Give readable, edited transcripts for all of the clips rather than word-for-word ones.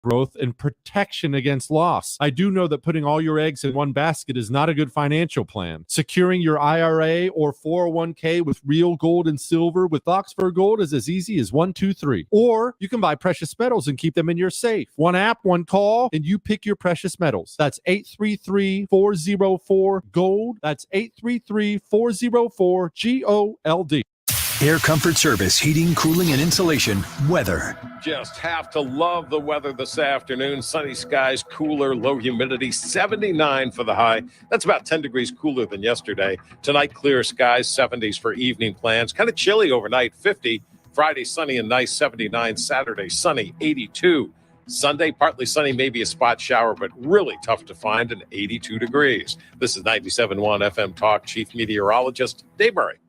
growth and protection against loss. I do know that putting all your eggs in one basket is not a good financial plan. Securing your IRA or 401k with real gold and silver with Oxford Gold is as easy as 1, 2, 3. Or you can buy precious metals and keep them in your safe. One app, one call, and you pick your precious metals. That's 833-404-GOLD. That's 833-404-GOLD. Air Comfort Service, heating, cooling, and insulation. Weather. Just have to love the weather this afternoon. Sunny skies, cooler, low humidity, 79 for the high. That's about 10 degrees cooler than yesterday. Tonight, clear skies, 70s for evening plans. Kind of chilly overnight, 50. Friday, sunny and nice, 79. Saturday, sunny, 82. Sunday, partly sunny, maybe a spot shower, but really tough to find, and 82 degrees. This is 97.1 FM Talk Chief Meteorologist Dave Murray.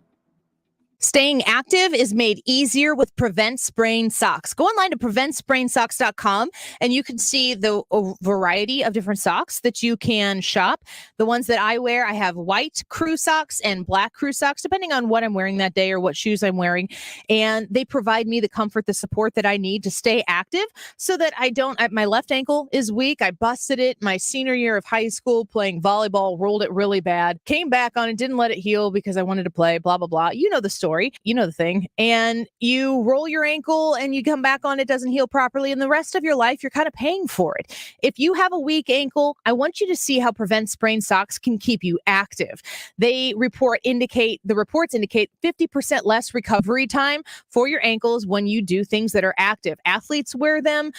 Staying active is made easier with Prevent Sprain Socks. Go online to PreventSprainSocks.com and you can see the variety of different socks that you can shop. The ones that I wear, I have white crew socks and black crew socks, depending on what I'm wearing that day or what shoes I'm wearing. And they provide me the comfort, the support that I need to stay active so that I don't, my left ankle is weak. I busted it my senior year of high school playing volleyball, rolled it really bad, came back on it, didn't let it heal because I wanted to play, blah, blah, blah. You know the story. You know the thing. And you roll your ankle and you come back on, it doesn't heal properly. And the rest of your life, you're kind of paying for it. If you have a weak ankle, I want you to see how Prevent Sprain Socks can keep you active. The reports indicate 50% less recovery time for your ankles when you do things that are active. Athletes wear them.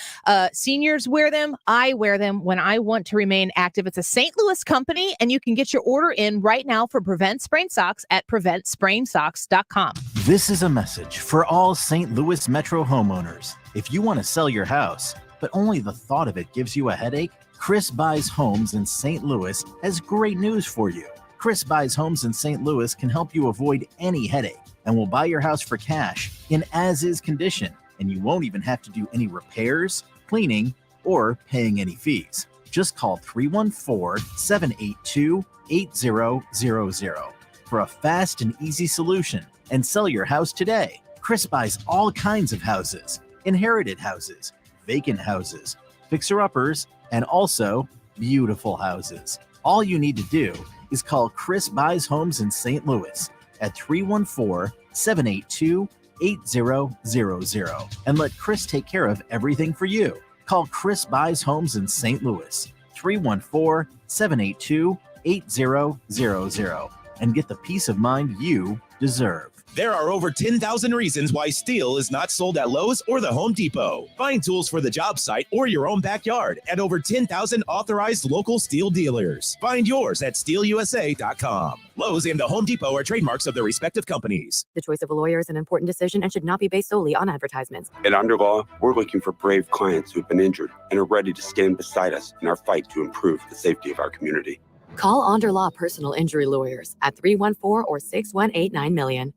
Seniors wear them. I wear them when I want to remain active. It's a St. Louis company, and you can get your order in right now for Prevent Sprain Socks at PreventSprainSocks.com. This is a message for all St. Louis Metro homeowners. If you want to sell your house, but only the thought of it gives you a headache, Chris Buys Homes in St. Louis has great news for you. Chris Buys Homes in St. Louis can help you avoid any headache and will buy your house for cash in as-is condition, and you won't even have to do any repairs, cleaning, or paying any fees. Just call 314-782-8000 for a fast and easy solution and sell your house today. Chris buys all kinds of houses, inherited houses, vacant houses, fixer-uppers, and also beautiful houses. All you need to do is call Chris Buys Homes in St. Louis at 314-782-8000 and let Chris take care of everything for you. Call Chris Buys Homes in St. Louis, 314-782-8000 and get the peace of mind you deserve. There are over 10,000 reasons why steel is not sold at Lowe's or the Home Depot. Find tools for the job site or your own backyard at over 10,000 authorized local steel dealers. Find yours at steelusa.com. Lowe's and the Home Depot are trademarks of their respective companies. The choice of a lawyer is an important decision and should not be based solely on advertisements. At Underlaw, we're looking for brave clients who've been injured and are ready to stand beside us in our fight to improve the safety of our community. Call Underlaw Personal Injury Lawyers at 314 or 6189 million.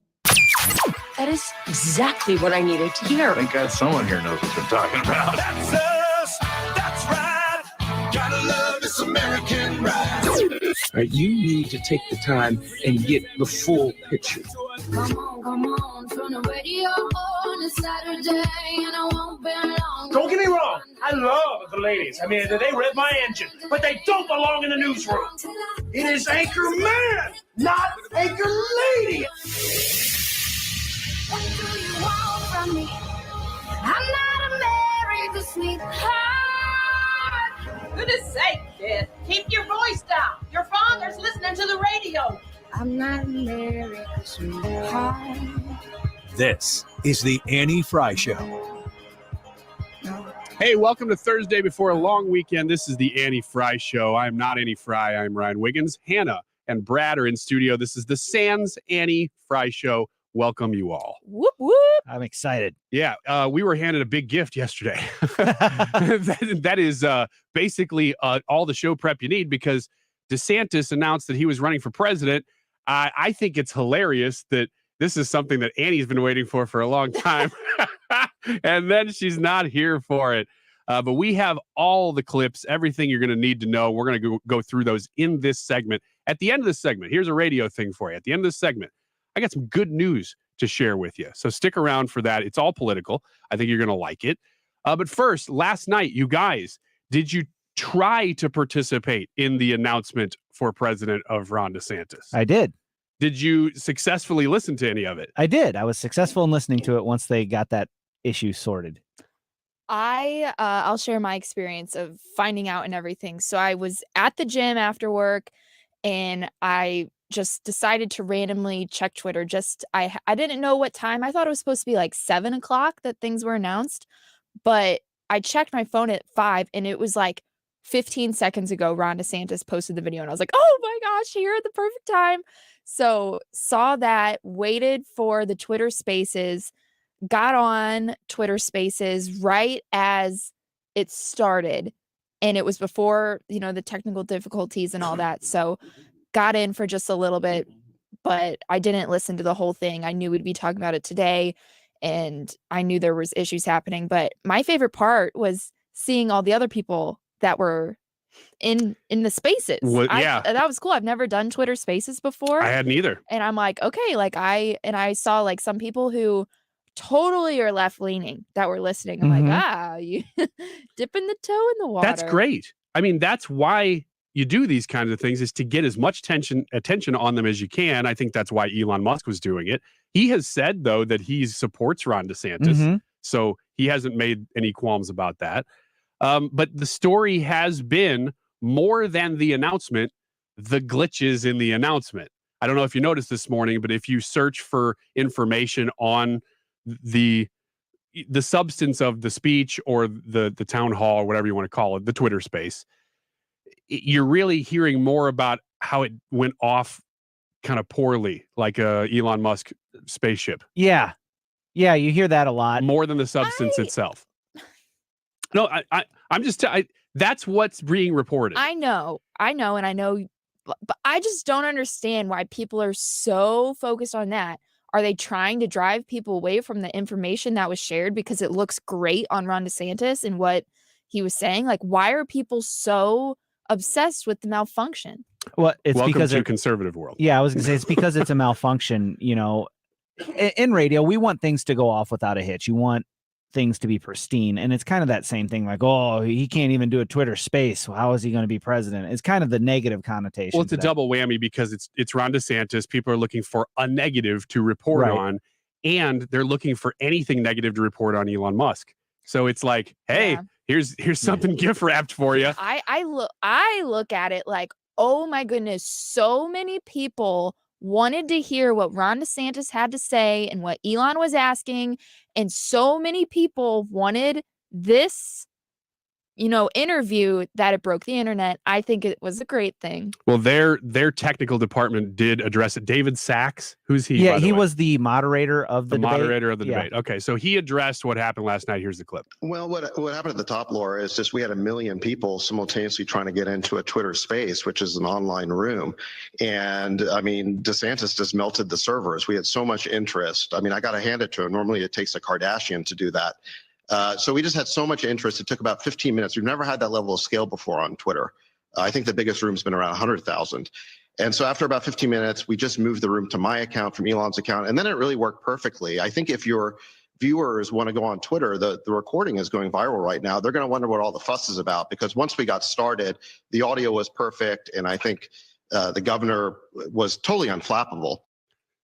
That is exactly what I needed to hear. Thank God someone here knows what they're talking about. That's us. That's right. Gotta love this American ride. Right, you need to take the time and get the full picture. Come on, turn the radio on. It's Saturday and I won't be long. Don't get me wrong. I love the ladies. I mean, they rev my engine, but they don't belong in the newsroom. It is Anchor Man, not Anchor Lady. What do you want from me? I'm not a married sweetheart. Goodness sake, kid. Keep your voice down. Your father's listening to the radio. I'm not a married sweetheart. This is the Annie Frey Show. Hey, welcome to Thursday before a long weekend. This is the Annie Frey Show. I'm not Annie Frey. I'm Ryan Wiggins. Hannah and Brad are in studio. This is the Sans Annie Frey Show. Welcome you all. Whoop, whoop. I'm excited. Yeah, we were handed a big gift yesterday. that is basically all the show prep you need because DeSantis announced that he was running for president. I think it's hilarious that this is something that Annie's been waiting for a long time. And then she's not here for it. But we have all the clips, everything you're going to need to know. We're going to go through those in this segment. At the end of this segment, here's a radio thing for you. At the end of this segment, I got some good news to share with you. So stick around for that. It's all political. I think you're going to like it. But first, last night, you guys, did you try to participate in the announcement for president of Ron DeSantis? I did. Did you successfully listen to any of it? I did. I was successful in listening to it once they got that issue sorted. I'll share my experience of finding out and everything. So I was at the gym after work, and I just decided to randomly check Twitter. I didn't know what time. I thought it was supposed to be like 7 o'clock that things were announced, but I checked my phone at 5, and it was like 15 seconds ago. Ron DeSantis posted the video, and I was like, "Oh my gosh, here at the perfect time!" So saw that, waited for the Twitter Spaces. Got on Twitter Spaces right as it started, and it was before, the technical difficulties and all that. So got in for just a little bit, but I didn't listen to the whole thing. I knew we'd be talking about it today, and I knew there was issues happening. But my favorite part was seeing all the other people that were in the Spaces. That was cool. I've never done Twitter Spaces before. I hadn't either. And I'm like, okay, I saw like some people who totally are left leaning that were listening. I'm like, you dipping the toe in the water. That's great. I mean, that's why you do these kinds of things, is to get as much attention on them as you can. I think that's why Elon Musk was doing it. He has said, though, that he supports Ron DeSantis. So he hasn't made any qualms about that. But the story has been, more than the announcement, the glitches in the announcement. I don't know if you noticed this morning, but if you search for information on the substance of the speech or the town hall, or whatever you want to call it, the Twitter space, you're really hearing more about how it went off kind of poorly, like a Elon Musk spaceship. Yeah, you hear that a lot. More than the substance itself. No, I'm just that's what's being reported. I know, and I know, but I just don't understand why people are so focused on that. Are they trying to drive people away from the information that was shared because it looks great on Ron DeSantis and what he was saying? Like, why are people so obsessed with the malfunction? Well, it's Welcome because to conservative world. Yeah, I was gonna say it's because it's a malfunction. In radio, we want things to go off without a hitch. You want things to be pristine, and it's kind of that same thing. Like, oh, he can't even do a Twitter space. How is he going to be president? It's kind of the negative connotation. Well, it's a double whammy because it's Ron DeSantis. People are looking for a negative to report on, and they're looking for anything negative to report on Elon Musk. So it's like, hey, here's something gift wrapped for you. I look at it like, oh my goodness, so many people wanted to hear what Ron DeSantis had to say and what Elon was asking, and so many people wanted this, interview, that it broke the internet. I think it was a great thing. Well, their technical department did address it. David Sachs, who's he? Yeah, he was the moderator of the debate. Moderator of the debate. Okay, so he addressed what happened last night. Here's the clip. Well, what happened at the top, Laura, is just we had 1 million people simultaneously trying to get into a Twitter space, which is an online room. And I mean, DeSantis just melted the servers. We had so much interest. I mean, I got to hand it to him. Normally it takes a Kardashian to do that. So we just had so much interest. It took about 15 minutes. We've never had that level of scale before on Twitter. I think the biggest room's been around 100,000. And so after about 15 minutes, we just moved the room to my account from Elon's account. And then it really worked perfectly. I think if your viewers want to go on Twitter, the recording is going viral right now. They're going to wonder what all the fuss is about, because once we got started, the audio was perfect. And I think the governor was totally unflappable.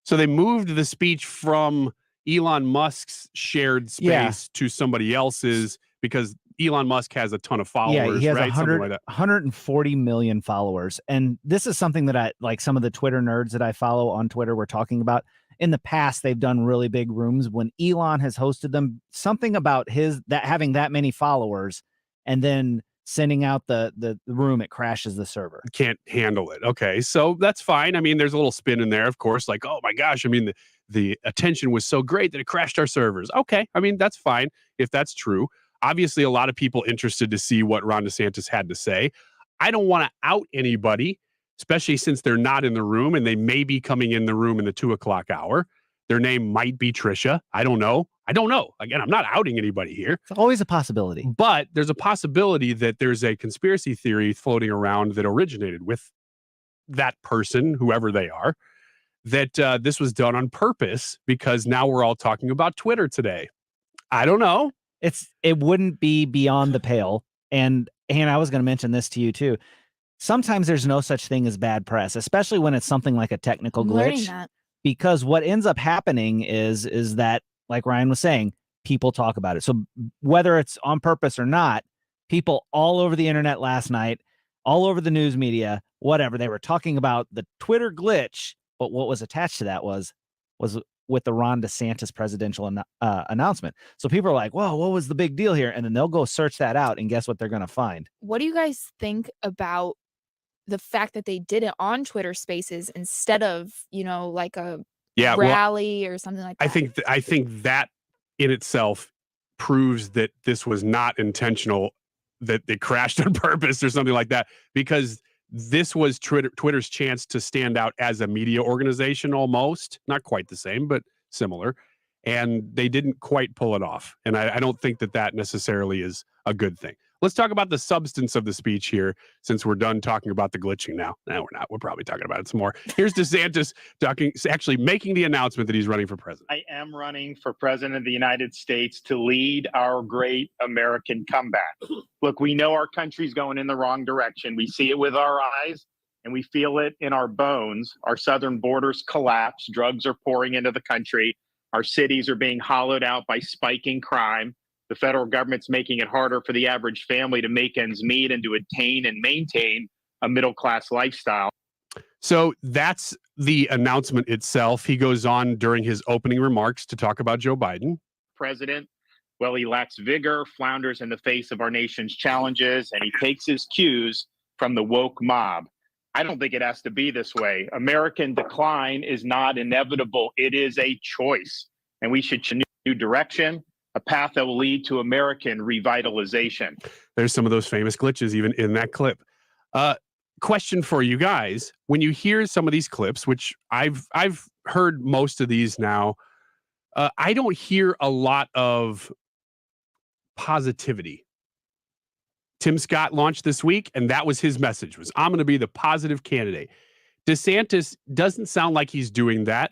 So they moved the speech from Elon Musk's shared space to somebody else's, because Elon Musk has a ton of followers. Yeah, he has right? 140 million followers. And this is something that I like, some of the Twitter nerds that I follow on Twitter were talking about. In the past, they've done really big rooms when Elon has hosted them. Something about having that many followers and then sending out the room, it crashes the server. Can't handle it. Okay, so that's fine. I mean, there's a little spin in there, of course, like, oh my gosh, I mean, the attention was so great that it crashed our servers. Okay, I mean, that's fine if that's true. Obviously, a lot of people interested to see what Ron DeSantis had to say. I don't want to out anybody, especially since they're not in the room and they may be coming in the room in the 2 o'clock hour. Their name might be Tricia. I don't know. Again, I'm not outing anybody here. It's always a possibility. But there's a possibility that there's a conspiracy theory floating around that originated with that person, whoever they are, that this was done on purpose because now we're all talking about Twitter today. I don't know. it wouldn't be beyond the pale. And I was going to mention this to you too. Sometimes there's no such thing as bad press, especially when it's something like a technical glitch. Because what ends up happening is that, like Ryan was saying, people talk about it. So whether it's on purpose or not, people all over the internet last night, all over the news media, whatever, they were talking about the Twitter glitch. But what was attached to that was with the Ron DeSantis presidential announcement. So people are like, whoa, what was the big deal here? And then they'll go search that out, and guess what they're going to find? What do you guys think about the fact that they did it on Twitter Spaces instead of, like a rally or something like that? I think that in itself proves that this was not intentional, that it crashed on purpose or something like that, because this was Twitter's chance to stand out as a media organization, almost. Not quite the same, but similar. And they didn't quite pull it off. And I don't think that necessarily is a good thing. Let's talk about the substance of the speech here, since we're done talking about the glitching now. No, we're not. We're probably talking about it some more. Here's DeSantis actually making the announcement that he's running for president. I am running for president of the United States to lead our great American comeback. Look, we know our country's going in the wrong direction. We see it with our eyes and we feel it in our bones. Our southern borders collapse. Drugs are pouring into the country. Our cities are being hollowed out by spiking crime. The federal government's making it harder for the average family to make ends meet and to attain and maintain a middle-class lifestyle. So that's the announcement itself. He goes on during his opening remarks to talk about Joe Biden. President, well, he lacks vigor, flounders in the face of our nation's challenges, and he takes his cues from the woke mob. I don't think it has to be this way. American decline is not inevitable. It is a choice, and we should choose a new direction, a path that will lead to American revitalization. There's some of those famous glitches even in that clip. Question for you guys. When you hear some of these clips, which I've heard most of these now, I don't hear a lot of positivity. Tim Scott launched this week, and that was his message, was I'm going to be the positive candidate. DeSantis doesn't sound like he's doing that.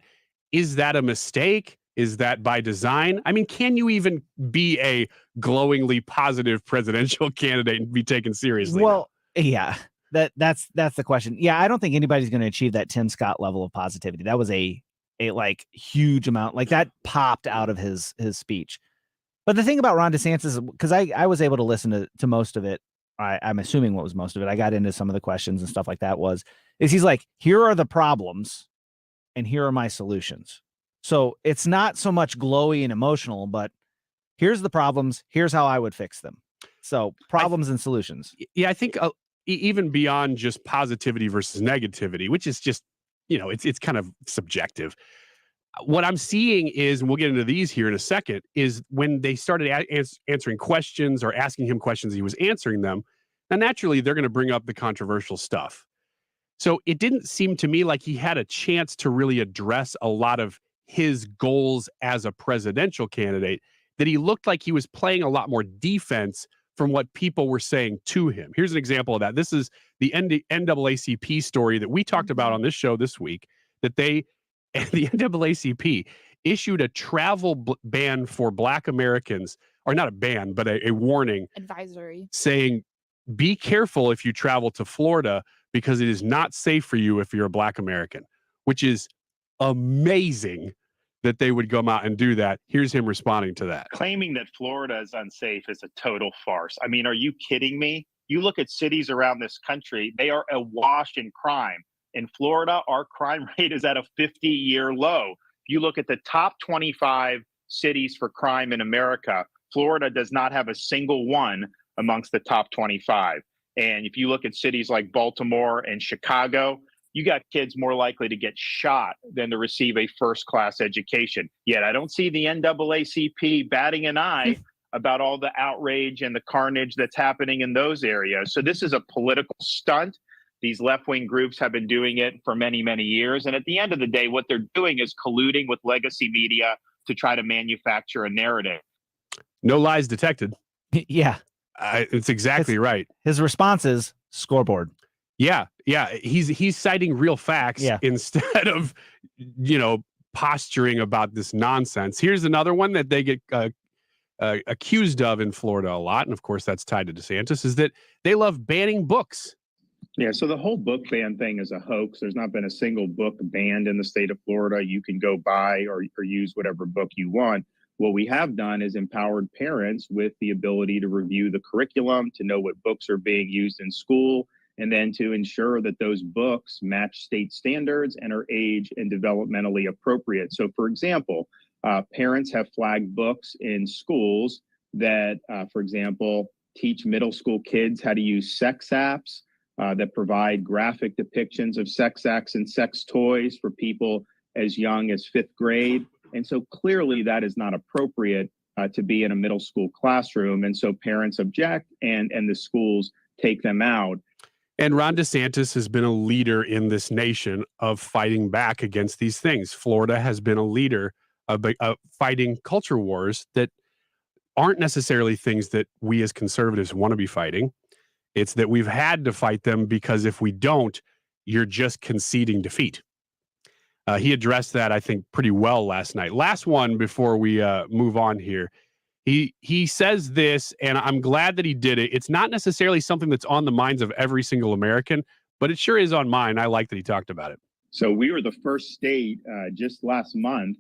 Is that a mistake? Is that by design? I mean, can you even be a glowingly positive presidential candidate and be taken seriously? Well, yeah, that's the question. Yeah, I don't think anybody's going to achieve that Tim Scott level of positivity. That was a like huge amount, like that popped out of his speech. But the thing about Ron DeSantis, because I was able to listen to most of it. I'm assuming what was most of it. I got into some of the questions and stuff like that. Is he's like, here are the problems, and here are my solutions. So it's not so much glowy and emotional, but here's the problems. Here's how I would fix them. So problems and solutions. Yeah, I think even beyond just positivity versus negativity, which is just, it's kind of subjective. What I'm seeing is, and we'll get into these here in a second, is when they started answering questions or asking him questions, he was answering them. Now, naturally, they're going to bring up the controversial stuff. So it didn't seem to me like he had a chance to really address a lot of his goals as a presidential candidate, that he looked like he was playing a lot more defense from what people were saying to him. Here's an example of that. This is the NAACP story that we talked about on this show this week, that the NAACP issued a travel ban for Black Americans, or not a ban, but a warning advisory saying, be careful if you travel to Florida because it is not safe for you if you're a Black American, which is amazing that they would come out and do that. Here's him responding to that. Claiming that Florida is unsafe is a total farce. I mean, are you kidding me? You look at cities around this country, they are awash in crime. In Florida, our crime rate is at a 50-year low. If you look at the top 25 cities for crime in America, Florida does not have a single one amongst the top 25. And if you look at cities like Baltimore and Chicago, you got kids more likely to get shot than to receive a first-class education. Yet I don't see the NAACP batting an eye about all the outrage and the carnage that's happening in those areas. So this is a political stunt. These left-wing groups have been doing it for many, many years. And at the end of the day, what they're doing is colluding with legacy media to try to manufacture a narrative. No lies detected. Yeah. It's exactly right. His response is scoreboard. Yeah. He's citing real facts instead of, posturing about this nonsense. Here's another one that they get accused of in Florida a lot, and of course that's tied to DeSantis, is that they love banning books. Yeah, so the whole book ban thing is a hoax. There's not been a single book banned in the state of Florida. You can go buy or use whatever book you want. What we have done is empowered parents with the ability to review the curriculum, to know what books are being used in school, and then to ensure that those books match state standards and are age and developmentally appropriate. So, for example, parents have flagged books in schools that, for example, teach middle school kids how to use sex apps, that provide graphic depictions of sex acts and sex toys for people as young as 5th grade. And so clearly that is not appropriate to be in a middle school classroom. And so parents object and the schools take them out. And Ron DeSantis has been a leader in this nation of fighting back against these things. Florida has been a leader of fighting culture wars that aren't necessarily things that we as conservatives want to be fighting. It's that we've had to fight them because if we don't, you're just conceding defeat. He addressed that, I think, pretty well last night. Last one before we move on here. He says this, and I'm glad that he did it. It's not necessarily something that's on the minds of every single American, but it sure is on mine. I like that he talked about it. So we were the first state just last month.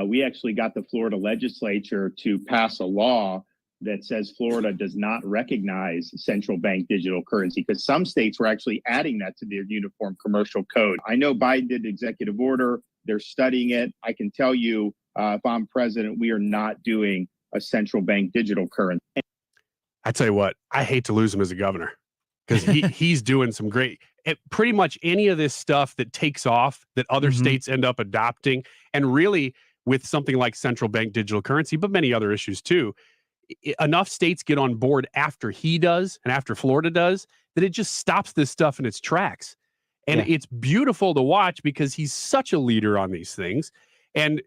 We actually got the Florida legislature to pass a law that says Florida does not recognize central bank digital currency, because some states were actually adding that to their uniform commercial code. I know Biden did executive order. They're studying it. I can tell you, if I'm president, we are not doing a central bank digital currency. I tell you what, I hate to lose him as a governor because he's doing some great, pretty much any of this stuff that takes off that other states end up adopting. And really with something like central bank digital currency, but many other issues too, enough states get on board after he does and after Florida does that it just stops this stuff in its tracks. And it's beautiful to watch because he's such a leader on these things and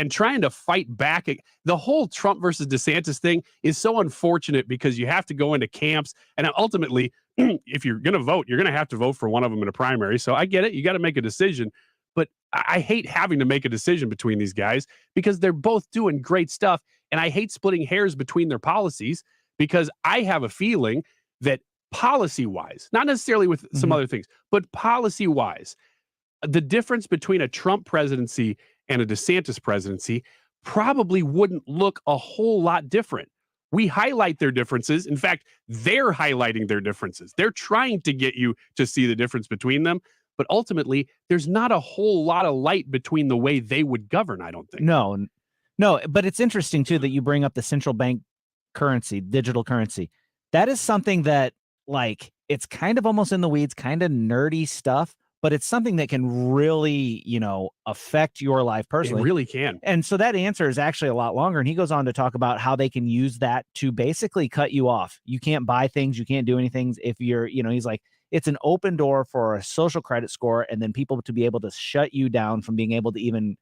trying to fight back. The whole Trump versus DeSantis thing is so unfortunate because you have to go into camps and ultimately, if you're going to vote, you're going to have to vote for one of them in a primary. So I get it. You got to make a decision. But I hate having to make a decision between these guys because they're both doing great stuff. And I hate splitting hairs between their policies because I have a feeling that policy-wise, not necessarily with some other things, but policy-wise, the difference between a Trump presidency and a DeSantis presidency probably wouldn't look a whole lot different. We highlight their differences. In fact, they're highlighting their differences. They're trying to get you to see the difference between them. But ultimately, there's not a whole lot of light between the way they would govern, I don't think. No, but it's interesting, too, that you bring up the central bank currency, digital currency. That is something that, like, it's kind of almost in the weeds, kind of nerdy stuff, but it's something that can really, affect your life personally. It really can. And so that answer is actually a lot longer. And he goes on to talk about how they can use that to basically cut you off. You can't buy things. You can't do anything if you're, he's like, it's an open door for a social credit score and then people to be able to shut you down from being able to even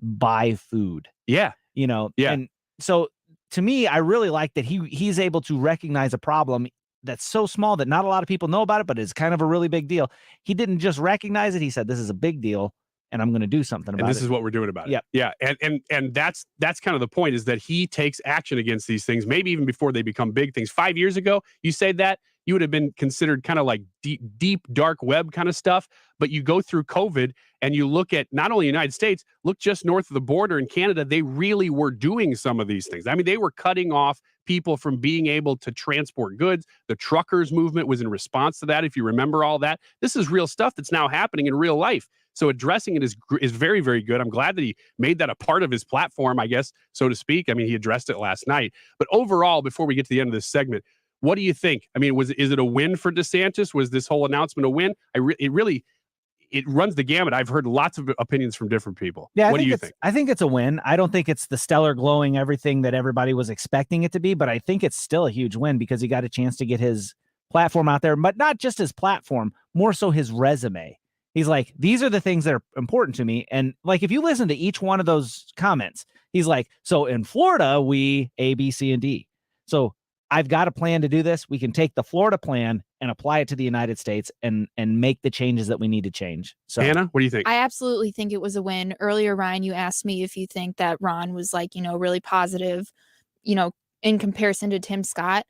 buy food. Yeah. And so to me, I really like that he's able to recognize a problem that's so small that not a lot of people know about it, but it's kind of a really big deal. He didn't just recognize it. He said, this is a big deal and I'm going to do something about it. And this is what we're doing about it. Yeah. And that's kind of the point, is that he takes action against these things, maybe even before they become big things. 5 years ago, you say that, you would have been considered kind of like deep, dark web kind of stuff. But you go through COVID and you look at not only the United States, look just north of the border in Canada, they really were doing some of these things. I mean, they were cutting off people from being able to transport goods. The truckers movement was in response to that, if you remember all that. This is real stuff that's now happening in real life. So addressing it is very, very good. I'm glad that he made that a part of his platform, I guess, so to speak. I mean, he addressed it last night. But overall, before we get to the end of this segment, what do you think? I mean, is it a win for DeSantis? Was this whole announcement a win? It runs the gamut. I've heard lots of opinions from different people. Yeah, what do you think? I think it's a win. I don't think it's the stellar, glowing everything that everybody was expecting it to be, but I think it's still a huge win because he got a chance to get his platform out there, but not just his platform, more so his resume. He's like, these are the things that are important to me. And like, if you listen to each one of those comments, he's like, so in Florida, we A, B, C, and D. So I've got a plan to do this. We can take the Florida plan and apply it to the United States and make the changes that we need to change. So Hannah, what do you think? I absolutely think it was a win. Earlier, Ryan, you asked me if you think that Ron was like, really positive, in comparison to Tim Scott.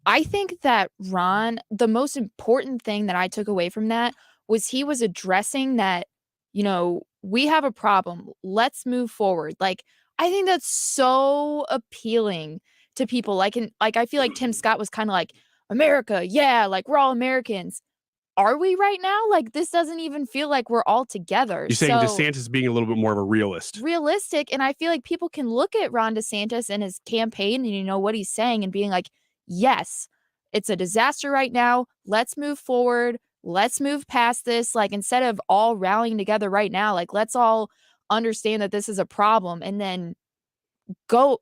I think that Ron, the most important thing that I took away from that was he was addressing that, we have a problem. Let's move forward. Like, I think that's so appealing to people. Like, I feel like Tim Scott was kind of like, America, yeah, like we're all Americans. Are we right now? Like, this doesn't even feel like we're all together. You're saying DeSantis being a little bit more of a realist. Realistic. And I feel like people can look at Ron DeSantis and his campaign and what he's saying and being like, yes, it's a disaster right now. Let's move forward. Let's move past this. Like, instead of all rallying together right now, like, let's all understand that this is a problem and then go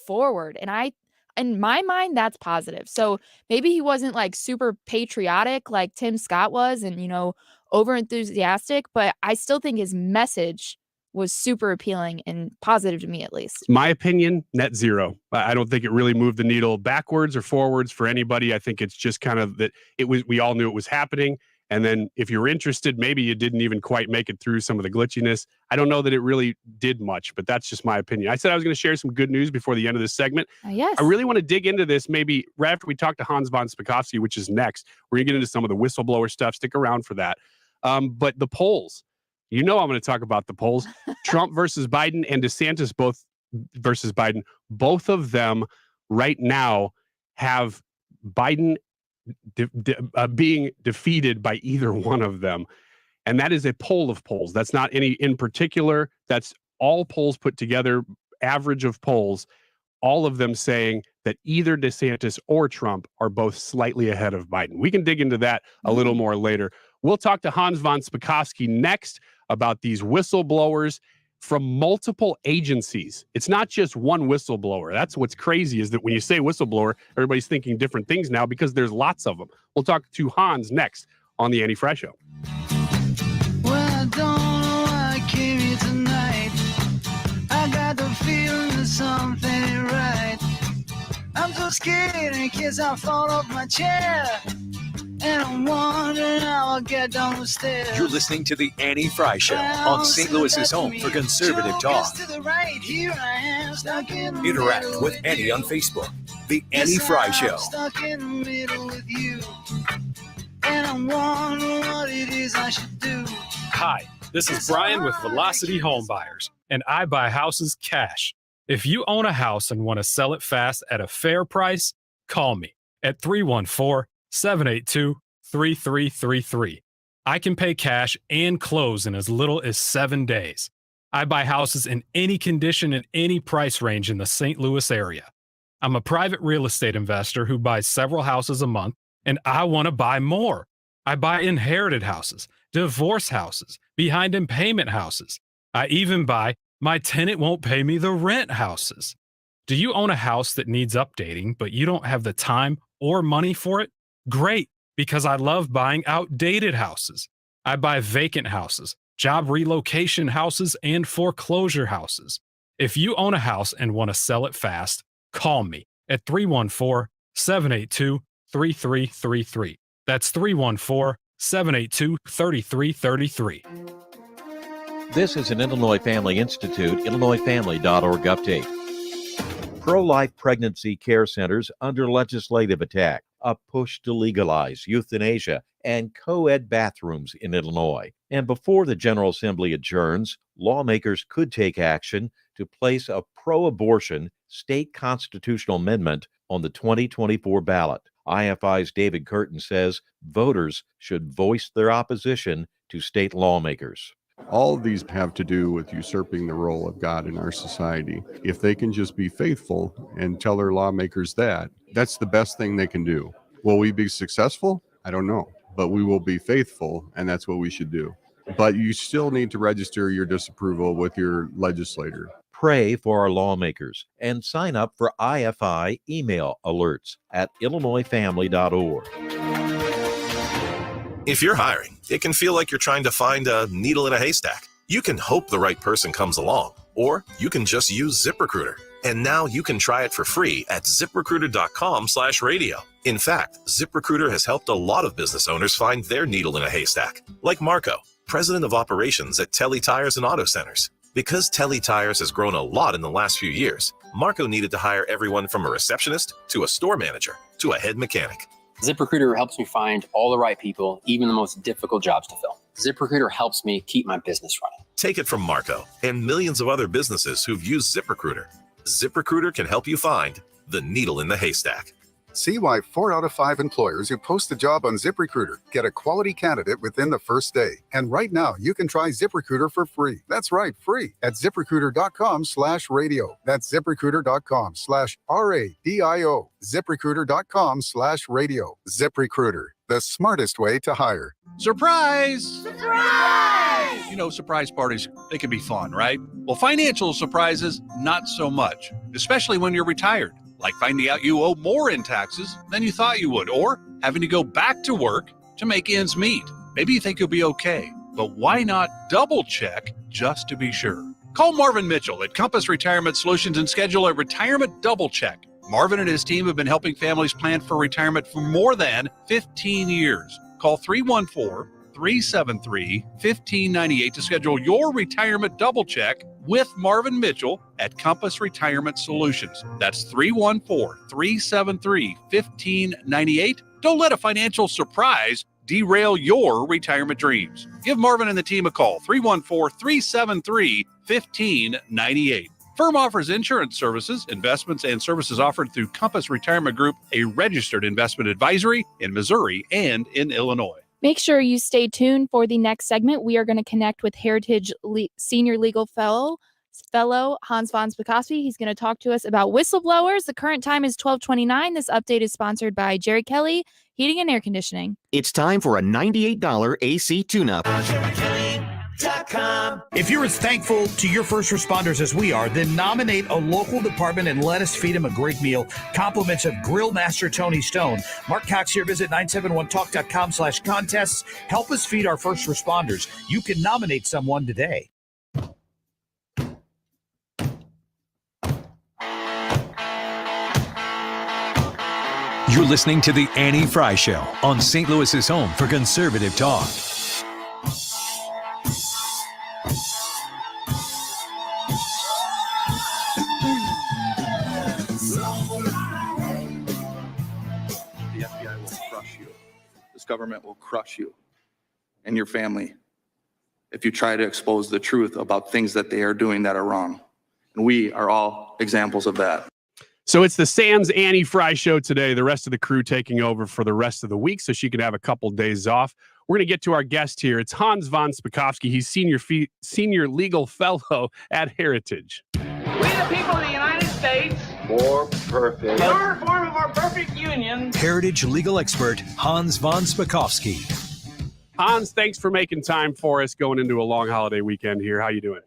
forward. And in my mind, that's positive. So maybe he wasn't like super patriotic like Tim Scott was and, over enthusiastic, but I still think his message was super appealing and positive to me, at least. My opinion, net zero. I don't think it really moved the needle backwards or forwards for anybody. I think it's just kind of that we all knew it was happening. And then if you're interested, maybe you didn't even quite make it through some of the glitchiness. I don't know that it really did much, but that's just my opinion. I said I was going to share some good news before the end of this segment. Yes. I really want to dig into this maybe right after we talk to Hans von Spakovsky, which is next. We're going to get into some of the whistleblower stuff. Stick around for that. But the polls, I'm going to talk about the polls. Trump versus Biden and DeSantis both versus Biden. Both of them right now have Biden being defeated by either one of them. And that is a poll of polls. That's not any in particular. That's all polls put together, average of polls, all of them saying that either DeSantis or Trump are both slightly ahead of Biden. We can dig into that a little more later. We'll talk to Hans von Spakovsky next about these whistleblowers from multiple agencies. It's not just one whistleblower. That's what's crazy is that when you say whistleblower, everybody's thinking different things now because there's lots of them. We'll talk to Hans next on the Frey Show. Well, I don't know why I came here tonight. I got the feeling that something ain't right. I'm so scared in case I fall off my chair. And I'm wondering how I'll get down the stairs. You're listening to the Annie Frey Show on St. Louis's home for conservative talk. Interact with Annie on Facebook. The Annie Frey Show. Stuck in the middle with you. And I'm wondering what it is I should do. Hi, this is Brian with Velocity Home Buyers, and I buy houses cash. If you own a house and want to sell it fast at a fair price, call me at 314-782-3333. I can pay cash and close in as little as 7 days. I buy houses in any condition and any price range in the St. Louis area. I'm a private real estate investor who buys several houses a month, and I want to buy more. I buy inherited houses, divorce houses, behind in payment houses. I even buy my tenant won't pay me the rent houses. Do you own a house that needs updating, but you don't have the time or money for it? Great, because I love buying outdated houses. I buy vacant houses, job relocation houses, and foreclosure houses. If you own a house and want to sell it fast, call me at 314-782-3333. That's 314-782-3333. This is an Illinois Family Institute, IllinoisFamily.org update. Pro-life pregnancy care centers under legislative attack. A push to legalize euthanasia and co-ed bathrooms in Illinois. And before the General Assembly adjourns, lawmakers could take action to place a pro-abortion state constitutional amendment on the 2024 ballot. IFI's David Curtin says voters should voice their opposition to state lawmakers. All of these have to do with usurping the role of God in our society. If they can just be faithful and tell their lawmakers that, that's the best thing they can do. Will we be successful? I don't know, but we will be faithful, and that's what we should do. But you still need to register your disapproval with your legislator. Pray for our lawmakers and sign up for IFI email alerts at IllinoisFamily.org. If you're hiring, it can feel like you're trying to find a needle in a haystack. You can hope the right person comes along, or you can just use ZipRecruiter. And now you can try it for free at ZipRecruiter.com/radio. In fact, ZipRecruiter has helped a lot of business owners find their needle in a haystack, like Marco, president of operations at Telly Tires and Auto Centers. Because Telly Tires has grown a lot in the last few years, Marco needed to hire everyone from a receptionist to a store manager to a head mechanic. ZipRecruiter helps me find all the right people, even the most difficult jobs to fill. ZipRecruiter helps me keep my business running. Take it from Marco and millions of other businesses who've used ZipRecruiter. ZipRecruiter can help you find the needle in the haystack. See why 4 out of 5 employers who post a job on ZipRecruiter get a quality candidate within the first day. And right now, you can try ZipRecruiter for free. That's right, free at ZipRecruiter.com/radio. That's ZipRecruiter.com/RADIO. ZipRecruiter.com/radio. ZipRecruiter, the smartest way to hire. Surprise! Surprise! You know, surprise parties, they can be fun, right? Well, financial surprises, not so much, especially when you're retired. Like finding out you owe more in taxes than you thought you would, or having to go back to work to make ends meet. Maybe you think you'll be okay, but why not double check just to be sure? Call Marvin Mitchell at Compass Retirement Solutions and schedule a retirement double check. Marvin and his team have been helping families plan for retirement for more than 15 years. Call 314-373-1598 to schedule your retirement double check with Marvin Mitchell at Compass Retirement Solutions. That's 314-373-1598. Don't let a financial surprise derail your retirement dreams. Give Marvin and the team a call, 314-373-1598. Firm offers insurance services, investments, and services offered through Compass Retirement Group, a registered investment advisory in Missouri and in Illinois. Make sure you stay tuned for the next segment. We are going to connect with Heritage Senior Legal Fellow Hans von Spakovsky. He's going to talk to us about whistleblowers. The current time is 12:29. This update is sponsored by Jerry Kelly Heating and Air Conditioning. It's time for a $98 AC tune-up. If you're as thankful to your first responders as we are, then nominate a local department and let us feed them a great meal. Compliments of Grill Master Tony Stone. Mark Cox here. Visit 971talk.com/contests. Help us feed our first responders. You can nominate someone today. You're listening to the Annie Frey Show on St. Louis's home for conservative talk. The FBI will crush you. This government will crush you and your family if you try to expose the truth about things that they are doing that are wrong. And we are all examples of that. So it's the Sans Annie Frey Show today. The rest of the crew taking over for the rest of the week so she can have a couple days off. We're going to get to our guest here. It's Hans von Spakovsky. He's senior legal fellow at Heritage. We the people of the United States. More perfect. In our form of our perfect union. Heritage legal expert Hans von Spakovsky. Hans, thanks for making time for us going into a long holiday weekend here. How you doing?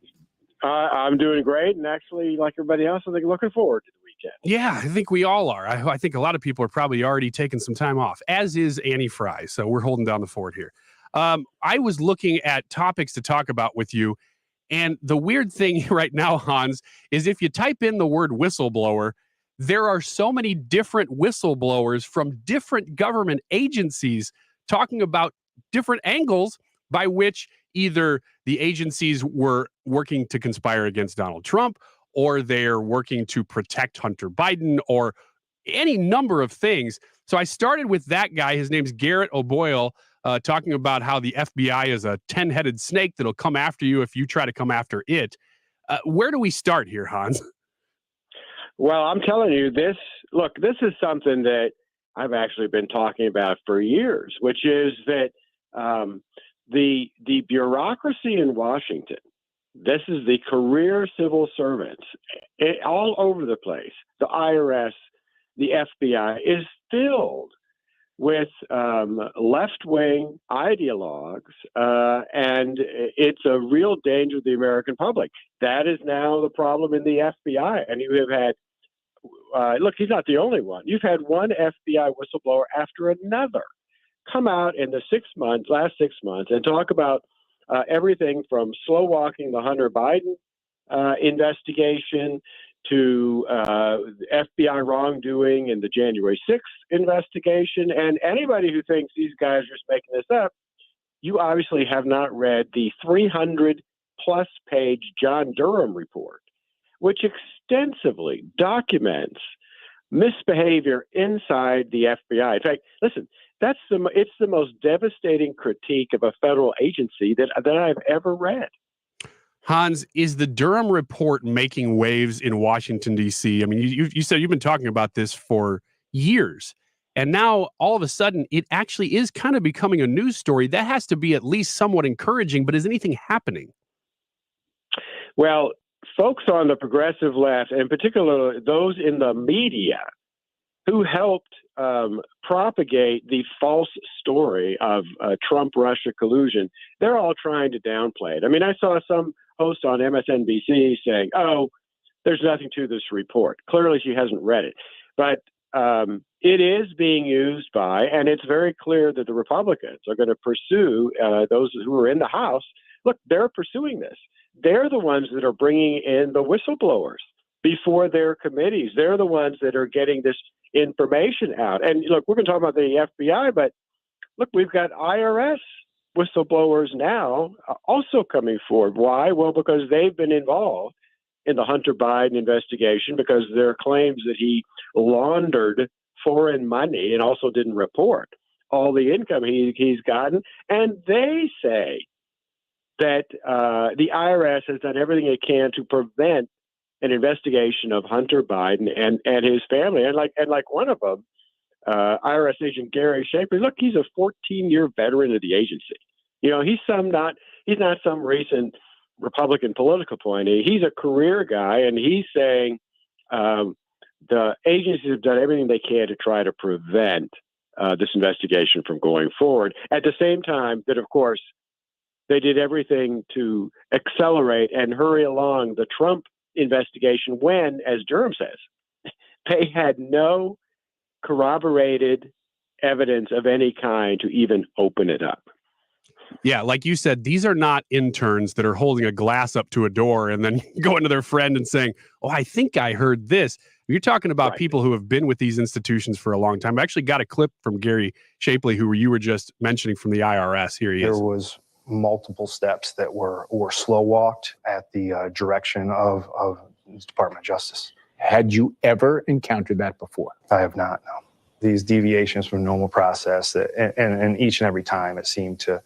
I'm doing great, and actually, like everybody else, I think looking forward to the weekend. Yeah, I think we all are. I think a lot of people are probably already taking some time off, as is Annie Frey. So we're holding down the fort here. I was looking at topics to talk about with you, and the weird thing right now, Hans, is if you type in the word whistleblower, there are so many different whistleblowers from different government agencies talking about different angles by which either the agencies were working to conspire against Donald Trump, or they're working to protect Hunter Biden, or any number of things. So I started with that guy. His name's Garrett O'Boyle, talking about how the FBI is a 10-headed snake that'll come after you if you try to come after it. Where do we start here, Hans? Well, I'm telling you, this is something that I've actually been talking about for years, which is that the bureaucracy in Washington, this is the career civil servants all over the place. The IRS, the FBI is filled with left-wing ideologues, and it's a real danger to the American public. That is now the problem in the FBI. And you have had, look, he's not the only one. You've had one FBI whistleblower after another come out in the last 6 months and talk about everything from slow walking the Hunter Biden investigation to FBI wrongdoing in the January 6th investigation. And anybody who thinks these guys are just making this up, you obviously have not read the 300 plus page John Durham report, which extensively documents misbehavior inside the FBI. In fact, listen, it's the most devastating critique of a federal agency that I've ever read. Hans, is the Durham report making waves in Washington, D.C.? I mean, you said you've been talking about this for years, and now all of a sudden it actually is kind of becoming a news story. That has to be at least somewhat encouraging, but is anything happening? Well, folks on the progressive left, and particularly those in the media who helped propagate the false story of Trump-Russia collusion, they're all trying to downplay it. I mean, I saw some host on MSNBC saying, oh, there's nothing to this report. Clearly, she hasn't read it. But it is being used by, and it's very clear that the Republicans are going to pursue those who are in the House. Look, they're pursuing this. They're the ones that are bringing in the whistleblowers before their committees. They're the ones that are getting this information out. And look, we're going to talk about the FBI, but look, we've got IRS whistleblowers now also coming forward. Why? Well, because they've been involved in the Hunter Biden investigation because there are claims that he laundered foreign money and also didn't report all the income he's gotten. And they say that the IRS has done everything it can to prevent an investigation of Hunter Biden and his family. And like one of them, IRS agent Gary Shapley, look, he's a 14-year veteran of the agency. You know, he's not some recent Republican political appointee. He's a career guy, and he's saying the agencies have done everything they can to try to prevent this investigation from going forward. At the same time that, of course, they did everything to accelerate and hurry along the Trump investigation when, as Durham says, they had no corroborated evidence of any kind to even open it up. Yeah, like you said, these are not interns that are holding a glass up to a door and then going to their friend and saying, oh, I think I heard this. You're talking about people who have been with these institutions for a long time. I actually got a clip from Gary Shapley, who you were just mentioning from the IRS. Here he is. There was multiple steps that were slow walked at the direction of the Department of Justice. Had you ever encountered that before? I have not, no. These deviations from normal process, and each and every time it seemed to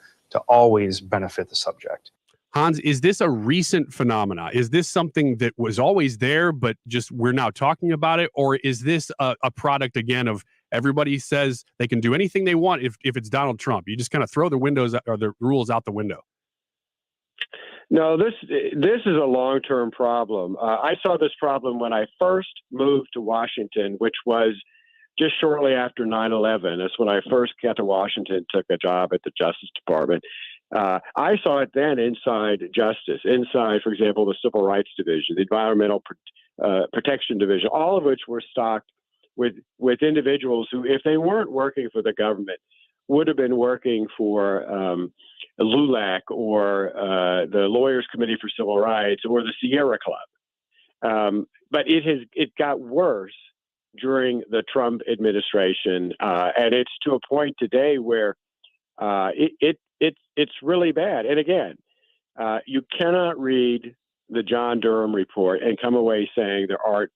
always benefit the subject. Hans, is this a recent phenomena? Is this something that was always there, but just we're now talking about it? Or is this a product, again, of everybody says they can do anything they want if it's Donald Trump? You just kind of throw the windows or the rules out the window. No, this is a long-term problem. I saw this problem when I first moved to Washington, which was just shortly after 9/11. That's when I first got to Washington, took a job at the Justice Department. I saw it then inside Justice, inside, for example, the Civil Rights Division, the Environmental Protection Division, all of which were stocked with individuals who, if they weren't working for the government, would have been working for LULAC or the Lawyers Committee for Civil Rights or the Sierra Club. But it got worse during the Trump administration, and it's to a point today where it's really bad. And again, you cannot read the John Durham report and come away saying there aren't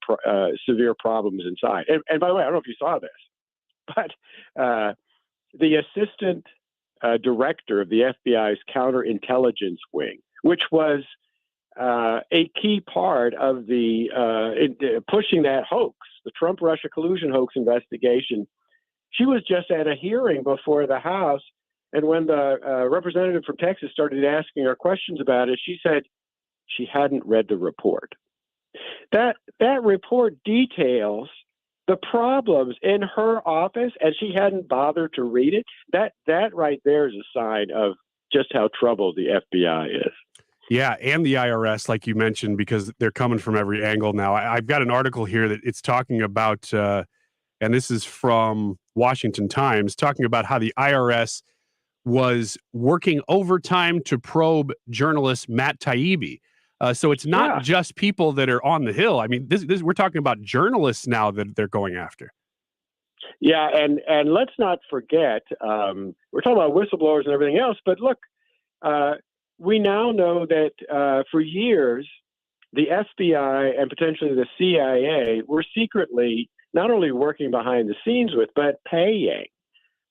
severe problems inside. And by the way, I don't know if you saw this, but the assistant director of the FBI's counterintelligence wing, which was a key part of the pushing that hoax, the Trump-Russia collusion hoax investigation. She was just at a hearing before the House, and when the representative from Texas started asking her questions about it, she said she hadn't read the report. That report details the problems in her office, and she hadn't bothered to read it. That right there is a sign of just how troubled the FBI is. Yeah, and the IRS, like you mentioned, because they're coming from every angle now. I've got an article here that it's talking about, and this is from Washington Times, talking about how the IRS was working overtime to probe journalist Matt Taibbi. So it's not just people that are on the Hill. I mean, this we're talking about journalists now that they're going after. Yeah, and let's not forget, we're talking about whistleblowers and everything else, but look, we now know that for years, the FBI and potentially the CIA were secretly not only working behind the scenes with, but paying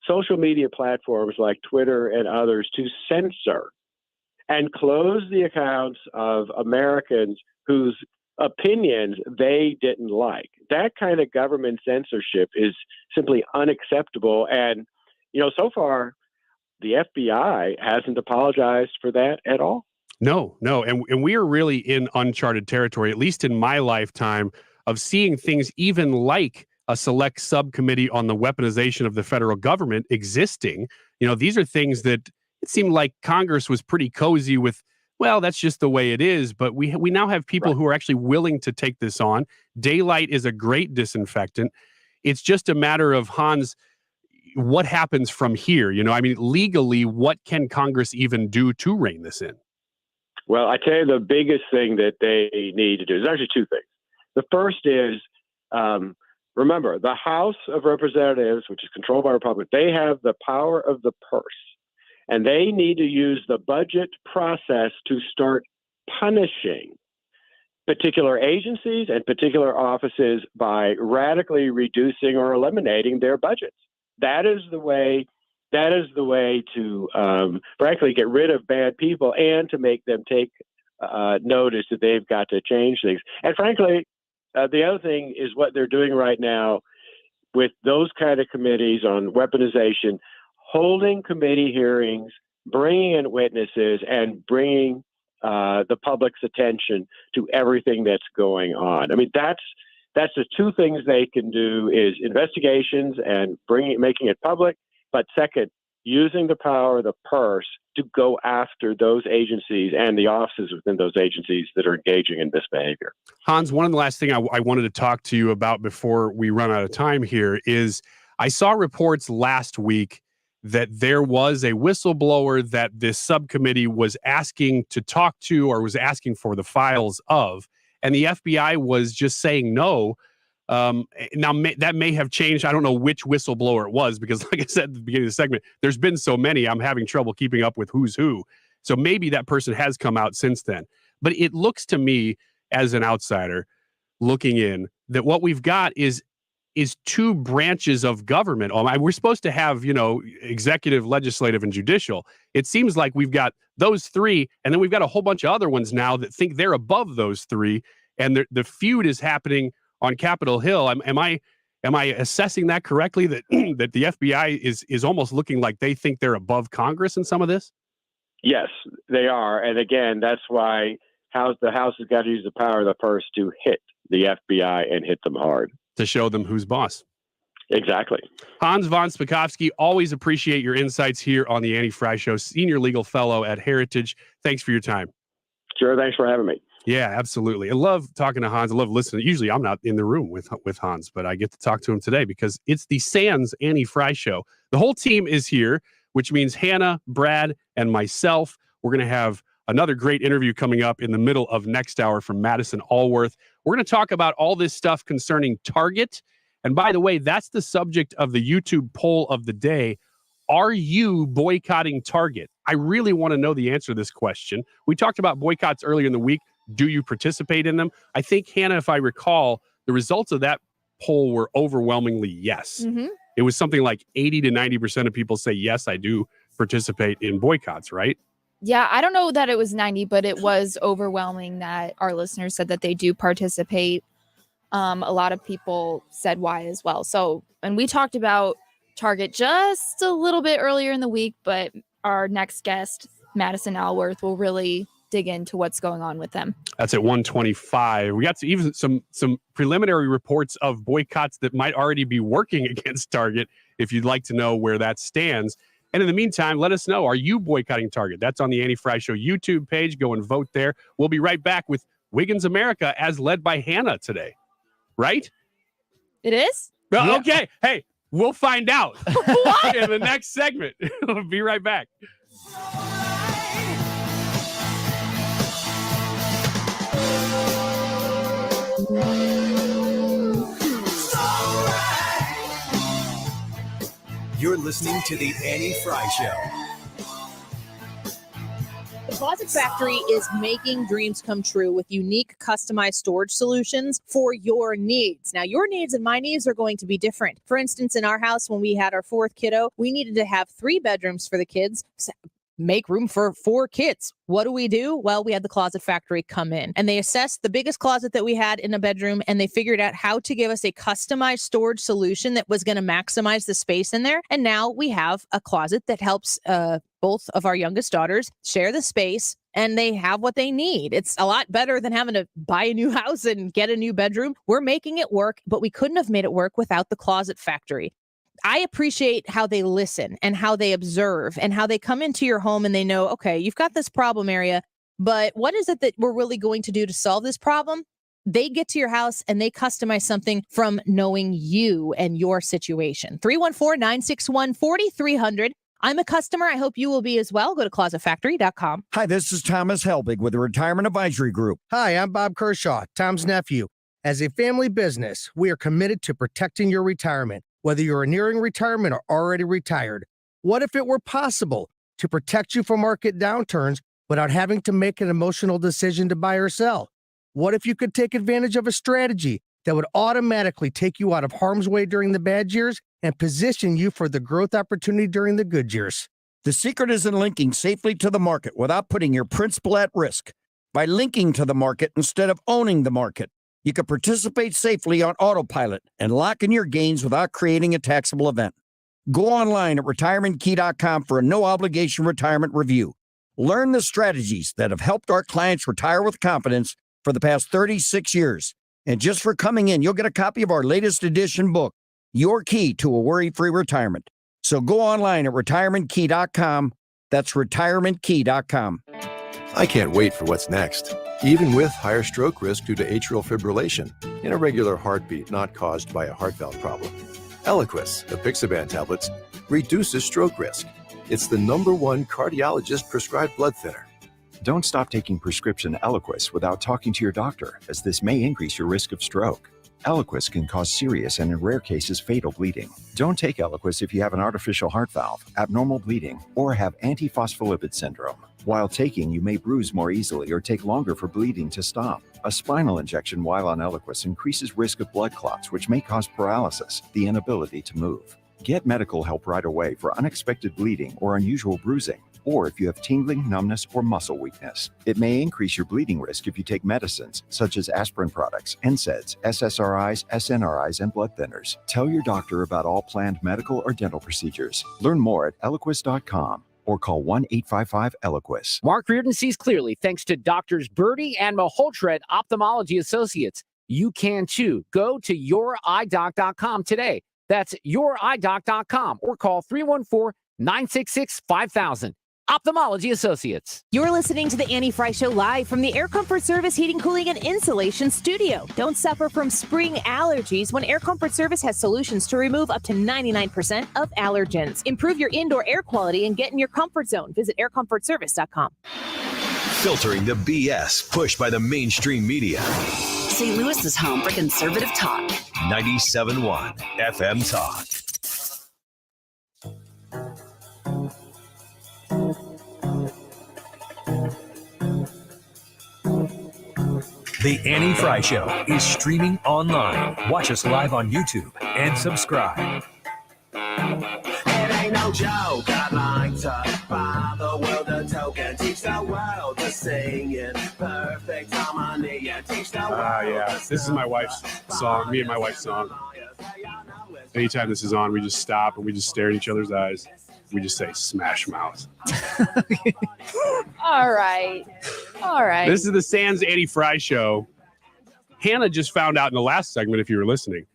social media platforms like Twitter and others to censor and close the accounts of Americans whose opinions they didn't like. That kind of government censorship is simply unacceptable. And, so far, the FBI hasn't apologized for that at all. No. And we are really in uncharted territory, at least in my lifetime, of seeing things even like a select subcommittee on the weaponization of the federal government existing. These are things that it seemed like Congress was pretty cozy with. Well, that's just the way it is. But we now have people who are actually willing to take this on. Daylight is a great disinfectant. It's just a matter of, Hans, what happens from here? Legally, what can Congress even do to rein this in? Well, I tell you, the biggest thing that they need to do is actually two things. The first is, remember, the House of Representatives, which is controlled by Republicans, they have the power of the purse. And they need to use the budget process to start punishing particular agencies and particular offices by radically reducing or eliminating their budgets. That is the way to, frankly, get rid of bad people and to make them take notice that they've got to change things. And frankly, the other thing is what they're doing right now with those kind of committees on weaponization, holding committee hearings, bringing in witnesses, and bringing the public's attention to everything that's going on. I mean, that's the two things they can do is investigations and making it public. But second, using the power of the purse to go after those agencies and the offices within those agencies that are engaging in this behavior. Hans, one of the last thing I wanted to talk to you about before we run out of time here is I saw reports last week that there was a whistleblower that this subcommittee was asking to talk to or was asking for the files of, and the FBI was just saying no. Now, that may have changed. I don't know which whistleblower it was because, like I said at the beginning of the segment, there's been so many, I'm having trouble keeping up with who's who. So maybe that person has come out since then. But it looks to me, as an outsider looking in, that what we've got is two branches of government. We're supposed to have, executive, legislative, and judicial. It seems like we've got those three, and then we've got a whole bunch of other ones now that think they're above those three, and the feud is happening on Capitol Hill. Am I assessing that correctly? That that the FBI is almost looking like they think they're above Congress in some of this? Yes, they are, and again, that's why the House has got to use the power of the purse to hit the FBI and hit them hard. To show them who's boss. Exactly. Hans von Spakovsky, always appreciate your insights here on the Annie Frey Show, Senior Legal Fellow at Heritage. Thanks for your time. Sure, thanks for having me. Yeah, absolutely. I love talking to Hans. I love listening. Usually I'm not in the room with Hans, but I get to talk to him today because it's the Sans Annie Frey Show. The whole team is here, which means Hannah, Brad, and myself. We're going to have another great interview coming up in the middle of next hour from Madison, Alworth. We're going to talk about all this stuff concerning Target. And by the way, that's the subject of the YouTube poll of the day. Are you boycotting Target? I really want to know the answer to this question. We talked about boycotts earlier in the week. Do you participate in them? I think, Hannah, if I recall, the results of that poll were overwhelmingly yes. Mm-hmm. It was something like 80 to 90% of people say, yes, I do participate in boycotts, right? Yeah, I don't know that it was 90, but it was overwhelming that our listeners said that they do participate. A lot of people said why as well. So, and we talked about Target just a little bit earlier in the week, but our next guest, Madison Alworth, will really dig into what's going on with them. That's at 1:25. We got even some preliminary reports of boycotts that might already be working against Target, if you'd like to know where that stands. And in the meantime, let us know, are you boycotting Target? That's on the Annie Frey Show YouTube page. Go and vote there. We'll be right back with Wiggins America as led by Hannah today. Right? It is? Well, Yeah. okay. Hey, we'll find out in the next segment. We'll be right back. You're listening to The Annie Frey Show. Closet Factory is making dreams come true with unique customized storage solutions for your needs. Now, your needs and my needs are going to be different. For instance, in our house, when we had our fourth kiddo, we needed to have 3 bedrooms for the kids. Make room for 4 kids. What do? Well, we had the Closet Factory come in and they assessed the biggest closet that we had in a bedroom and they figured out how to give us a customized storage solution that was going to maximize the space in there. And now we have a closet that helps both of our youngest daughters share the space and they have what they need. It's a lot better than having to buy a new house and get a new bedroom. We're making it work, but we couldn't have made it work without the Closet Factory. I appreciate how they listen and how they observe and how they come into your home and they know, okay, you've got this problem area, but what is it that we're really going to do to solve this problem? They get to your house and they customize something from knowing you and your situation. 314-961-4300. I'm a customer. I hope you will be as well. Go to closetfactory.com. Hi, this is Thomas Helbig with the Retirement Advisory Group. Hi, I'm Bob Kershaw, Tom's nephew. As a family business, we are committed to protecting your retirement. Whether you're nearing retirement or already retired, what if it were possible to protect you from market downturns without having to make an emotional decision to buy or sell? What if you could take advantage of a strategy that would automatically take you out of harm's way during the bad years and position you for the growth opportunity during the good years? The secret is in linking safely to the market without putting your principal at risk. By linking to the market instead of owning the market, you can participate safely on autopilot and lock in your gains without creating a taxable event. Go online at retirementkey.com for a no-obligation retirement review. Learn the strategies that have helped our clients retire with confidence for the past 36 years. And just for coming in, you'll get a copy of our latest edition book, Your Key to a Worry-Free Retirement. So go online at retirementkey.com. That's retirementkey.com. I can't wait for what's next. Even with higher stroke risk due to atrial fibrillation, an irregular heartbeat not caused by a heart valve problem. Eliquis, the Pixaban tablets, reduces stroke risk. It's the #1 cardiologist-prescribed blood thinner. Don't stop taking prescription Eliquis without talking to your doctor, as this may increase your risk of stroke. Eliquis can cause serious and, in rare cases, fatal bleeding. Don't take Eliquis if you have an artificial heart valve, abnormal bleeding, or have antiphospholipid syndrome. While taking, you may bruise more easily or take longer for bleeding to stop. A spinal injection while on Eliquis increases risk of blood clots, which may cause paralysis, the inability to move. Get medical help right away for unexpected bleeding or unusual bruising, or if you have tingling, numbness, or muscle weakness. It may increase your bleeding risk if you take medicines such as aspirin products, NSAIDs, SSRIs, SNRIs, and blood thinners. Tell your doctor about all planned medical or dental procedures. Learn more at eliquis.com. or call 1-855-ELIQUIS. Mark Reardon sees clearly thanks to Doctors Birdie and Malhotra at Ophthalmology Associates. You can too. Go to youridoc.com today. That's youridoc.com or call 314-966-5000. Ophthalmology Associates. You're listening to the Annie Frey Show live from the Air Comfort Service Heating, Cooling, and Insulation Studio. Don't suffer from spring allergies when Air Comfort Service has solutions to remove up to 99% of allergens. Improve your indoor air quality and get in your comfort zone. Visit aircomfortservice.com. Filtering the BS pushed by the mainstream media. St. Louis is home for conservative talk. 97.1 FM Talk. The Annie Frey Show is streaming online. Watch us live on YouTube and subscribe. It ain't no joke. I like to buy the world a token, teach the world to sing in perfect harmony, and teach the world. Yeah, this is my wife's song. Me and my wife's song. Anytime this is on, we just stop and we just stare at each other's eyes. We just say "Smash Mouth." All right. This is the Sans Annie Frey Show. Hannah just found out in the last segment, if you were listening,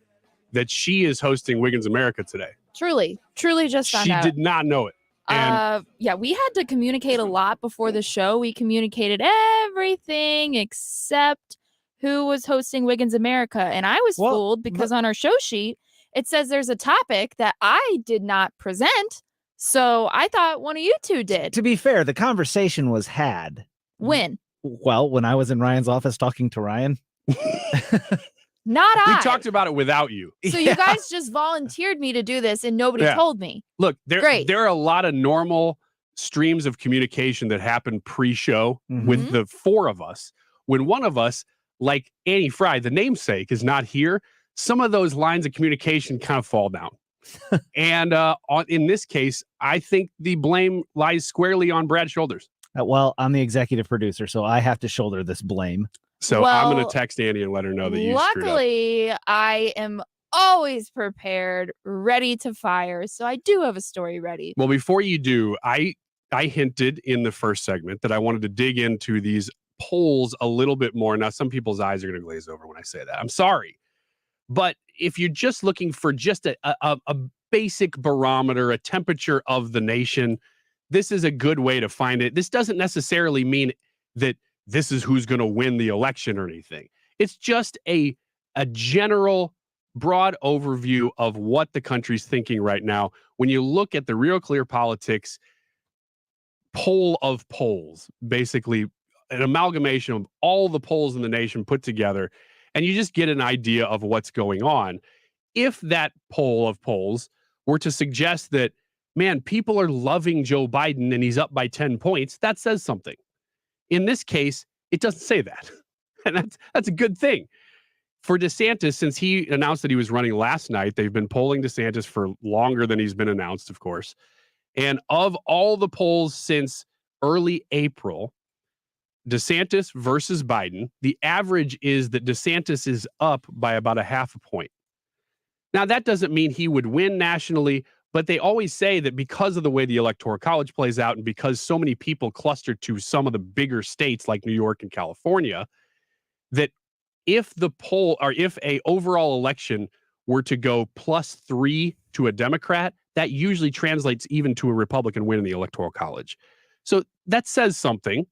that she is hosting Wiggins America today. Truly just found out. She did not know it. And we had to communicate a lot before the show. We communicated everything except who was hosting Wiggins America. And I was fooled because on our show sheet, it says there's a topic that I did not present. So I thought one of you two did. To be fair, the conversation was had. When? Well, when I was in Ryan's office talking to Ryan. Not I. We talked about it without you. So you guys just volunteered me to do this and nobody told me. Look, there are a lot of normal streams of communication that happen pre-show Mm-hmm. with the four of us. When one of us, like Annie Frey, the namesake, is not here, some of those lines of communication kind of fall down. And in this case, I think the blame lies squarely on Brad's shoulders. Well, I'm the executive producer, so I have to shoulder this blame. So I'm going Well, to text Annie and let her know that you screwed up. Luckily, I am always prepared, ready to fire. So I do have a story ready. Well, before you do, I hinted in the first segment that I wanted to dig into these polls a little bit more. Now, some people's eyes are going to glaze over when I say that. I'm sorry. But if you're just looking for just a basic barometer, a temperature of the nation, this is a good way to find it. This doesn't necessarily mean that this is who's going to win the election or anything. It's just a general, broad overview of what the country's thinking right now. When you look at the Real Clear Politics poll of polls, basically an amalgamation of all the polls in the nation put together, and you just get an idea of what's going on. If that poll of polls were to suggest that, man, people are loving Joe Biden and he's up by 10 points, that says something. In this case, it doesn't say that. And that's a good thing. For DeSantis, since he announced that he was running last night, they've been polling DeSantis for longer than he's been announced, of course. And of all the polls since early April, DeSantis versus Biden, the average is that DeSantis is up by about a half a point. Now, that doesn't mean he would win nationally, but they always say that because of the way the Electoral College plays out and because so many people cluster to some of the bigger states like New York and California, that if the poll or if a overall election were to go +3 to a Democrat, that usually translates even to a Republican win in the Electoral College. So that says something.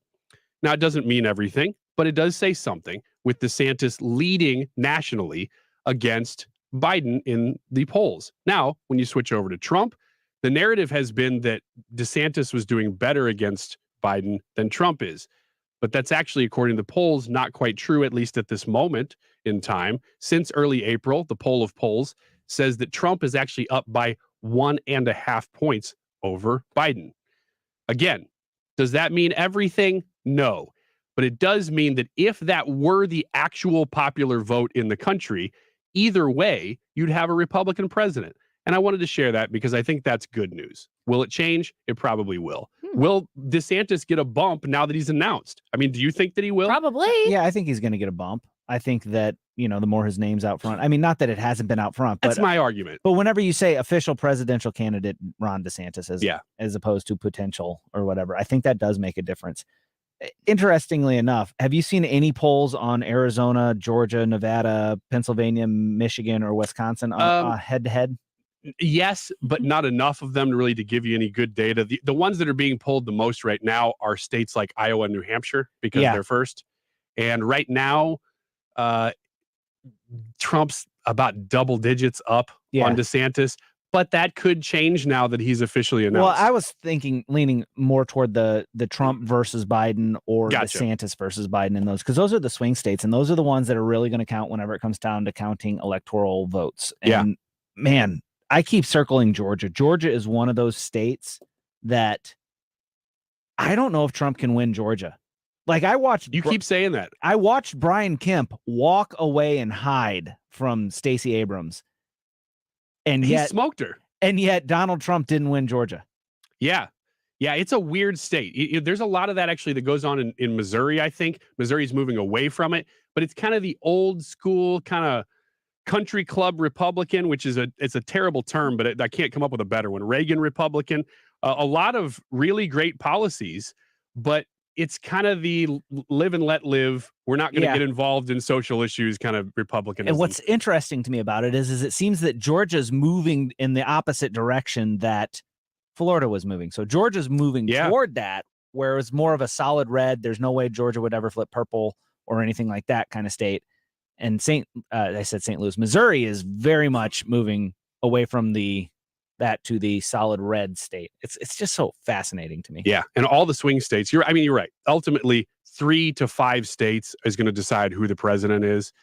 Now, it doesn't mean everything, but it does say something with DeSantis leading nationally against Biden in the polls. Now, when you switch over to Trump, the narrative has been that DeSantis was doing better against Biden than Trump is. But that's actually, according to the polls, not quite true, at least at this moment in time. Since early April, the poll of polls says that Trump is actually up by 1.5 points over Biden. Again, does that mean everything? No. But it does mean that if that were the actual popular vote in the country, either way, you'd have a Republican president. And I wanted to share that because I think that's good news. Will it change? It probably will. Will DeSantis get a bump now that he's announced? I mean, do you think that he will? Probably. Yeah, I think he's going to get a bump. I think that, the more his name's out front. I mean, not that it hasn't been out front. That's but, my argument. But whenever you say official presidential candidate Ron DeSantis as opposed to potential or whatever, I think that does make a difference. Interestingly enough, have you seen any polls on Arizona, Georgia, Nevada, Pennsylvania, Michigan, or Wisconsin head-to-head? Yes, but not enough of them really to give you any good data. The ones that are being polled the most right now are states like Iowa and New Hampshire because they're first. And right now, Trump's about double digits up on DeSantis, but that could change now that he's officially announced. Well, I was leaning more toward the Trump versus Biden or DeSantis versus Biden in those, because those are the swing states, and those are the ones that are really going to count whenever it comes down to counting electoral votes. And man, I keep circling Georgia. Georgia is one of those states that I don't know if Trump can win Georgia. Like You keep saying that. I watched Brian Kemp walk away and hide from Stacey Abrams. And he smoked her. And yet Donald Trump didn't win Georgia. Yeah. Yeah, it's a weird state. There's a lot of that actually that goes on in Missouri, I think. Missouri's moving away from it, but it's kind of the old school kind of country club Republican, which is it's a terrible term, but I can't come up with a better one. Reagan Republican, a lot of really great policies, but it's kind of the live and let live. We're not going to get involved in social issues kind of Republicanism. And what's interesting to me about it is it seems that Georgia's moving in the opposite direction that Florida was moving. So Georgia's moving toward that, where it's more of a solid red. There's no way Georgia would ever flip purple or anything like that kind of state. And I said St. Louis, Missouri is very much moving away from that to the solid red state. It's just so fascinating to me. Yeah, and all the swing states. You're right. Ultimately, 3 to 5 states is going to decide who the president is.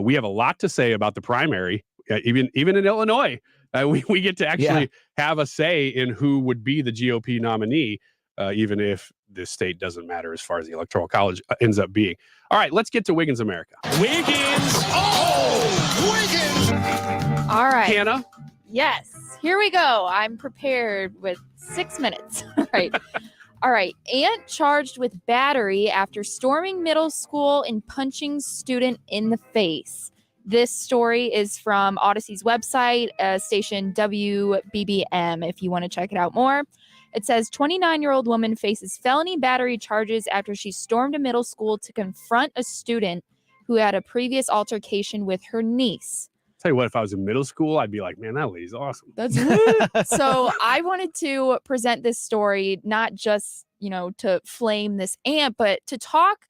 We have a lot to say about the primary, even in Illinois. We get to actually have a say in who would be the GOP nominee. even if this state doesn't matter as far as the Electoral College ends up being. All right, let's get to Wiggins America. Wiggins! Oh! Wiggins! All right. Hannah? Yes. Here we go. I'm prepared with 6 minutes. All right. All right. Aunt charged with battery after storming middle school and punching student in the face. This story is from Odyssey's website, station WBBM, if you want to check it out more. It says 29-year-old woman faces felony battery charges after she stormed a middle school to confront a student who had a previous altercation with her niece. Tell you what, if I was in middle school, I'd be like, man, that lady's awesome. That's so I wanted to present this story, not just, to flame this aunt, but to talk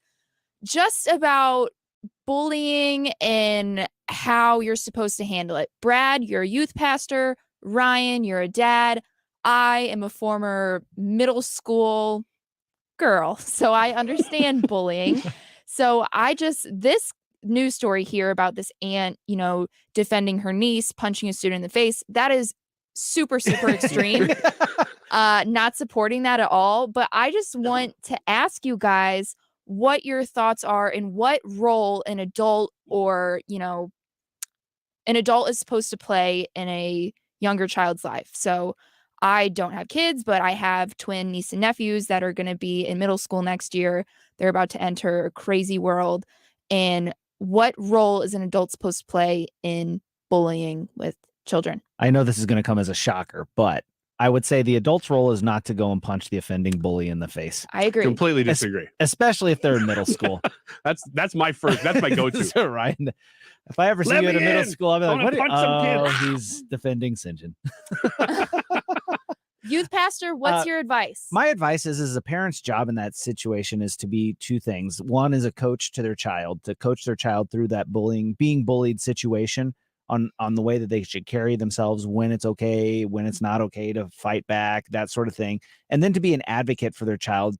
just about bullying and how you're supposed to handle it. Brad, you're a youth pastor. Ryan, you're a dad. I am a former middle school girl, so I understand bullying. So this news story here about this aunt, defending her niece, punching a student in the face, that is super, super extreme. Not supporting that at all. But I just want to ask you guys what your thoughts are and what role an adult or, an adult is supposed to play in a younger child's life. So I don't have kids, but I have twin niece and nephews that are going to be in middle school next year. They're about to enter a crazy world. And what role is an adult supposed to play in bullying with children? I know this is going to come as a shocker, but I would say the adult's role is not to go and punch the offending bully in the face. I agree. Completely disagree. Especially if they're in middle school. That's my go-to. So, Ryan, if I ever see you in middle school, I'll be like, what? He's defending St. John. Youth pastor, what's your advice? My advice is a parent's job in that situation is to be two things. One is a coach to their child, to coach their child through that being bullied situation on the way that they should carry themselves, when it's okay, when it's not okay to fight back, that sort of thing. And then to be an advocate for their child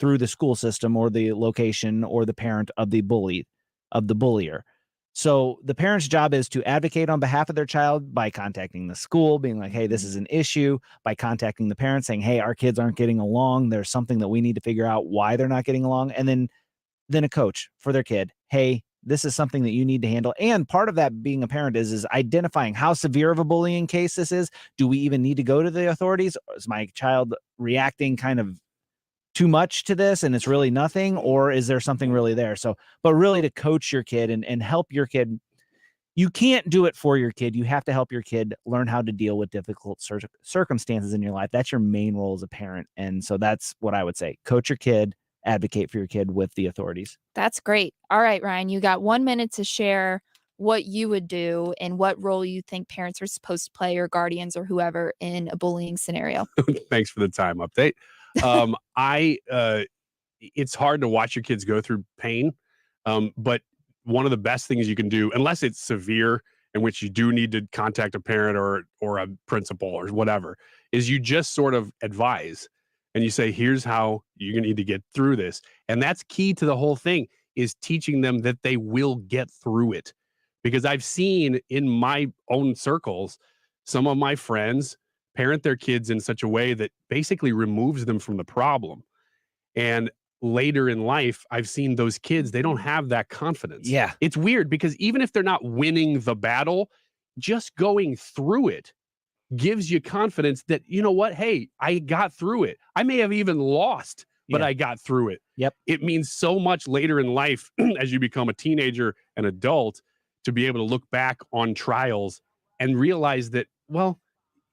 through the school system or the location or the parent of the bullier. So the parent's job is to advocate on behalf of their child by contacting the school, being like, hey, this is an issue, by contacting the parents saying, hey, our kids aren't getting along. There's something that we need to figure out why they're not getting along. And then a coach for their kid. Hey, this is something that you need to handle. And part of that being a parent is identifying how severe of a bullying case this is. Do we even need to go to the authorities? Is my child reacting kind of too much to this and it's really nothing, or is there something really there? So, but really to coach your kid and help your kid. You can't do it for your kid. You have to help your kid learn how to deal with difficult circumstances in your life. That's your main role as a parent. And so that's what I would say. Coach your kid, advocate for your kid with the authorities. That's great. All right, Ryan, you got 1 minute to share what you would do and what role you think parents are supposed to play, or guardians or whoever, in a bullying scenario. Thanks for the time update. It's hard to watch your kids go through pain. But one of the best things you can do, unless it's severe, in which you do need to contact a parent or a principal or whatever, is you just sort of advise and you say, here's how you're going to need to get through this. And that's key to the whole thing, is teaching them that they will get through it. Because I've seen in my own circles, some of my friends parent their kids in such a way that basically removes them from the problem. And later in life, I've seen those kids, they don't have that confidence. Yeah. It's weird because even if they're not winning the battle, just going through it gives you confidence that, you know what, hey, I got through it. I may have even lost, but I got through it. Yep. It means so much later in life as you become a teenager, an adult, to be able to look back on trials and realize that, well,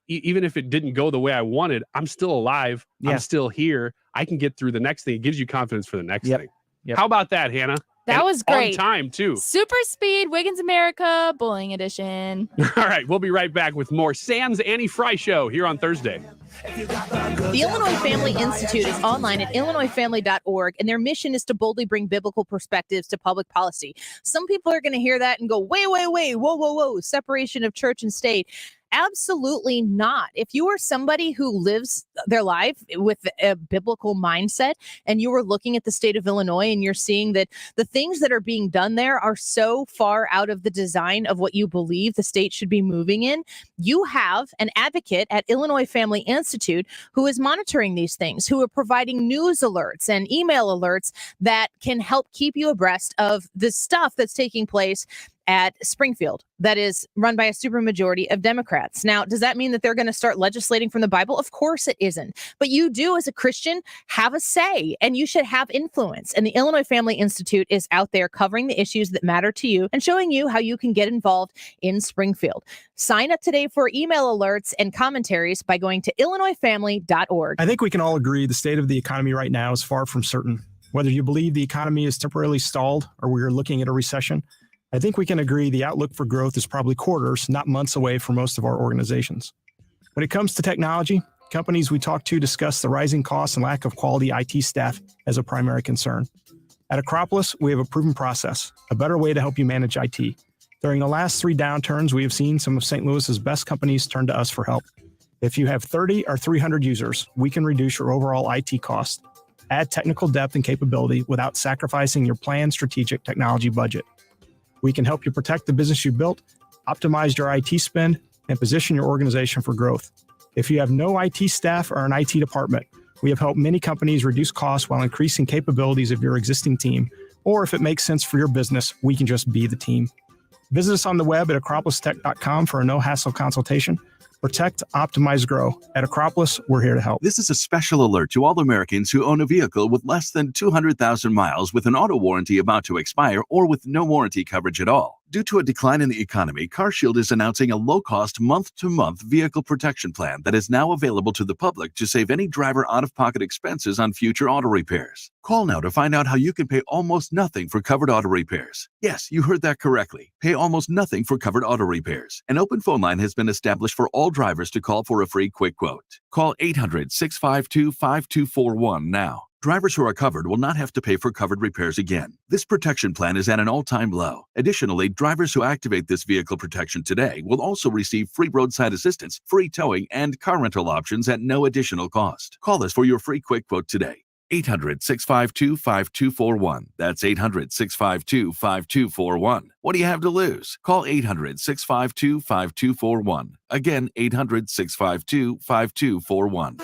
even if it didn't go the way I wanted, I'm still alive. Yeah. I'm still here. I can get through the next thing. It gives you confidence for the next thing. Yep. How about that, Hannah? That was great. On time, too. Super speed, Wiggins America, bullying edition. All right, we'll be right back with more Sam's Annie Frey Show here on Thursday. The Illinois Family Institute is online at illinoisfamily.org, and their mission is to boldly bring biblical perspectives to public policy. Some people are going to hear that and go, wait, whoa, separation of church and state. Absolutely not. If you are somebody who lives their life with a biblical mindset and you are looking at the state of Illinois and you're seeing that the things that are being done there are so far out of the design of what you believe the state should be moving in, you have an advocate at Illinois Family Institute who is monitoring these things, who are providing news alerts and email alerts that can help keep you abreast of the stuff that's taking place at Springfield that is run by a supermajority of Democrats. Now, does that mean that they're going to start legislating from the Bible? Of course it isn't. But you do, as a Christian, have a say, and you should have influence. And the Illinois Family Institute is out there covering the issues that matter to you and showing you how you can get involved in Springfield. Sign up today for email alerts and commentaries by going to illinoisfamily.org. I think we can all agree the state of the economy right now is far from certain. Whether you believe the economy is temporarily stalled or we are looking at a recession, I think we can agree the outlook for growth is probably quarters, not months away for most of our organizations. When it comes to technology, companies we talk to discuss the rising costs and lack of quality IT staff as a primary concern. At Acropolis, we have a proven process, a better way to help you manage IT. During the last 3 downturns, we have seen some of St. Louis's best companies turn to us for help. If you have 30 or 300 users, we can reduce your overall IT cost, add technical depth and capability without sacrificing your planned strategic technology budget. We can help you protect the business you built, optimize your IT spend, and position your organization for growth. If you have no IT staff or an IT department, we have helped many companies reduce costs while increasing capabilities of your existing team. Or if it makes sense for your business, we can just be the team. Visit us on the web at acropolistech.com for a no-hassle consultation. Protect, optimize, grow. At Acropolis, we're here to help. This is a special alert to all Americans who own a vehicle with less than 200,000 miles with an auto warranty about to expire or with no warranty coverage at all. Due to a decline in the economy, CarShield is announcing a low-cost month-to-month vehicle protection plan that is now available to the public to save any driver out-of-pocket expenses on future auto repairs. Call now to find out how you can pay almost nothing for covered auto repairs. Yes, you heard that correctly. Pay almost nothing for covered auto repairs. An open phone line has been established for all drivers to call for a free quick quote. Call 800-652-5241 now. Drivers who are covered will not have to pay for covered repairs again. This protection plan is at an all-time low. Additionally, drivers who activate this vehicle protection today will also receive free roadside assistance, free towing, and car rental options at no additional cost. Call us for your free quick quote today. 800-652-5241. That's 800-652-5241. What do you have to lose? Call 800-652-5241. Again, 800-652-5241.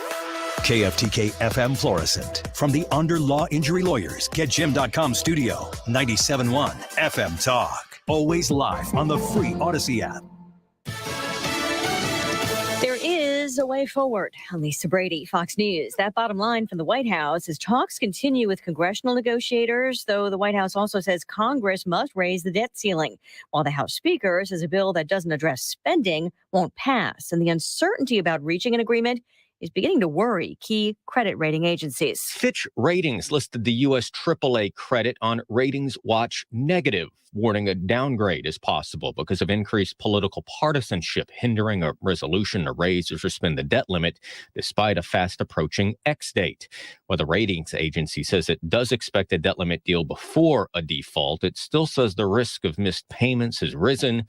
KFTK FM Florissant. From the Under Law Injury Lawyers, GetJim.com studio, 97.1 FM Talk. Always live on the free Odyssey app. There is a way forward. Lisa Brady, Fox News. That bottom line from the White House is talks continue with congressional negotiators, though the White House also says Congress must raise the debt ceiling, while the House Speaker says a bill that doesn't address spending won't pass. And the uncertainty about reaching an agreement is beginning to worry key credit rating agencies. Fitch Ratings listed the U.S. AAA credit on Ratings Watch negative, warning a downgrade is possible because of increased political partisanship hindering a resolution to raise or suspend the debt limit despite a fast approaching X date. While the ratings agency says it does expect a debt limit deal before a default, it still says the risk of missed payments has risen.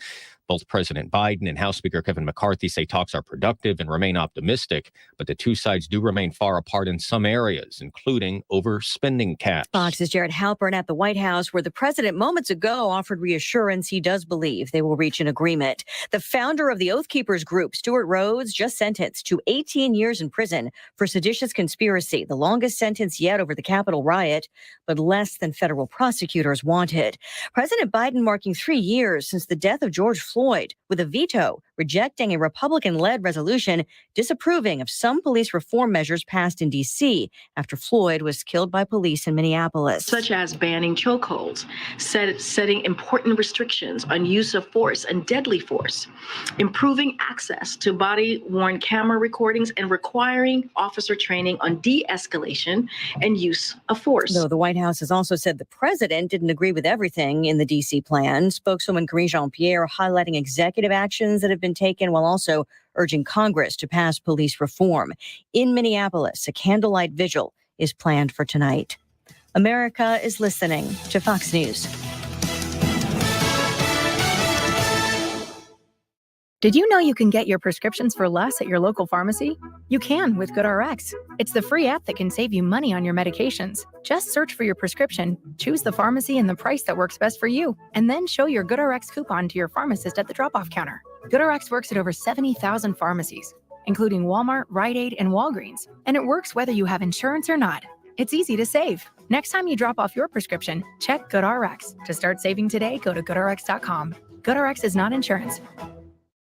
Both President Biden and House Speaker Kevin McCarthy say talks are productive and remain optimistic, but the two sides do remain far apart in some areas, including over spending caps. Fox's Jared Halpern at the White House, where the president moments ago offered reassurance he does believe they will reach an agreement. The founder of the Oath Keepers group, Stuart Rhodes, just sentenced to 18 years in prison for seditious conspiracy, the longest sentence yet over the Capitol riot, but less than federal prosecutors wanted. President Biden marking 3 years since the death of George Floyd, with a veto rejecting a Republican-led resolution disapproving of some police reform measures passed in D.C. after Floyd was killed by police in Minneapolis. Such as banning chokeholds, setting important restrictions on use of force and deadly force, improving access to body-worn camera recordings, and requiring officer training on de-escalation and use of force. Though the White House has also said the president didn't agree with everything in the D.C. plan, spokeswoman Karine Jean-Pierre highlighting executive actions that have been taken while also urging Congress to pass police reform. In Minneapolis, a candlelight vigil is planned for tonight. America is listening to Fox News. Did you know you can get your prescriptions for less at your local pharmacy? You can with GoodRx. It's the free app that can save you money on your medications. Just search for your prescription, choose the pharmacy and the price that works best for you, and then show your GoodRx coupon to your pharmacist at the drop-off counter. GoodRx works at over 70,000 pharmacies, including Walmart, Rite Aid, and Walgreens, and it works whether you have insurance or not. It's easy to save. Next time you drop off your prescription, check GoodRx. To start saving today, go to GoodRx.com. GoodRx is not insurance.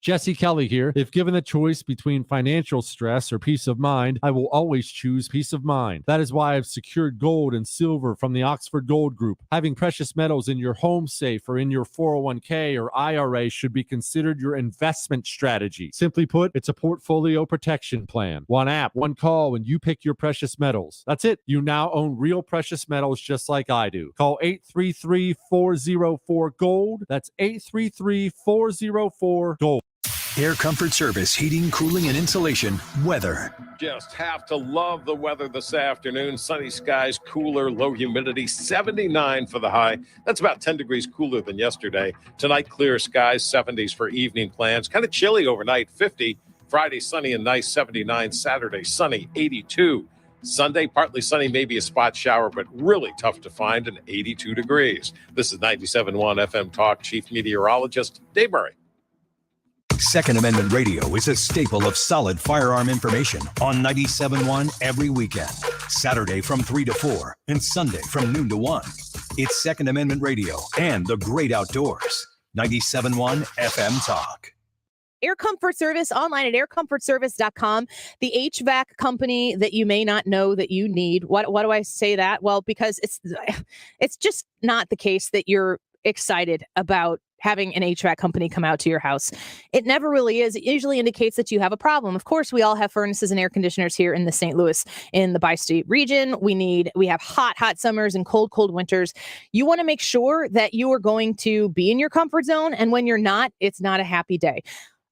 Jesse Kelly here. If given the choice between financial stress or peace of mind, I will always choose peace of mind. That is why I've secured gold and silver from the Oxford Gold Group. Having precious metals in your home safe or in your 401k or IRA should be considered your investment strategy. Simply put, it's a portfolio protection plan. One app, one call, and you pick your precious metals. That's it. You now own real precious metals just like I do. Call 833-404-GOLD. That's 833-404-GOLD. Air Comfort Service, heating, cooling, and insulation, weather. Just have to love the weather this afternoon. Sunny skies, cooler, low humidity, 79 for the high. That's about 10 degrees cooler than yesterday. Tonight, clear skies, 70s for evening plans. Kind of chilly overnight, 50. Friday, sunny and nice, 79. Saturday, sunny, 82. Sunday, partly sunny, maybe a spot shower, but really tough to find, and 82 degrees. This is 97.1 FM Talk Chief Meteorologist Dave Murray. Second Amendment Radio is a staple of solid firearm information on 97.1 every weekend. Saturday from 3 to 4 and Sunday from noon to 1. It's Second Amendment Radio and the great outdoors. 97.1 FM Talk. Air Comfort Service, online at aircomfortservice.com. The HVAC company that you may not know that you need. Why do I say that? Well, because it's just not the case that you're excited about having an HVAC company come out to your house. It never really is. It usually indicates that you have a problem. Of course, we all have furnaces and air conditioners here in the St. Louis, in the bi-state region. We have hot summers and cold winters. You want to make sure that you are going to be in your comfort zone. And when you're not, it's not a happy day.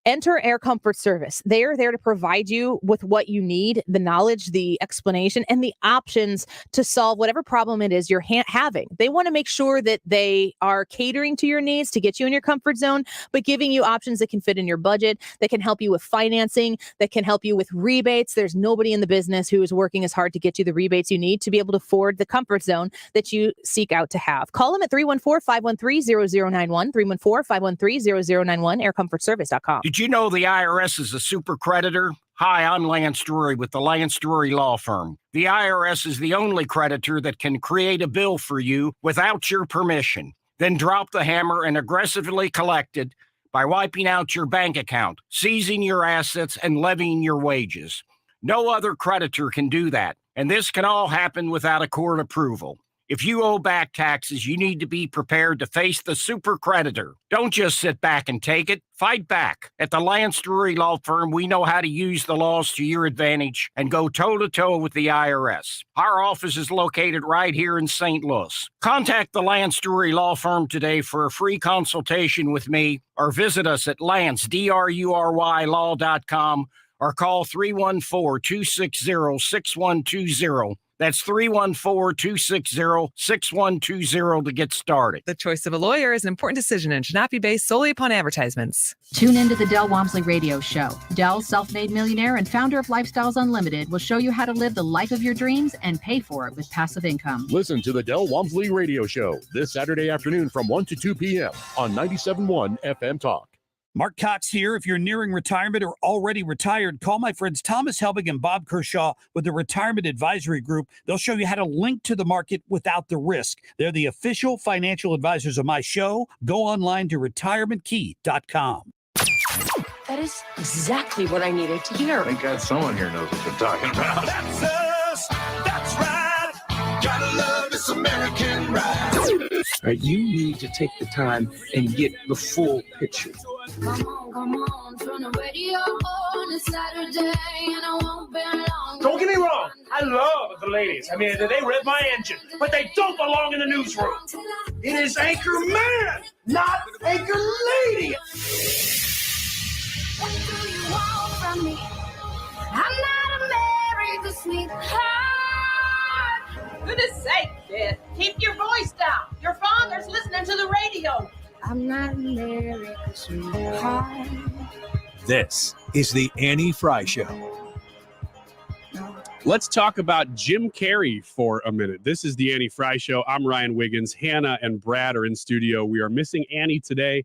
Enter Air Comfort Service. They are there to provide you with what you need, the knowledge, the explanation, and the options to solve whatever problem it is you're having. They want to make sure that they are catering to your needs to get you in your comfort zone, but giving you options that can fit in your budget, that can help you with financing, that can help you with rebates. There's nobody in the business who is working as hard to get you the rebates you need to be able to afford the comfort zone that you seek out to have. Call them at 314-513-0091, 314-513-0091, aircomfortservice.com. Did you know the IRS is a super creditor? Hi, I'm Lance Drury with the Lance Drury Law Firm. The IRS is the only creditor that can create a bill for you without your permission, then drop the hammer and aggressively collect it by wiping out your bank account, seizing your assets, and levying your wages. No other creditor can do that, and this can all happen without a court approval. If you owe back taxes, you need to be prepared to face the super creditor. Don't just sit back and take it. Fight back. At the Lance Drury Law Firm, we know how to use the laws to your advantage and go toe-to-toe with the IRS. Our office is located right here in St. Louis. Contact the Lance Drury Law Firm today for a free consultation with me, or visit us at lancedrurylaw.com or call 314-260-6120. That's 314-260-6120 to get started. The choice of a lawyer is an important decision and should not be based solely upon advertisements. Tune into the Del Walmsley Radio Show. Del, self-made millionaire and founder of Lifestyles Unlimited, will show you how to live the life of your dreams and pay for it with passive income. Listen to the Del Walmsley Radio Show this Saturday afternoon from 1 to 2 p.m. on 97.1 FM Talk. Mark Cox here. If you're nearing retirement or already retired, call my friends Thomas Helbig and Bob Kershaw with the Retirement Advisory Group. They'll show you how to link to the market without the risk. They're the official financial advisors of my show. Go online to retirementkey.com. That is exactly what I needed to hear. Thank God someone here knows what they're talking about. That's us. That's right. Gotta love this American ride. Right, you need to take the time and get the full picture. Come on, turn the radio on. It's Saturday and I won't be long. Don't get me wrong, I love the ladies. I mean, they rev my engine, but they don't belong in the newsroom. It is Anchor Man, not Anchor Lady. What do you want from me? I'm not a married sweetheart. Goodness sake, kid. Keep your voice down. Your father's listening to the radio. I'm not married sweetheart. This is the Annie Frey Show. Let's talk about Jim Carrey for a minute. This is the Annie Frey Show. I'm Ryan Wiggins. Hannah and Brad are in studio. We are missing Annie today,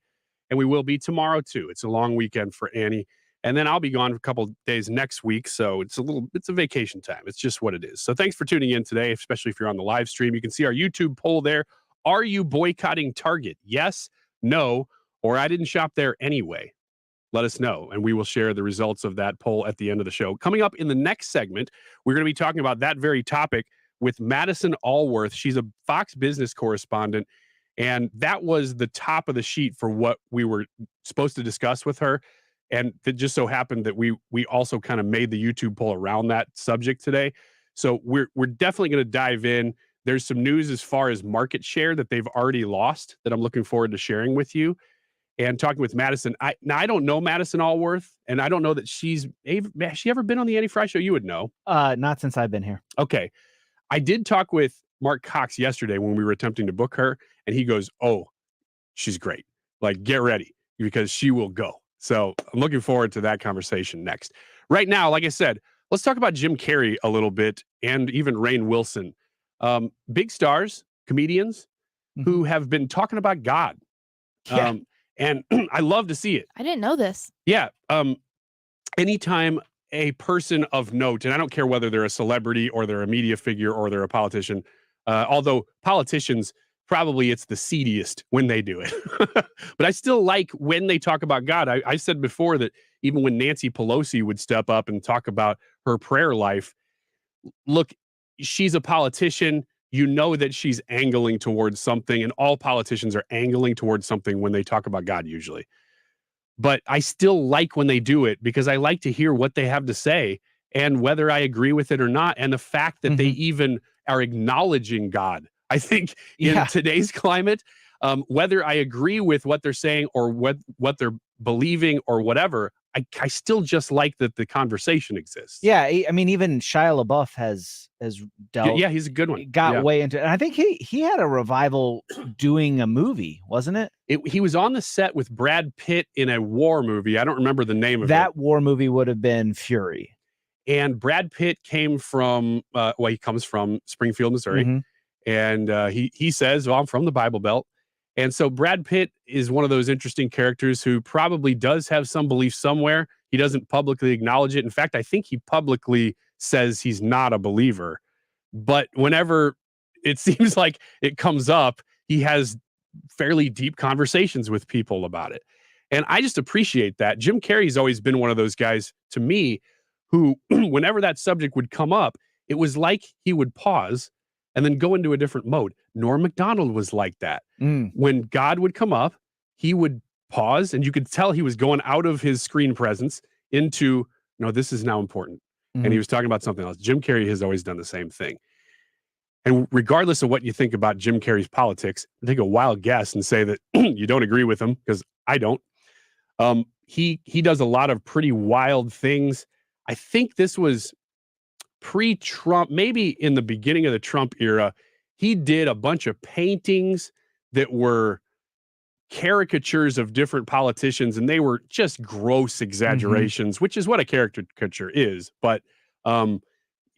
and we will be tomorrow too. It's a long weekend for Annie. And then I'll be gone for a couple days next week. So it's a vacation time. It's just what it is. So thanks for tuning in today, especially if you're on the live stream. You can see our YouTube poll there. Are you boycotting Target? Yes, no, or I didn't shop there anyway. Let us know, and we will share the results of that poll at the end of the show. Coming up in the next segment, we're going to be talking about that very topic with Madison Alworth. She's a Fox Business correspondent, and that was the top of the sheet for what we were supposed to discuss with her. And it just so happened that we also kind of made the YouTube poll around that subject today. So we're definitely going to dive in. There's some news as far as market share that they've already lost that I'm looking forward to sharing with you. And talking with Madison, I don't know Madison Alworth, and I don't know that has she ever been on the Annie Frey Show? You would know. Not since I've been here. Okay. I did talk with Mark Cox yesterday when we were attempting to book her, and he goes, "Oh, she's great. Like, get ready because she will go." So I'm looking forward to that conversation next. Right now, like I said, let's talk about Jim Carrey a little bit and even Rainn Wilson. Big stars, comedians who have been talking about God. Yeah. And I love to see it. I didn't know this. Yeah. Anytime a person of note, and I don't care whether they're a celebrity or they're a media figure or they're a politician, although politicians, probably it's the seediest when they do it. But I still like when they talk about God. I said before that even when Nancy Pelosi would step up and talk about her prayer life, look, she's a politician. You know that she's angling towards something, and all politicians are angling towards something when they talk about God usually. But I still like when they do it because I like to hear what they have to say and whether I agree with it or not. And the fact that they even are acknowledging God. I think in today's climate, whether I agree with what they're saying or what they're believing or whatever, I still just like that the conversation exists. Yeah, I mean, even Shia LaBeouf has dealt. Yeah, he's a good one. Got way into it. And I think he had a revival doing a movie, wasn't it? He was on the set with Brad Pitt in a war movie. I don't remember the name of it. That war movie would have been Fury. And Brad Pitt came from, he comes from Springfield, Missouri. And he says, well, I'm from the Bible Belt. And so Brad Pitt is one of those interesting characters who probably does have some belief somewhere. He doesn't publicly acknowledge it. In fact, I think he publicly says he's not a believer. But whenever it seems like it comes up, he has fairly deep conversations with people about it. And I just appreciate that. Jim Carrey's always been one of those guys to me who, whenever that subject would come up, it was like he would pause and then go into a different mode. Norm Macdonald was like that. When God would come up, he would pause, and you could tell he was going out of his screen presence into, no, this is now important. And he was talking about something else. Jim Carrey has always done the same thing. And regardless of what you think about Jim Carrey's politics, take a wild guess and say that you don't agree with him, because I don't. He does a lot of pretty wild things. I think this was pre-Trump, maybe in the beginning of the Trump era. He did a bunch of paintings that were caricatures of different politicians, and they were just gross exaggerations, which is what a caricature is. But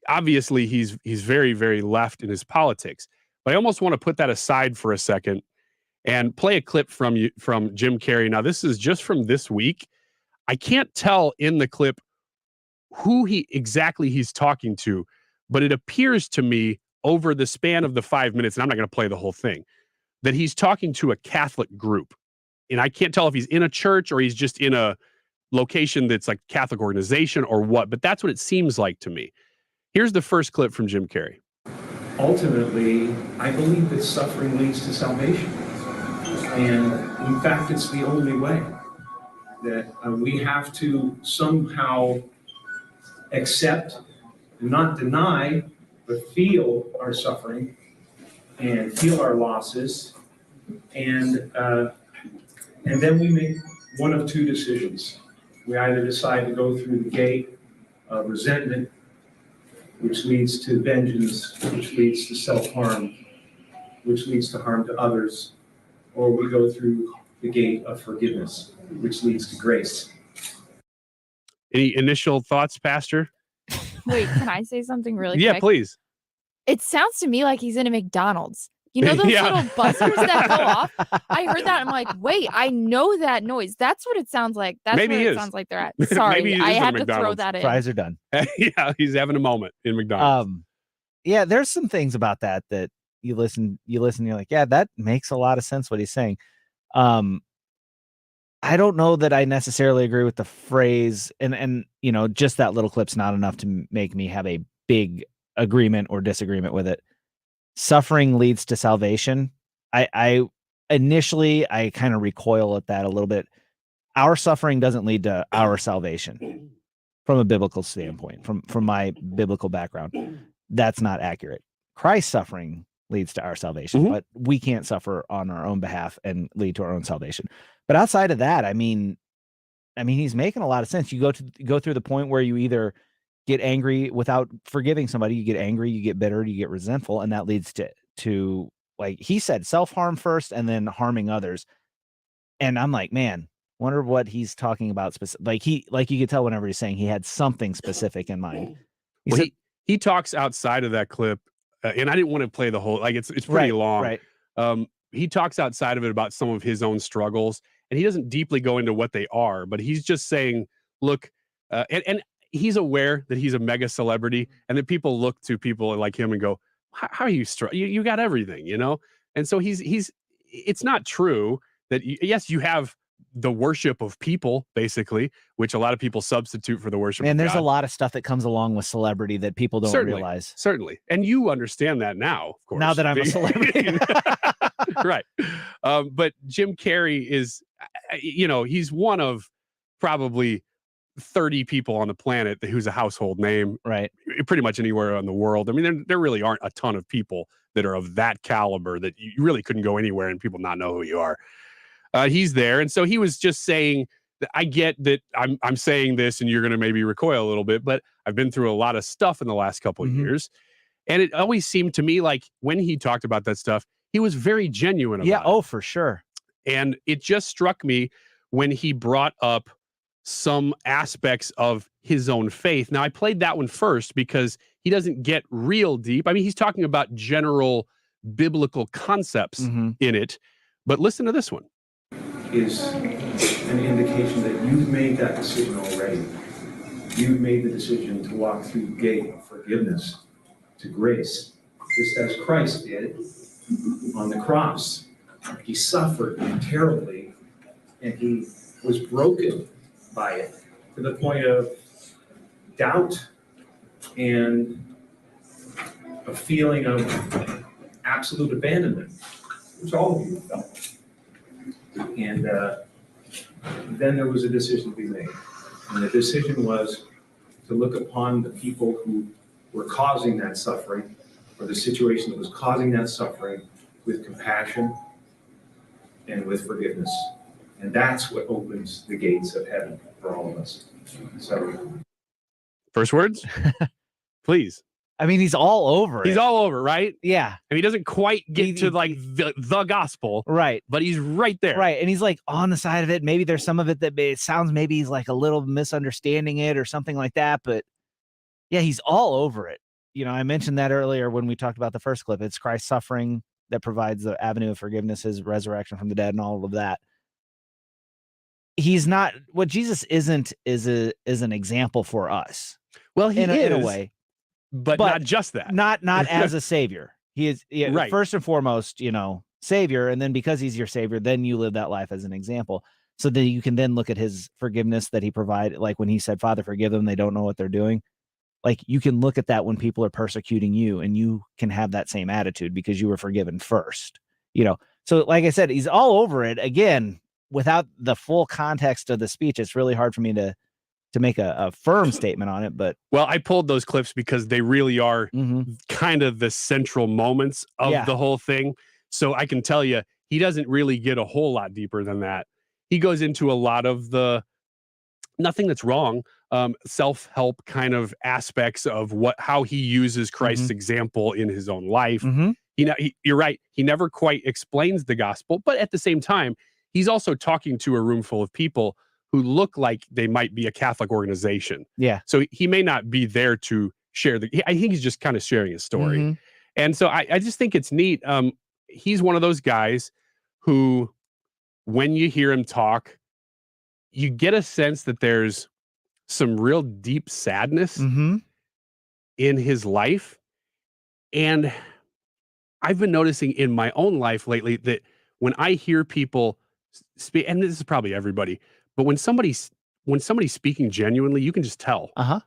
obviously, he's very, very left in his politics. But I almost want to put that aside for a second and play a clip from Jim Carrey. Now, this is just from this week. I can't tell in the clip who exactly he's talking to, but it appears to me over the span of the 5 minutes, and I'm not going to play the whole thing, that he's talking to a Catholic group. And I can't tell if he's in a church or he's just in a location that's like Catholic organization or what, but that's what it seems like to me. Here's the first clip from Jim Carrey. Ultimately, I believe that suffering leads to salvation. And in fact, it's the only way that we have to somehow accept, not deny, but feel our suffering and feel our losses. And then we make one of two decisions. We either decide to go through the gate of resentment, which leads to vengeance, which leads to self-harm, which leads to harm to others, or we go through the gate of forgiveness, which leads to grace. Any initial thoughts, Pastor? Wait, can I say something really Yeah, quick? please. It sounds to me like he's in a McDonald's. You know those little buzzers that go off? I heard that. I'm like, wait, I know that noise. That's what it sounds like. That's Maybe what he it is. sounds like they're at. Maybe Sorry, he I is at had to throw McDonald's. that in. Fries are done. Yeah, he's having a moment in McDonald's. Yeah, there's some things about that you listen, you're like, yeah, that makes a lot of sense what he's saying. I don't know that I necessarily agree with the phrase, and you know, just that little clip's not enough to make me have a big agreement or disagreement with it. Suffering leads to salvation. I initially kind of recoil at that a little bit. Our suffering doesn't lead to our salvation from a biblical standpoint, from my biblical background. That's not accurate. Christ's suffering leads to our salvation, but we can't suffer on our own behalf and lead to our own salvation. But outside of that, I mean, he's making a lot of sense. You go through the point where you either get angry without forgiving somebody, you get angry, you get bitter, you get resentful, and that leads to like he said, self-harm first and then harming others. And I'm like, man, wonder what he's talking about like you could tell whenever he's saying he had something specific in mind. He talks outside of that clip, and I didn't want to play the whole, like it's pretty long. Right. He talks outside of it about some of his own struggles, and he doesn't deeply go into what they are, but he's just saying, look, and he's aware that he's a mega celebrity and that people look to people like him and go, how are you you got everything, you know? And so it's not true that yes, you have the worship of people, basically, which a lot of people substitute for the worship of there's God. a lot of stuff that comes along with celebrity that people don't realize. Certainly. And you understand that now, of course. Now that I'm a celebrity. Right. But Jim Carrey is, you know, he's one of probably 30 people on the planet who's a household name. Right. Pretty much anywhere in the world. I mean, there really aren't a ton of people that are of that caliber that you really couldn't go anywhere and people not know who you are. He's there. And so he was just saying that I get that I'm saying this and you're going to maybe recoil a little bit, but I've been through a lot of stuff in the last couple of years. And it always seemed to me like when he talked about that stuff, he was very genuine about it. Oh, for sure. And it just struck me when he brought up some aspects of his own faith. Now, I played that one first because he doesn't get real deep. I mean, he's talking about general biblical concepts in it. But listen to this one. Is an indication that you've made that decision already. You've made the decision to walk through the gate of forgiveness to grace, just as Christ did on the cross. He suffered terribly, and he was broken by it to the point of doubt and a feeling of absolute abandonment, which all of you felt. And then there was a decision to be made. And the decision was to look upon the people who were causing that suffering, or the situation that was causing that suffering, with compassion and with forgiveness. And that's what opens the gates of heaven for all of us. So, first words, please. I mean, he's all over it. He's all over, right? Yeah. And he doesn't quite get to like the gospel. Right. But he's right there. Right. And he's like on the side of it. Maybe there's some of it that it sounds maybe he's like a little misunderstanding it or something like that. But yeah, he's all over it. You know, I mentioned that earlier when we talked about the first clip. It's Christ's suffering that provides the avenue of forgiveness, his resurrection from the dead and all of that. He's not, what Jesus isn't is an example for us. Well, he is. In a way. But not just that. Not as a savior. He is right. First and foremost, you know, savior. And then because he's your savior, then you live that life as an example. So that you can then look at his forgiveness that he provided. Like when he said, Father, forgive them, they don't know what they're doing. Like you can look at that when people are persecuting you and you can have that same attitude because you were forgiven first, you know? So like I said, he's all over it. Again, without the full context of the speech, it's really hard for me to make a firm statement on it. But well, I pulled those clips because they really are kind of the central moments of the whole thing. So I can tell you, he doesn't really get a whole lot deeper than that. He goes into a lot of the nothing that's wrong, self-help kind of aspects of how he uses Christ's example in his own life. You're right. He never quite explains the gospel, but at the same time, he's also talking to a room full of people who look like they might be a Catholic organization. Yeah. So he may not be there to share I think he's just kind of sharing his story. Mhm. And so I just think it's neat. He's one of those guys who, when you hear him talk, you get a sense that there's some real deep sadness Mm-hmm. in his life. And I've been noticing in my own life lately that when I hear people speak, and this is probably everybody, but when somebody's speaking genuinely, you can just tell. Uh-huh.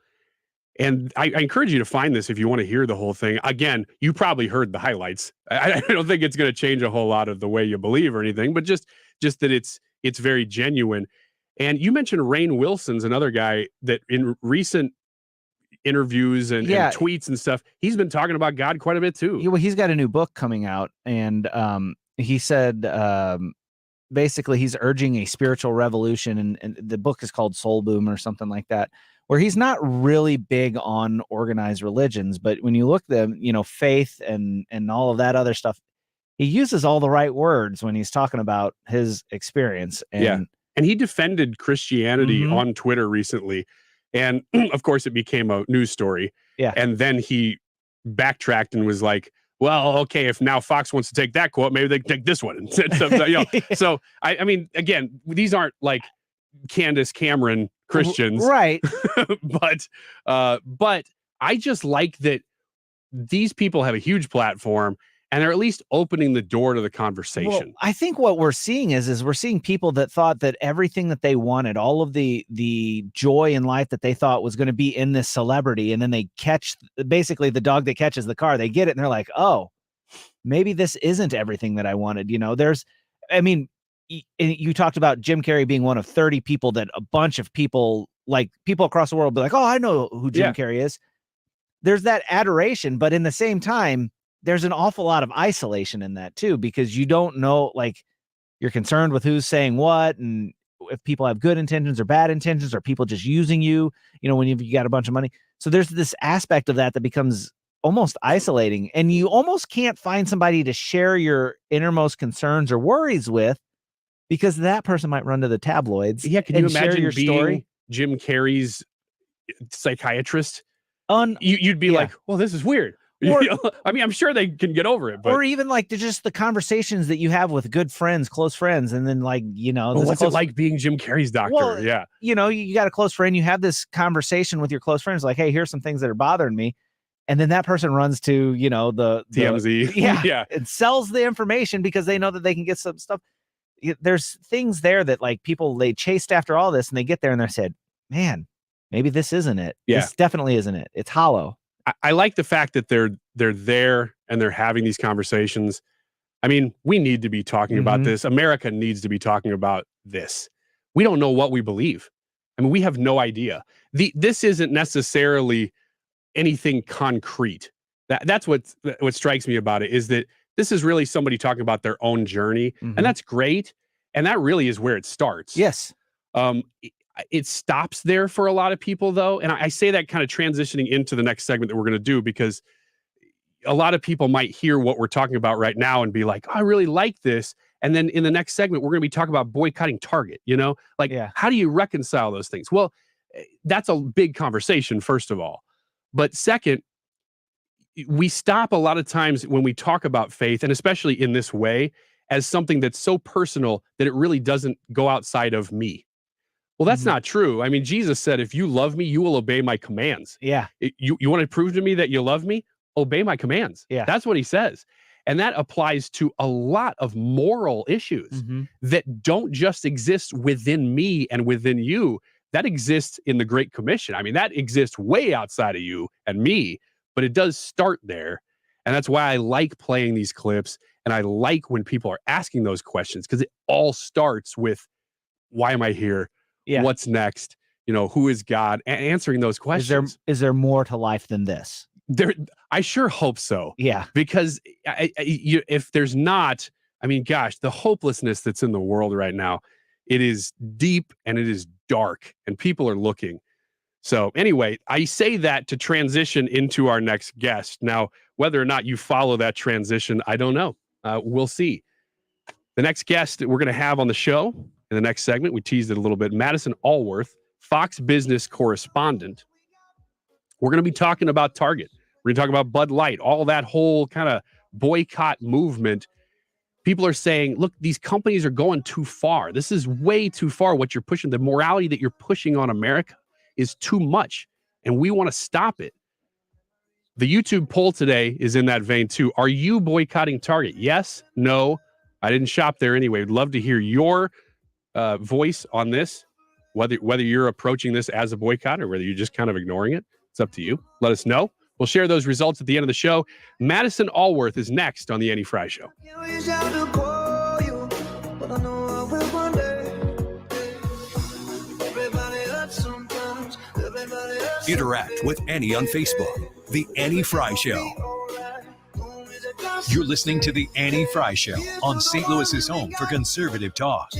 And I encourage you to find this if you want to hear the whole thing. Again, you probably heard the highlights. I don't think it's going to change a whole lot of the way you believe or anything, but just that it's very genuine. And you mentioned Rainn Wilson's another guy that in recent interviews and tweets and stuff, he's been talking about God quite a bit too. Well, he's got a new book coming out, and he said basically he's urging a spiritual revolution, and the book is called Soul Boom or something like that, where he's not really big on organized religions, but when you look at them, faith and all of that other stuff, he uses all the right words when he's talking about his experience. And and he defended Christianity on Twitter recently. And of course, it became a news story. Yeah. And then he backtracked and was like, well, okay, if now Fox wants to take that quote, maybe they can take this one. And so, I mean, again, these aren't like Candace Cameron Christians. Right. but I just like that these people have a huge platform and they're at least opening the door to the conversation. Well, I think what we're seeing is we're seeing people that thought that everything that they wanted, all of the joy in life that they thought was going to be in this celebrity, and then they catch basically the dog that catches the car. They get it and they're like, oh, maybe this isn't everything that I wanted. You talked about Jim Carrey being one of 30 people that a bunch of people, like people across the world, be like, oh, I know who Jim Carrey is. There's that adoration, but in the same time, there's an awful lot of isolation in that too, because you don't know, like, you're concerned with who's saying what, and if people have good intentions or bad intentions, or people just using you, when you got a bunch of money. So there's this aspect of that becomes almost isolating, and you almost can't find somebody to share your innermost concerns or worries with, because that person might run to the tabloids. Yeah, can you imagine your being story? Jim Carrey's psychiatrist? You'd be like, well, this is weird. Or, I mean, I'm sure they can get over it, but or even like just the conversations that you have with good friends, close friends, and then what's it like being Jim Carrey's doctor? Well, you got a close friend, you have this conversation with your close friends, like, hey, here's some things that are bothering me, and then that person runs to the TMZ, and sells the information because they know that they can get some stuff. There's things there that like people, they chased after all this, and they get there and they said, man, maybe this isn't it. Yeah. This definitely isn't it. It's hollow. I like the fact that they're there and they're having these conversations. I mean, we need to be talking about this. America needs to be talking about this. We don't know what we believe. I mean, we have no idea. This isn't necessarily anything concrete. That's what strikes me about it, is that this is really somebody talking about their own journey, and that's great. And that really is where it starts. Yes. It stops there for a lot of people, though. And I say that kind of transitioning into the next segment that we're going to do, because a lot of people might hear what we're talking about right now and be like, oh, I really like this. And then in the next segment, we're going to be talking about boycotting Target, how do you reconcile those things? Well, that's a big conversation, first of all. But second, we stop a lot of times when we talk about faith, and especially in this way, as something that's so personal that it really doesn't go outside of me. Well, that's not true. I mean, Jesus said, if you love me, you will obey my commands. Yeah. You want to prove to me that you love me? Obey my commands. Yeah. That's what he says. And that applies to a lot of moral issues that don't just exist within me and within you. That exists in the Great Commission. I mean, that exists way outside of you and me, but it does start there. And that's why I like playing these clips. And I like when people are asking those questions, because it all starts with, why am I here? Yeah. What's next? Who is God? Answering those questions. Is there more to life than this? I sure hope so. Yeah. Because if there's not, I mean, gosh, the hopelessness that's in the world right now, it is deep and it is dark, and people are looking. So anyway, I say that to transition into our next guest. Now, whether or not you follow that transition, I don't know. We'll see. The next guest that we're going to have on the show In the next segment, we teased it a little bit. Madison Alworth, Fox Business correspondent. We're going to be talking about Target. We're going to talk about Bud Light, all that whole kind of boycott movement. People are saying, look, these companies are going too far. This is way too far. What you're pushing, the morality that you're pushing on America is too much, and we want to stop it. The YouTube poll today is in that vein too. Are you boycotting Target? Yes, no. I didn't shop there anyway. I'd love to hear your voice on this, whether you're approaching this as a boycott or whether you're just kind of ignoring it. It's up to you. Let us know. We'll share those results at the end of the show. Madison Alworth is next on the Annie Frey Show. Interact with Annie on Facebook. The Annie Frey Show. You're listening to The Annie Frey Show on St. Louis's home for conservative talk.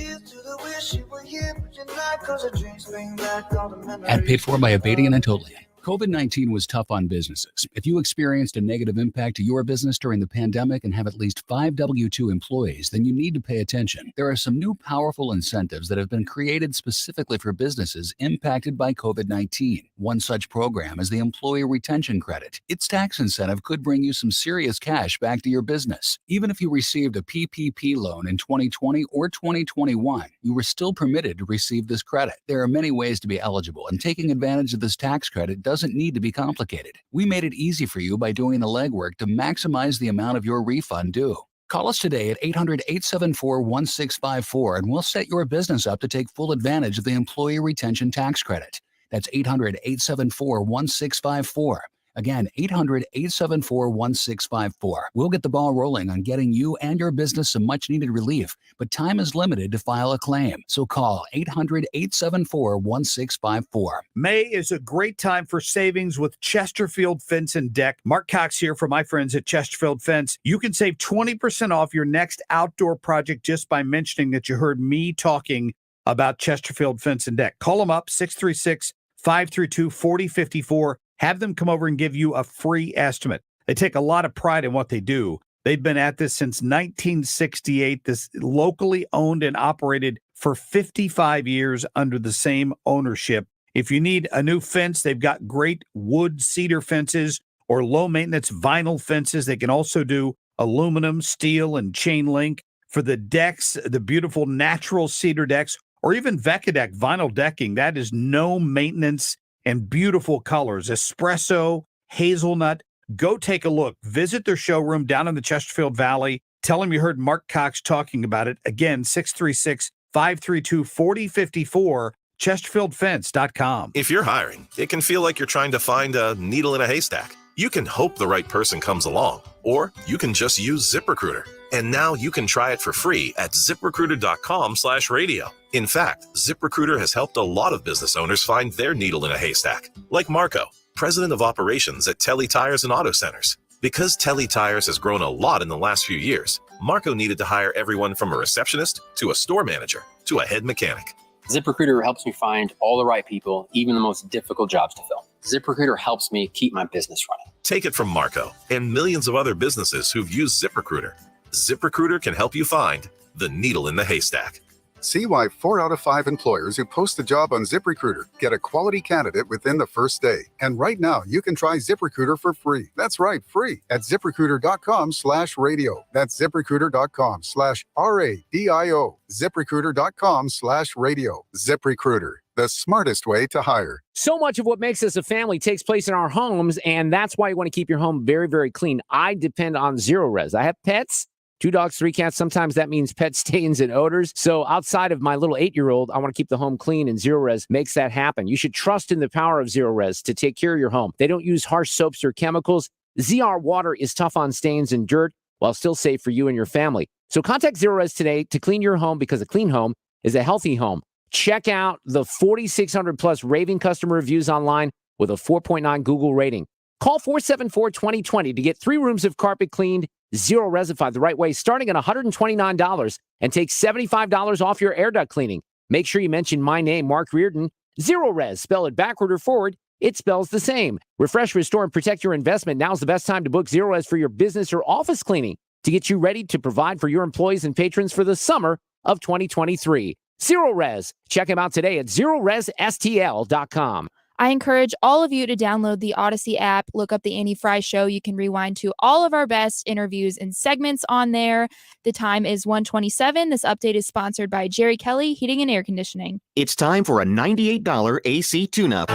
Ad paid for by Abadian and Totally. COVID-19 was tough on businesses. If you experienced a negative impact to your business during the pandemic and have at least 5 W-2 employees, then you need to pay attention. There are some new powerful incentives that have been created specifically for businesses impacted by COVID-19. One such program is the Employee Retention Credit. Its tax incentive could bring you some serious cash back to your business. Even if you received a PPP loan in 2020 or 2021, you were still permitted to receive this credit. There are many ways to be eligible, and taking advantage of this tax credit doesn't need to be complicated. We made it easy for you by doing the legwork to maximize the amount of your refund due. Call us today at 800-874-1654 and we'll set your business up to take full advantage of the Employee Retention Tax Credit. That's 800-874-1654. Again, 800-874-1654. We'll get the ball rolling on getting you and your business some much-needed relief, but time is limited to file a claim. So call 800-874-1654. May is a great time for savings with Chesterfield Fence and Deck. Mark Cox here for my friends at Chesterfield Fence. You can save 20% off your next outdoor project just by mentioning that you heard me talking about Chesterfield Fence and Deck. Call them up, 636-532-4054. Have them come over and give you a free estimate. They take a lot of pride in what they do. They've been at this since 1968. This locally owned and operated for 55 years under the same ownership. If you need a new fence, they've got great wood cedar fences or low maintenance vinyl fences. They can also do aluminum, steel, and chain link. For the decks, the beautiful natural cedar decks, or even Vecadec vinyl decking, that is no maintenance and beautiful colors, espresso, hazelnut. Go take a look. Visit their showroom down in the Chesterfield Valley. Tell them you heard Mark Cox talking about it. Again, 636-532-4054, chesterfieldfence.com. If you're hiring, it can feel like you're trying to find a needle in a haystack. You can hope the right person comes along, or you can just use ZipRecruiter. And now you can try it for free at ZipRecruiter.com/radio. In fact, ZipRecruiter has helped a lot of business owners find their needle in a haystack, like Marco, president of operations at Telly Tires and Auto Centers. Because Telly Tires has grown a lot in the last few years, Marco needed to hire everyone from a receptionist to a store manager to a head mechanic. ZipRecruiter helps me find all the right people, even the most difficult jobs to fill. ZipRecruiter helps me keep my business running. Take it from Marco and millions of other businesses who've used ZipRecruiter. ZipRecruiter can help you find the needle in the haystack. See why 4 out of 5 employers who post a job on ZipRecruiter get a quality candidate within the first day. And right now, you can try ZipRecruiter for free. That's right, free at ZipRecruiter.com/radio. That's ZipRecruiter.com/RADIO. ZipRecruiter.com/radio. ZipRecruiter, the smartest way to hire. So much of what makes us a family takes place in our homes, and that's why you want to keep your home very, very clean. I depend on Zero Res. I have pets. 2 dogs, 3 cats. Sometimes that means pet stains and odors. So outside of my little 8-year-old, I want to keep the home clean, and Zero Res makes that happen. You should trust in the power of Zero Res to take care of your home. They don't use harsh soaps or chemicals. ZR water is tough on stains and dirt while still safe for you and your family. So contact Zero Res today to clean your home, because a clean home is a healthy home. Check out the 4,600 plus raving customer reviews online with a 4.9 Google rating. Call 474-2020 to get 3 rooms of carpet cleaned, Zero Resified the right way, starting at $129, and take $75 off your air duct cleaning. Make sure you mention my name, Mark Reardon. Zero Res, spell it backward or forward, it spells the same. Refresh, restore, and protect your investment. Now's the best time to book Zero Res for your business or office cleaning to get you ready to provide for your employees and patrons for the summer of 2023. Zero Res. Check him out today at ZeroResSTL.com. I encourage all of you to download the Odyssey app, look up the Annie Frey Show. You can rewind to all of our best interviews and segments on there. The time is 1:27. This update is sponsored by Jerry Kelly Heating and Air Conditioning. It's time for a $98 AC tune-up.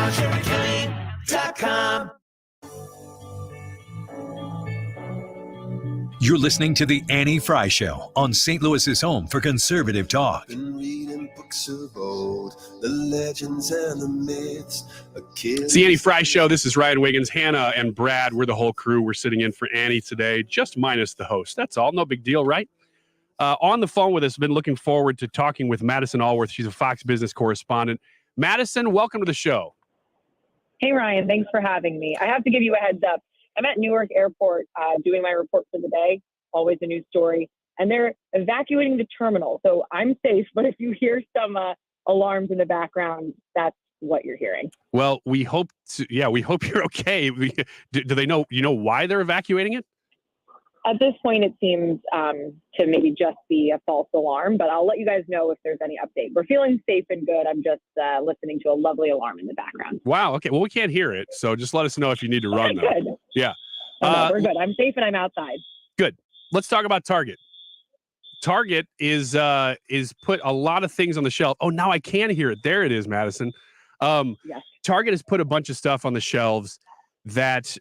You're listening to the Annie Frey Show on St. Louis's home for conservative talk. Been reading books of old, the legends and the myths. It's the Annie Frey Show. This is Ryan Wiggins, Hannah, and Brad. We're the whole crew. We're sitting in for Annie today, just minus the host. That's all. No big deal, right? On the phone with us, been looking forward to talking with Madison Alworth. She's a Fox Business correspondent. Madison, welcome to the show. Hey, Ryan. Thanks for having me. I have to give you a heads up. I'm at Newark Airport doing my report for the day, always a news story, and they're evacuating the terminal. So I'm safe, but if you hear some alarms in the background, that's what you're hearing. Well, we hope you're okay. Do they know, why they're evacuating it? At this point, it seems to maybe just be a false alarm, but I'll let you guys know if there's any update. We're feeling safe and good. I'm just listening to a lovely alarm in the background. Wow. Okay. Well, we can't hear it, so just let us know if you need to run. Good. Yeah. No, we're good. I'm safe and I'm outside. Good. Let's talk about Target. Target is put a lot of things on the shelf. Oh, now I can hear it. There it is, Madison. Yes. Target has put a bunch of stuff on the shelves that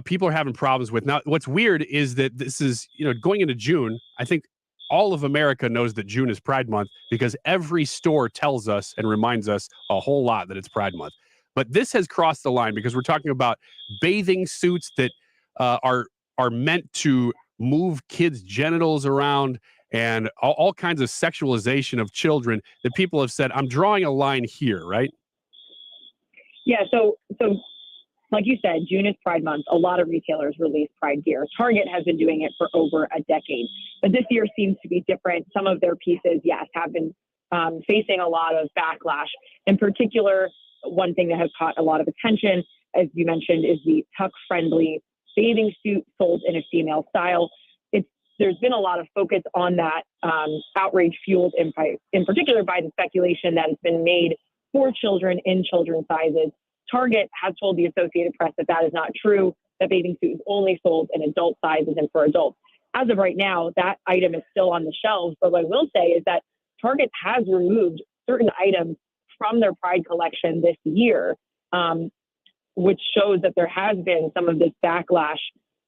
people are having problems with. Now, what's weird is that this is, going into June. I think all of America knows that June is Pride Month because every store tells us and reminds us a whole lot that it's Pride Month. But this has crossed the line because we're talking about bathing suits that are meant to move kids' genitals around and all kinds of sexualization of children that people have said, I'm drawing a line here, right? Yeah, so like you said, June is Pride Month. A lot of retailers release Pride gear. Target has been doing it for over a decade. But this year seems to be different. Some of their pieces, yes, have been facing a lot of backlash. In particular, one thing that has caught a lot of attention, as you mentioned, is the tuck-friendly bathing suit sold in a female style. There's been a lot of focus on that, outrage fueled in particular by the speculation that it's been made for children in children's sizes. Target has told the Associated Press that is not true, that bathing suit is only sold in adult sizes and for adults. As of right now, that item is still on the shelves, but what I will say is that Target has removed certain items from their Pride collection this year, which shows that there has been some of this backlash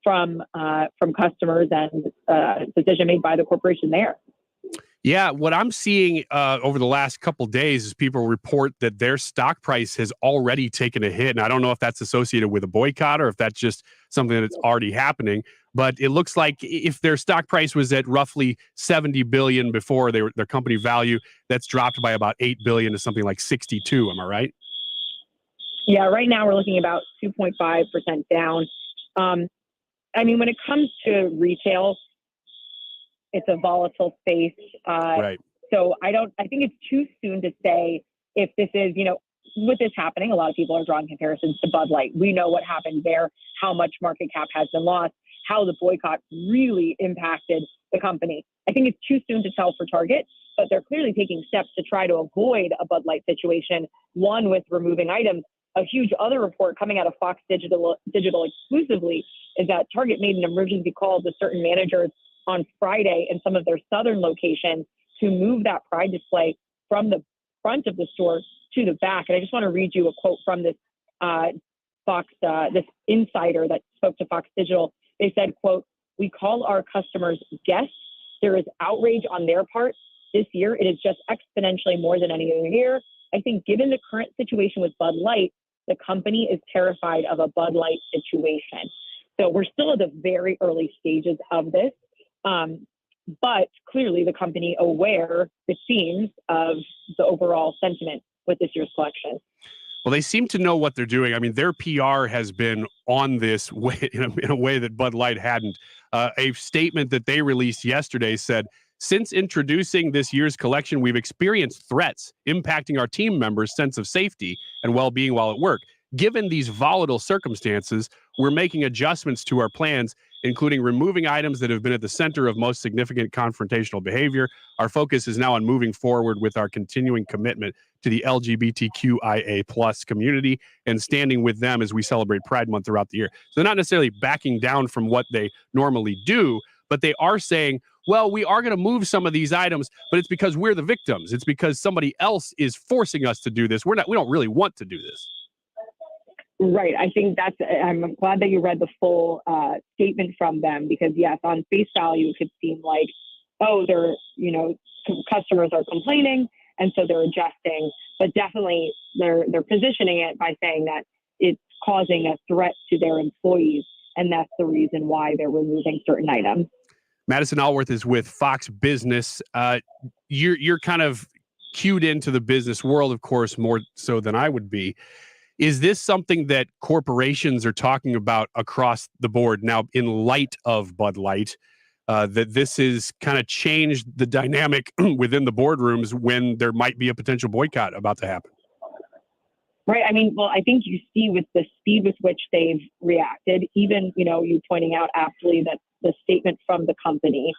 from customers and decision made by the corporation there. Yeah, what I'm seeing over the last couple days is people report that their stock price has already taken a hit. And I don't know if that's associated with a boycott or if that's just something that's already happening. But it looks like if their stock price was at roughly $70 billion before their company value, that's dropped by about $8 billion to something like 62. Am I right? Yeah, right now we're looking about 2.5% down. I mean, when it comes to retail, it's a volatile space. Right. So I think it's too soon to say if this is, with this happening, a lot of people are drawing comparisons to Bud Light. We know what happened there, how much market cap has been lost, how the boycott really impacted the company. I think it's too soon to tell for Target, but they're clearly taking steps to try to avoid a Bud Light situation, one with removing items. A huge other report coming out of Fox Digital exclusively is that Target made an emergency call to certain managers on Friday in some of their southern locations to move that Pride display from the front of the store to the back. And I just want to read you a quote from this this insider that spoke to Fox Digital. They said, quote, "We call our customers guests. There is outrage on their part. This year, it is just exponentially more than any other year. I think given the current situation with Bud Light, the company is terrified of a Bud Light situation." So we're still at the very early stages of this. But clearly the company aware, it seems, of the overall sentiment with this year's collection. Well, they seem to know what they're doing. I mean, their PR has been on this way, in a way that Bud Light hadn't. A statement that they released yesterday said, "Since introducing this year's collection, we've experienced threats impacting our team members' sense of safety and well-being while at work. Given these volatile circumstances, we're making adjustments to our plans including removing items that have been at the center of most significant confrontational behavior. Our focus is now on moving forward with our continuing commitment to the LGBTQIA plus community and standing with them as we celebrate Pride Month throughout the year. So they're not necessarily backing down from what they normally do, but they are saying, well, we are going to move some of these items, but it's because we're the victims. It's because somebody else is forcing us to do this. We don't really want to do this. Right. I think I'm glad that you read the full statement from them, because yes, on face value, it could seem like, oh, they're, customers are complaining and so they're adjusting, but definitely they're positioning it by saying that it's causing a threat to their employees. And that's the reason why they're removing certain items. Madison Alworth is with Fox Business. You're kind of cued into the business world, of course, more so than I would be. Is this something that corporations are talking about across the board now in light of Bud Light, that this has kind of changed the dynamic within the boardrooms when there might be a potential boycott about to happen? Right. I mean, well, I think you see with the speed with which they've reacted, even, you pointing out aptly that the statement from the company,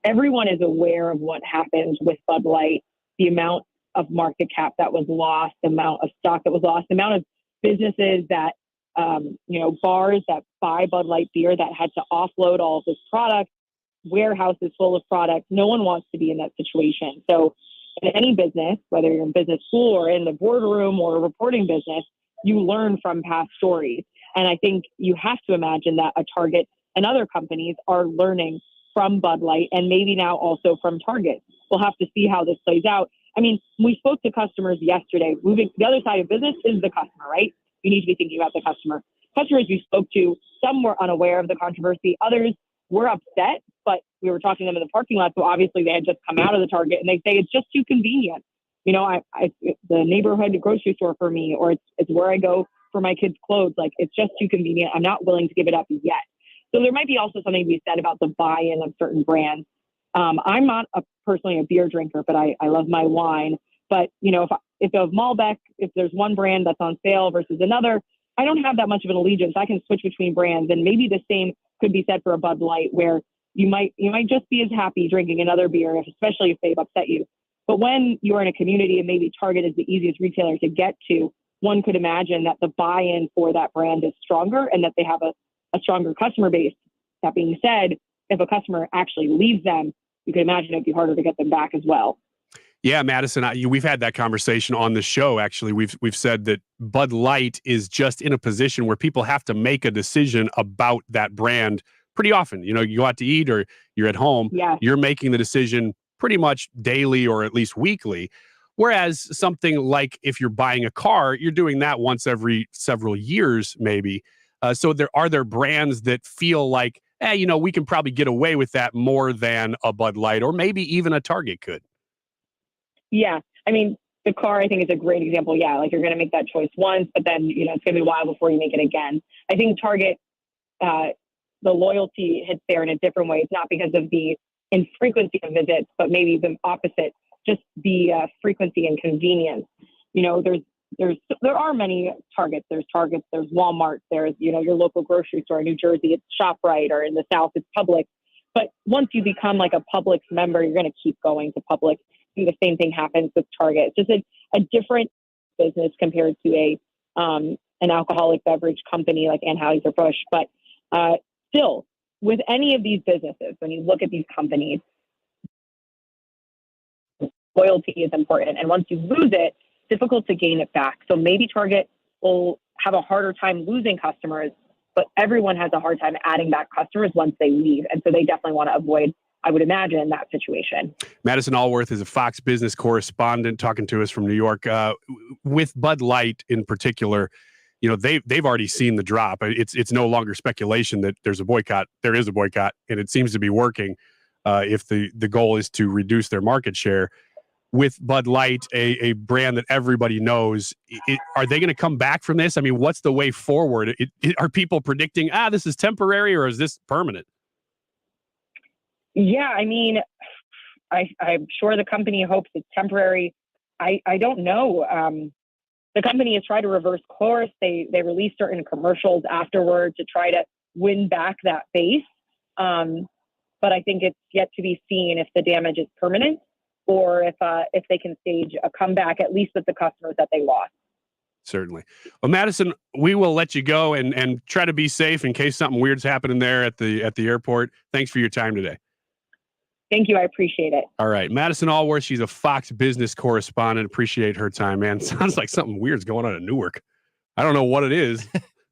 everyone is aware of what happened with Bud Light, the amount of market cap that was lost, the amount of stock that was lost, the amount of businesses that, bars that buy Bud Light beer that had to offload all of this product, warehouses full of product. No one wants to be in that situation. So in any business, whether you're in business school or in the boardroom or a reporting business, you learn from past stories. And I think you have to imagine that a Target and other companies are learning from Bud Light and maybe now also from Target. We'll have to see how this plays out. I mean, we spoke to customers yesterday. The other side of business is the customer, right? You need to be thinking about the customer. Customers we spoke to, some were unaware of the controversy. Others were upset, but we were talking to them in the parking lot. So obviously they had just come out of the Target and they say it's just too convenient. It's the neighborhood grocery store for me, or it's where I go for my kids' clothes. Like, it's just too convenient. I'm not willing to give it up yet. So there might be also something to be said about the buy-in of certain brands. I'm not personally a beer drinker, but I love my wine. But, if of Malbec, if there's one brand that's on sale versus another, I don't have that much of an allegiance. I can switch between brands, and maybe the same could be said for a Bud Light, where you might just be as happy drinking another beer, especially if they've upset you. But when you're in a community and maybe Target is the easiest retailer to get to, one could imagine that the buy-in for that brand is stronger and that they have a stronger customer base. That being said, if a customer actually leaves them, you can imagine it'd be harder to get them back as well. Yeah, Madison, we've had that conversation on the show. Actually, we've said that Bud Light is just in a position where people have to make a decision about that brand pretty often. You go out to eat or you're at home. Yeah. You're making the decision pretty much daily or at least weekly. Whereas something like if you're buying a car, you're doing that once every several years, maybe. So are there brands that feel like, we can probably get away with that more than a Bud Light, or maybe even a Target could? Yeah. I mean, the car, I think, is a great example. Yeah. Like, you're going to make that choice once, but then, it's going to be a while before you make it again. I think Target, the loyalty hits there in a different way. It's not because of the infrequency of visits, but maybe the opposite, just the frequency and convenience. There are many Targets. There's Walmart. There's, your local grocery store in New Jersey. It's ShopRite, or in the South, it's Publix. But once you become like a Publix member, you're going to keep going to Publix. I think the same thing happens with Target. It's just a different business compared to an alcoholic beverage company like Anheuser-Busch. But still, with any of these businesses, when you look at these companies, loyalty is important. And once you lose it, it's difficult to gain it back. So maybe Target will have a harder time losing customers, but everyone has a hard time adding back customers once they leave. And so they definitely want to avoid, I would imagine, that situation. Madison Alworth is a Fox Business correspondent talking to us from New York. With Bud Light in particular, they've already seen the drop. It's no longer speculation that there's a boycott. There is a boycott, and it seems to be working. If the goal is to reduce their market share. With Bud Light, a brand that everybody knows, are they going to come back from this? I mean, what's the way forward? Are people predicting, this is temporary, or is this permanent? Yeah, I mean, I'm sure the company hopes it's temporary. I don't know. The company has tried to reverse course. They released certain commercials afterward to try to win back that base. But I think it's yet to be seen if the damage is permanent or if they can stage a comeback, at least with the customers that they lost. Certainly. Well, Madison, we will let you go and try to be safe in case something weird's happening there at the airport. Thanks for your time today. Thank you. I appreciate it. All right. Madison Alworth, she's a Fox business correspondent. Appreciate her time, man. Sounds like something weird's going on in Newark. I don't know what it is.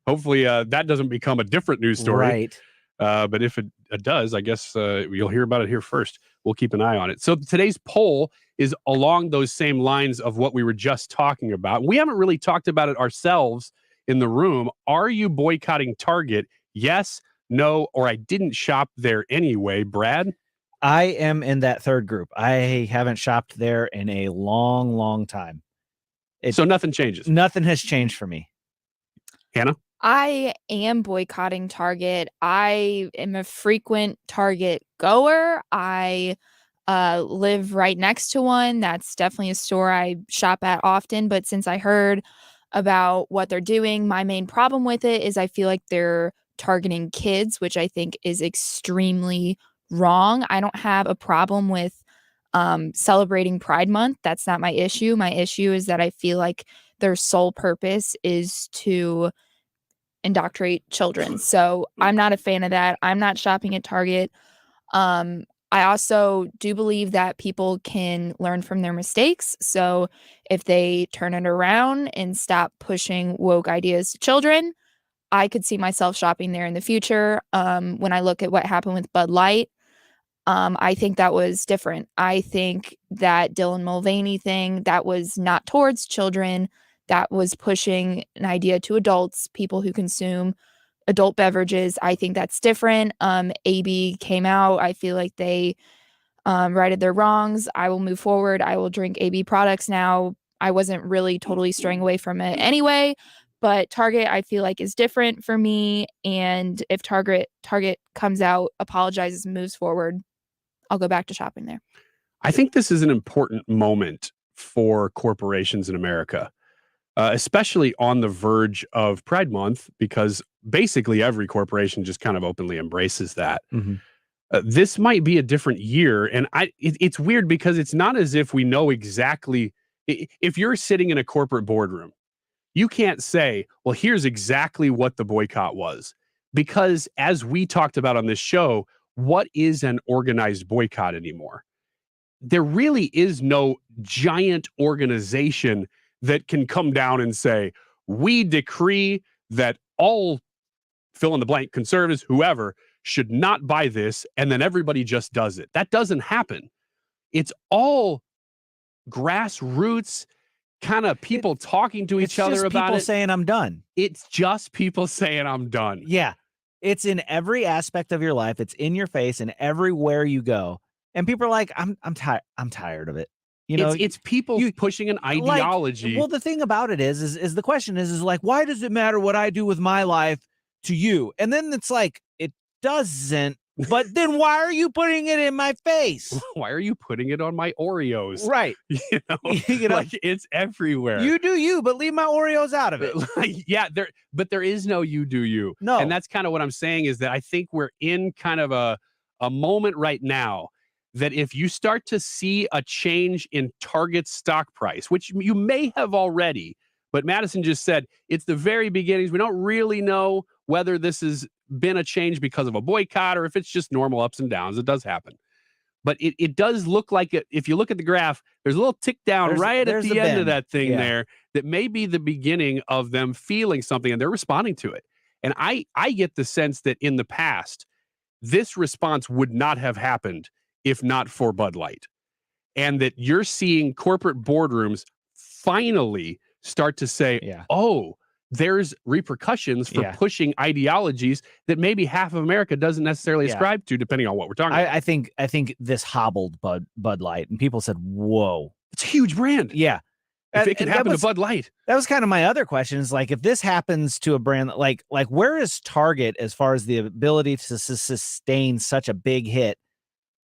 Hopefully that doesn't become a different news story. Right. But if it does, I guess you'll hear about it here first. We'll keep an eye on it. So today's poll is along those same lines of what we were just talking about. We haven't really talked about it ourselves in the room. Are you boycotting Target? Yes, no, or I didn't shop there anyway. Brad? I am in that third group. I haven't shopped there in a long, long time. So nothing changes? Nothing has changed for me. Hannah? I am boycotting Target. I am a frequent Target goer. I live right next to one. That's definitely a store I shop at often. But since I heard about what they're doing, my main problem with it is I feel like they're targeting kids, which I think is extremely wrong. I don't have a problem with celebrating Pride Month. That's not my issue. My issue is that I feel like their sole purpose is to indoctrinate children. So I'm not a fan of that. I'm not shopping at Target. I also do believe that people can learn from their mistakes. So if they turn it around and stop pushing woke ideas to children, I could see myself shopping there in the future. When I look at what happened with Bud Light, I think that was different. I think that Dylan Mulvaney thing, that was not towards children. That was pushing an idea to adults, people who consume adult beverages. I think that's different. AB came out. I feel like they righted their wrongs. I will move forward. I will drink AB products now. I wasn't really totally straying away from it anyway, but Target I feel like is different for me. And if Target comes out, apologizes, and moves forward, I'll go back to shopping there. I think this is an important moment for corporations in America. Especially on the verge of Pride Month, because basically every corporation just kind of openly embraces that. Mm-hmm. This might be a different year. And it's weird because it's not as if we know exactly. If you're sitting in a corporate boardroom, you can't say, well, here's exactly what the boycott was. Because as we talked about on this show, what is an organized boycott anymore? There really is no giant organization that can come down and say, we decree that all fill in the blank conservatives, whoever, should not buy this, and then everybody just does it. That doesn't happen. It's all grassroots kind of people talking to each other about it. People saying I'm done. It's just people saying I'm done. Yeah. It's in every aspect of your life. It's in your face and everywhere you go. And people are like, I'm tired of it. You know, it's people pushing an ideology. Like, well, the thing about it is the question is like, why does it matter what I do with my life to you? And then it's like, it doesn't. But then why are you putting it in my face? Why are you putting it on my Oreos? Right. You know, like it's everywhere. You do you, but leave my Oreos out of it. Yeah, there is no you do you. No. And that's kind of what I'm saying is that I think we're in kind of a moment right now that if you start to see a change in Target's stock price, which you may have already, but Madison just said it's the very beginnings. We don't really know whether this has been a change because of a boycott or if it's just normal ups and downs. It does happen. But it does look like it. If you look at the graph, there's a little tick down at the end of that thing there that may be the beginning of them feeling something and they're responding to it. And I get the sense that in the past, this response would not have happened if not for Bud Light. And that you're seeing corporate boardrooms finally start to say, oh, there's repercussions for pushing ideologies that maybe half of America doesn't necessarily ascribe to, depending on what we're talking about. I think this hobbled Bud Light, and people said, whoa. It's a huge brand. Yeah. If it can happen to Bud Light. That was kind of my other question is like, if this happens to a brand, like where is Target as far as the ability to sustain such a big hit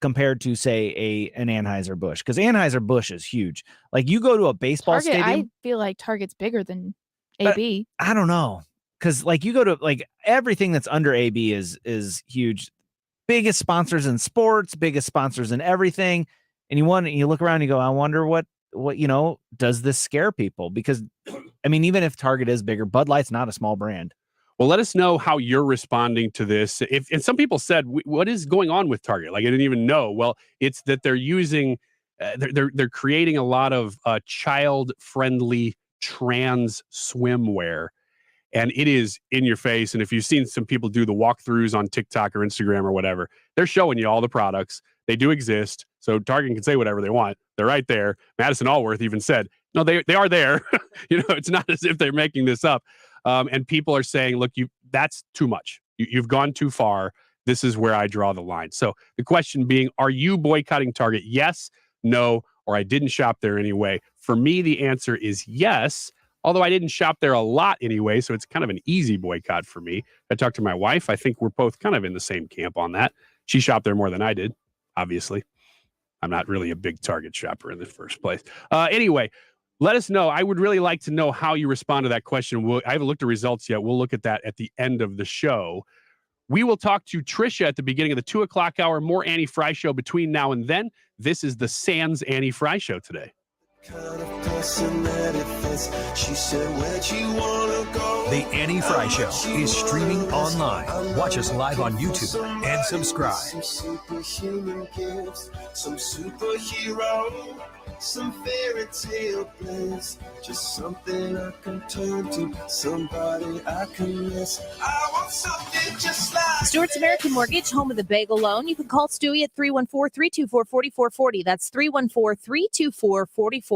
compared to, say, an Anheuser-Busch? Because Anheuser-Busch is huge. Like, you go to a baseball Target, stadium. I feel like Target's bigger than AB. I don't know. because like you go to like everything that's under AB is huge. Biggest sponsors in sports, biggest sponsors in everything. And you look around and you go, I wonder what, does this scare people? Because I mean, even if Target is bigger, Bud Light's not a small brand. Well, let us know how you're responding to this. And some people said, what is going on with Target? Like, I didn't even know. Well, it's that they're using, they're creating a lot of child-friendly trans swimwear. And it is in your face. And if you've seen some people do the walkthroughs on TikTok or Instagram or whatever, they're showing you all the products. They do exist. So Target can say whatever they want. They're right there. Madison Alworth even said, no, they are there. It's not as if they're making this up. And people are saying, look, that's too much. You've gone too far. This is where I draw the line. So the question being, are you boycotting Target? Yes, no, or I didn't shop there anyway. For me, the answer is yes. Although I didn't shop there a lot anyway, so it's kind of an easy boycott for me. I talked to my wife. I think we're both kind of in the same camp on that. She shopped there more than I did, obviously. I'm not really a big Target shopper in the first place. Anyway, let us know. I would really like to know how you respond to that question. I haven't looked at results yet. We'll look at that at the end of the show. We will talk to Tricia at the beginning of the 2 o'clock hour. More Annie Frey Show between now and then. This is the Sans Annie Frey Show today. The Annie Frey Show is streaming online. Watch us live on YouTube and subscribe. Some superhuman gifts, some superhero, some fairy tale bliss, just something I can turn to, somebody I can miss. I want something just like Stewart's American Mortgage, home of the bagel loan. You can call Stewie at 314-324-4440. That's 314-324-4440.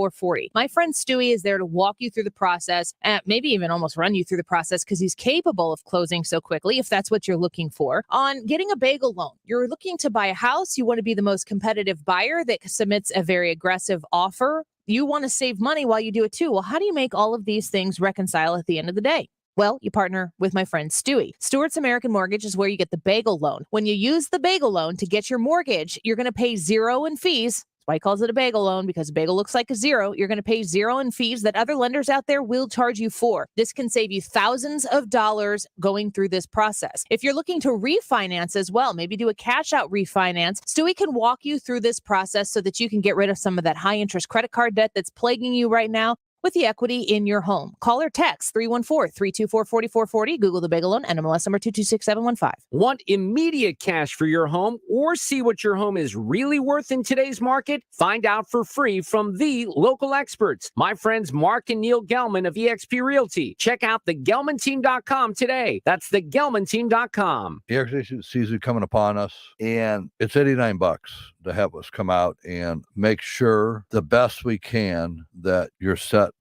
My friend Stewie is there to walk you through the process, and maybe even almost run you through the process because he's capable of closing so quickly if that's what you're looking for. On getting a bagel loan, you're looking to buy a house. You want to be the most competitive buyer that submits a very aggressive offer. You want to save money while you do it too. Well, how do you make all of these things reconcile at the end of the day? Well, you partner with my friend Stewie. Stewart's American Mortgage is where you get the bagel loan. When you use the bagel loan to get your mortgage, you're going to pay zero in fees. That's why he calls it a bagel loan, because a bagel looks like a zero. You're going to pay zero in fees that other lenders out there will charge you for. This can save you thousands of dollars going through this process. If you're looking to refinance as well, maybe do a cash out refinance, Stewie can walk you through this process so that you can get rid of some of that high interest credit card debt that's plaguing you right now with the equity in your home. Call or text 314-324-4440. Google the bagel loan, NMLS number 226715. Want immediate cash for your home or see what your home is really worth in today's market? Find out for free from the local experts, my friends Mark and Neil Gelman of eXp Realty. Check out thegelmanteam.com today. That's thegelmanteam.com. The air season coming upon us, and it's $89 to have us come out and make sure the best we can that you're set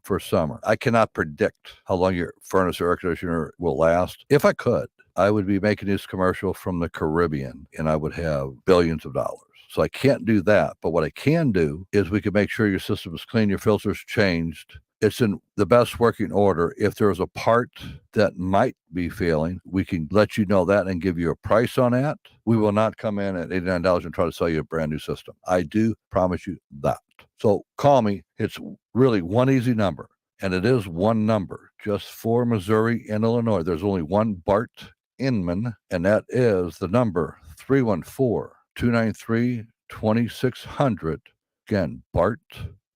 for summer. I cannot predict how long your furnace or air conditioner will last. If I could, I would be making this commercial from the Caribbean and I would have billions of dollars. So I can't do that. But what I can do is we can make sure your system is clean, your filter's changed, it's in the best working order. If there's a part that might be failing, we can let you know that and give you a price on that. We will not come in at $89 and try to sell you a brand new system. I do promise you that. So call me. It's really one easy number, and it is one number just for Missouri and Illinois. There's only one Bart Inman, and that is the number 314-293-2600. Again, Bart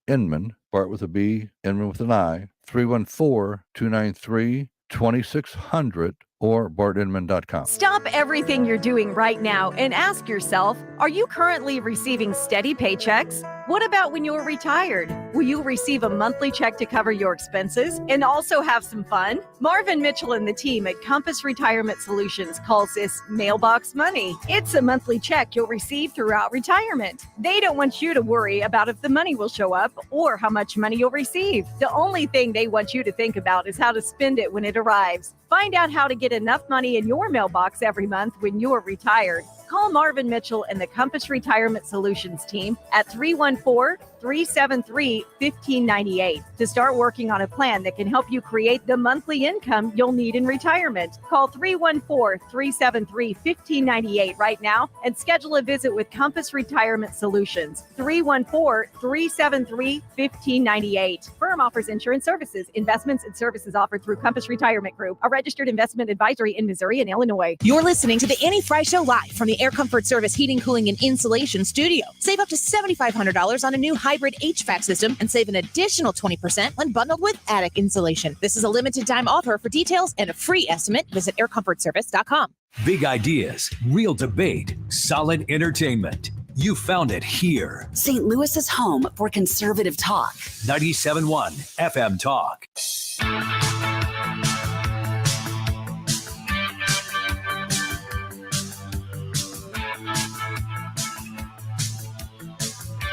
Inman, Bart with a B, Inman with an I, 314-293-2600, or bartinman.com. Stop everything you're doing right now and ask yourself, are you currently receiving steady paychecks? What about when you're retired? Will you receive a monthly check to cover your expenses and also have some fun? Marvin Mitchell and the team at Compass Retirement Solutions calls this mailbox money. It's a monthly check you'll receive throughout retirement. They don't want you to worry about if the money will show up or how much money you'll receive. The only thing they want you to think about is how to spend it when it arrives. Find out how to get enough money in your mailbox every month when you're retired. Call Marvin Mitchell and the Compass Retirement Solutions team at 314-373-1598 to start working on a plan that can help you create the monthly income you'll need in retirement. Call 314-373-1598 right now and schedule a visit with Compass Retirement Solutions. 314-373-1598. Firm offers insurance services, investments, and services offered through Compass Retirement Group, a registered investment advisory in Missouri and Illinois. You're listening to the Annie Frey Show live from the Air Comfort Service Heating, Cooling, and Insulation Studio. Save up to $7,500 on a new hybrid HVAC system and save an additional 20% when bundled with attic insulation. This is a limited time offer. For details and a free estimate, visit aircomfortservice.com. Big ideas, real debate, solid entertainment. You found it here. St. Louis's home for conservative talk. 97.1 FM Talk.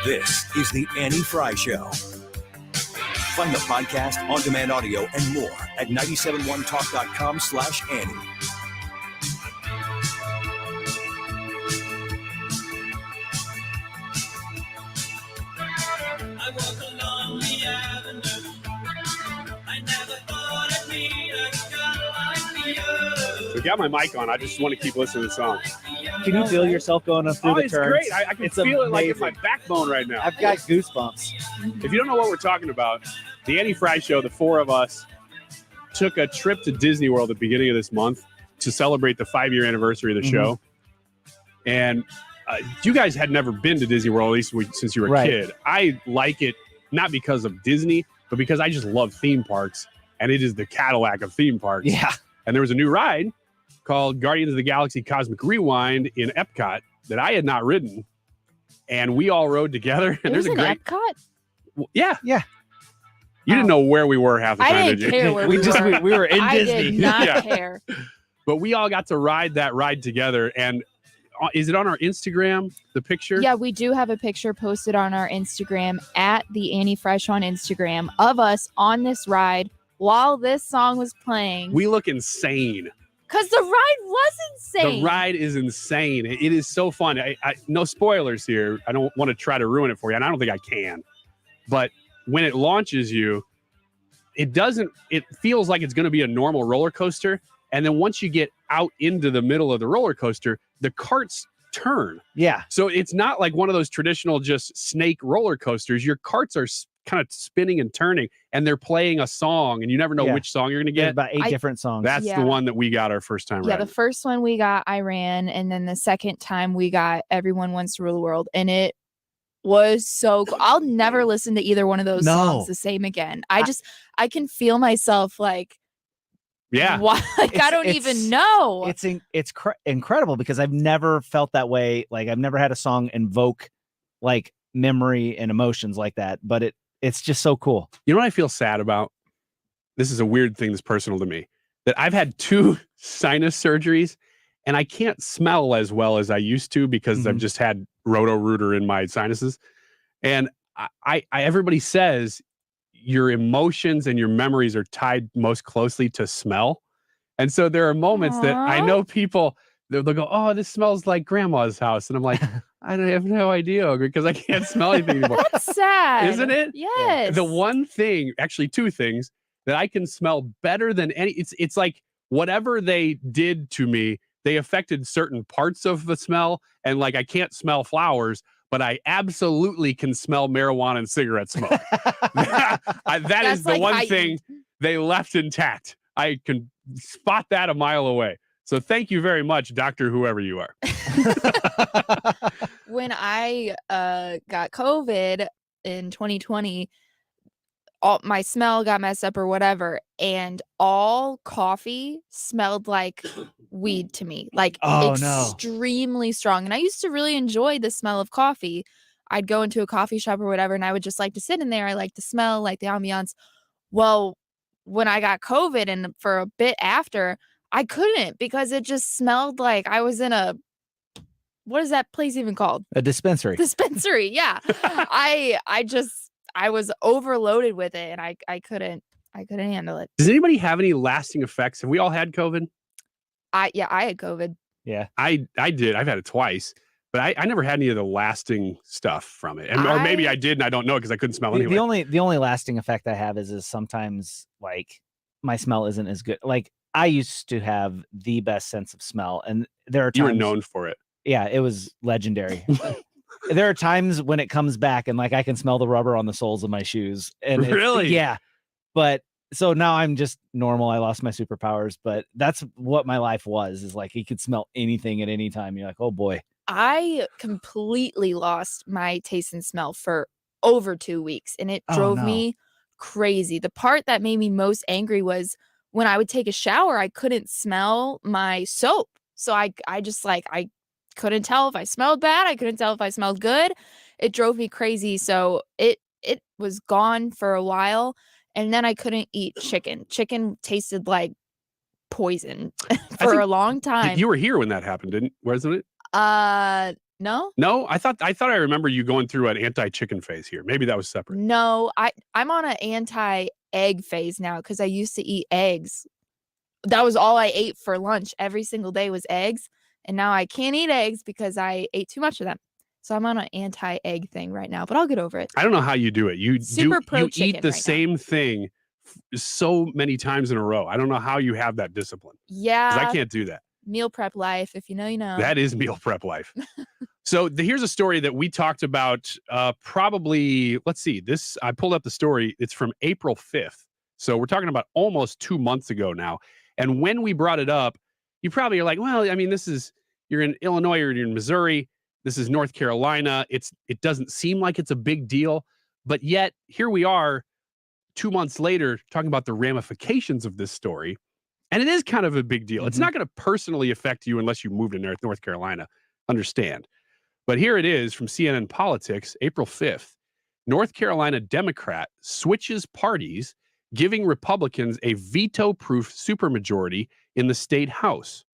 This is the Annie Frey Show. Find the podcast, on-demand audio, and more at 971talk.com/Annie. I walk along the avenue. I never thought I'd meet a girl like you. We got my mic on. I just want to keep listening to the song. Can you feel yourself going up through the it's turns? great. I can feel it like in my backbone right now. I've got goosebumps. If you don't know what we're talking about, the Annie Frey Show, the four of us took a trip to Disney World at the beginning of this month to celebrate the 5-year anniversary of the show. And you guys had never been to Disney World, at least since you were a kid. I like it, not because of Disney, but because I just love theme parks. And it is the Cadillac of theme parks. Yeah. And there was a new ride called Guardians of the Galaxy Cosmic Rewind in Epcot that I had not ridden. And we all rode together. And there's a great Epcot? Yeah. You didn't know where we were half the time, I did didn't you? care where we were. We were in I Disney. did not care. But we all got to ride that ride together. And is it on our Instagram, the picture? Yeah, we do have a picture posted on our Instagram at the Annie Fresh on Instagram of us on this ride while this song was playing. We look insane. Because the ride was insane. The ride is insane. It is so fun. I no spoilers here. I don't want to try to ruin it for you, and I don't think I can. But when it launches you, it feels like it's going to be a normal roller coaster. And then once you get out into the middle of the roller coaster, the carts turn. Yeah. So it's not like one of those traditional just snake roller coasters. Your carts are kind of spinning and turning, and they're playing a song, and you never know which song you're going to get. There's about 8 different songs. That's the one that we got our first time Yeah, riding. the first one we got I Ran, and then the second time we got Everyone Wants to Rule the World, and it was so cool. I'll never listen to either one of those songs the same again. I can feel myself like, why? Like, I don't even know. It's incredible because I've never felt that way. Like, I've never had a song invoke like memory and emotions like that, but it's just so cool. You know what I feel sad about? This is a weird thing that's personal to me, that I've had 2 sinus surgeries and I can't smell as well as I used to because I've just had Roto-Rooter in my sinuses. And everybody says your emotions and your memories are tied most closely to smell. And so there are moments that I know people, they'll go, oh, this smells like grandma's house. And I'm like, I have no idea because I can't smell anything anymore. That's sad. Isn't it? Yes. The one thing, actually 2 things that I can smell better than any, it's like whatever they did to me, they affected certain parts of the smell. And like, I can't smell flowers, but I absolutely can smell marijuana and cigarette smoke. That is the one thing they left intact. I can spot that a mile away. So thank you very much, Dr. Whoever you are. When I got COVID in 2020, all my smell got messed up or whatever, and all coffee smelled like weed to me, like extremely strong. And I used to really enjoy the smell of coffee. I'd go into a coffee shop or whatever, and I would just like to sit in there. I like the smell, like the ambiance. Well, when I got COVID and for a bit after, I couldn't because it just smelled like I was in a, what is that place even called? A dispensary. Dispensary, yeah. I was overloaded with it, and I couldn't handle it. Does anybody have any lasting effects? Have we all had COVID? I had COVID. Yeah. I did. I've had it twice, but I never had any of the lasting stuff from it. Or maybe I did and I don't know because I couldn't smell anyway. The only lasting effect I have is sometimes like my smell isn't as good. Like I used to have the best sense of smell, and there are times you were known for it. Yeah, it was legendary. There are times when it comes back and like I can smell the rubber on the soles of my shoes. And really? Yeah. But so now I'm just normal. I lost my superpowers, but that's what my life was, is like you could smell anything at any time. You're like, oh boy. I completely lost my taste and smell for over 2 weeks, and it drove me crazy. The part that made me most angry was when I would take a shower, I couldn't smell my soap. So I just like, I couldn't tell if I smelled bad. I couldn't tell if I smelled good. It drove me crazy. So it was gone for a while, and then I couldn't eat chicken. Chicken tasted like poison for a long time. You were here when that happened, wasn't it? No. No, I thought I remember you going through an anti-chicken phase here. Maybe that was separate. No, I'm on an anti-egg phase now because I used to eat eggs. That was all I ate for lunch every single day was eggs. And now I can't eat eggs because I ate too much of them. So I'm on an anti-egg thing right now, but I'll get over it. I don't know how you do it. You eat the right same thing so many times in a row. I don't know how you have that discipline. Yeah. 'Cause I can't do that. Meal prep life. If you know, you know. That is meal prep life. So here's a story that we talked about probably, let's see, I pulled up the story. It's from April 5th. So we're talking about almost 2 months ago now. And when we brought it up, you probably are like, well, I mean, you're in Illinois or you're in Missouri. This is North Carolina. It doesn't seem like it's a big deal. But yet here we are 2 months later talking about the ramifications of this story. And it is kind of a big deal. It's not going to personally affect you unless you move to North Carolina. Understand. But here it is from CNN Politics, April 5th. North Carolina Democrat switches parties, giving Republicans a veto-proof supermajority in the state House.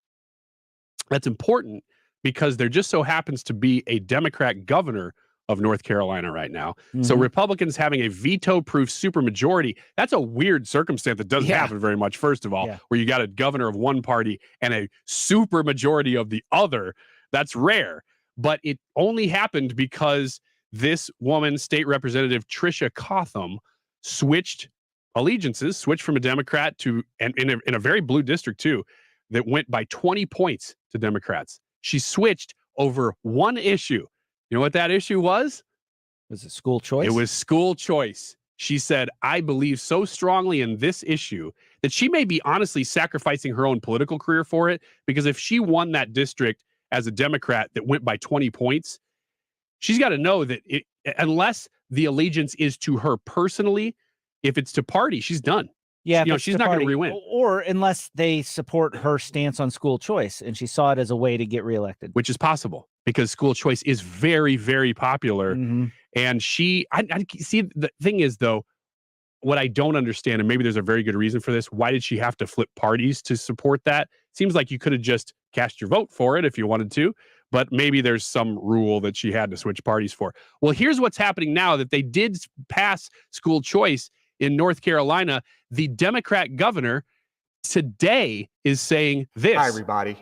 That's important because there just so happens to be a Democrat governor of North Carolina right now. So Republicans having a veto-proof supermajority, that's a weird circumstance that doesn't happen very much, first of all, where you got a governor of one party and a supermajority of the other. That's rare. But it only happened because this woman, State Representative Tricia Cotham, switched allegiances, switched from a Democrat to, and in a very blue district too, that went by 20 points to Democrats. She switched over one issue. You know what that issue was? Was it school choice? It was school choice. She said, I believe so strongly in this issue that she may be honestly sacrificing her own political career for it, because if she won that district as a Democrat that went by 20 points, she's got to know that unless the allegiance is to her personally, if it's to party, she's done. Yeah, she's not going to re-win. Or unless they support her stance on school choice, and she saw it as a way to get reelected. Which is possible, because school choice is very, very popular. And I see, the thing is, though, what I don't understand, and maybe there's a very good reason for this, why did she have to flip parties to support that? Seems like you could have just cast your vote for it if you wanted to, but maybe there's some rule that she had to switch parties for. Well, here's what's happening now that they did pass school choice in North Carolina. The Democrat governor today is saying this. Hi, everybody.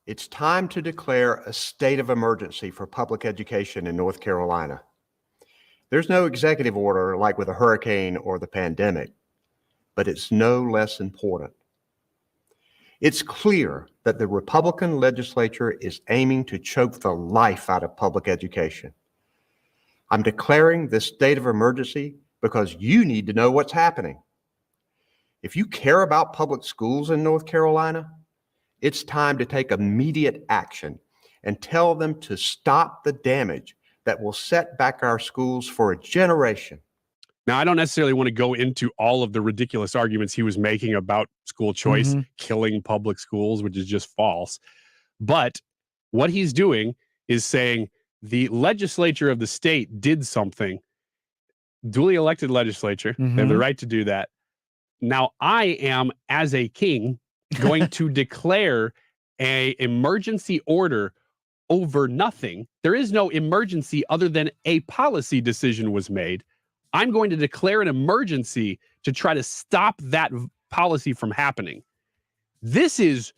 It's time to declare a state of emergency for public education in North Carolina. There's no executive order like with a hurricane or the pandemic, but it's no less important. It's clear that the Republican legislature is aiming to choke the life out of public education. I'm declaring this state of emergency because you need to know what's happening. If you care about public schools in North Carolina, it's time to take immediate action and tell them to stop the damage that will set back our schools for a generation. Now, I don't necessarily want to go into all of the ridiculous arguments he was making about school choice killing public schools, which is just false. But what he's doing is saying the legislature of the state did something, duly elected legislature. They have the right to do that. Now, I am, as a king, going to declare an emergency order over nothing. There is no emergency other than a policy decision was made. I'm going to declare an emergency to try to stop that policy from happening. This is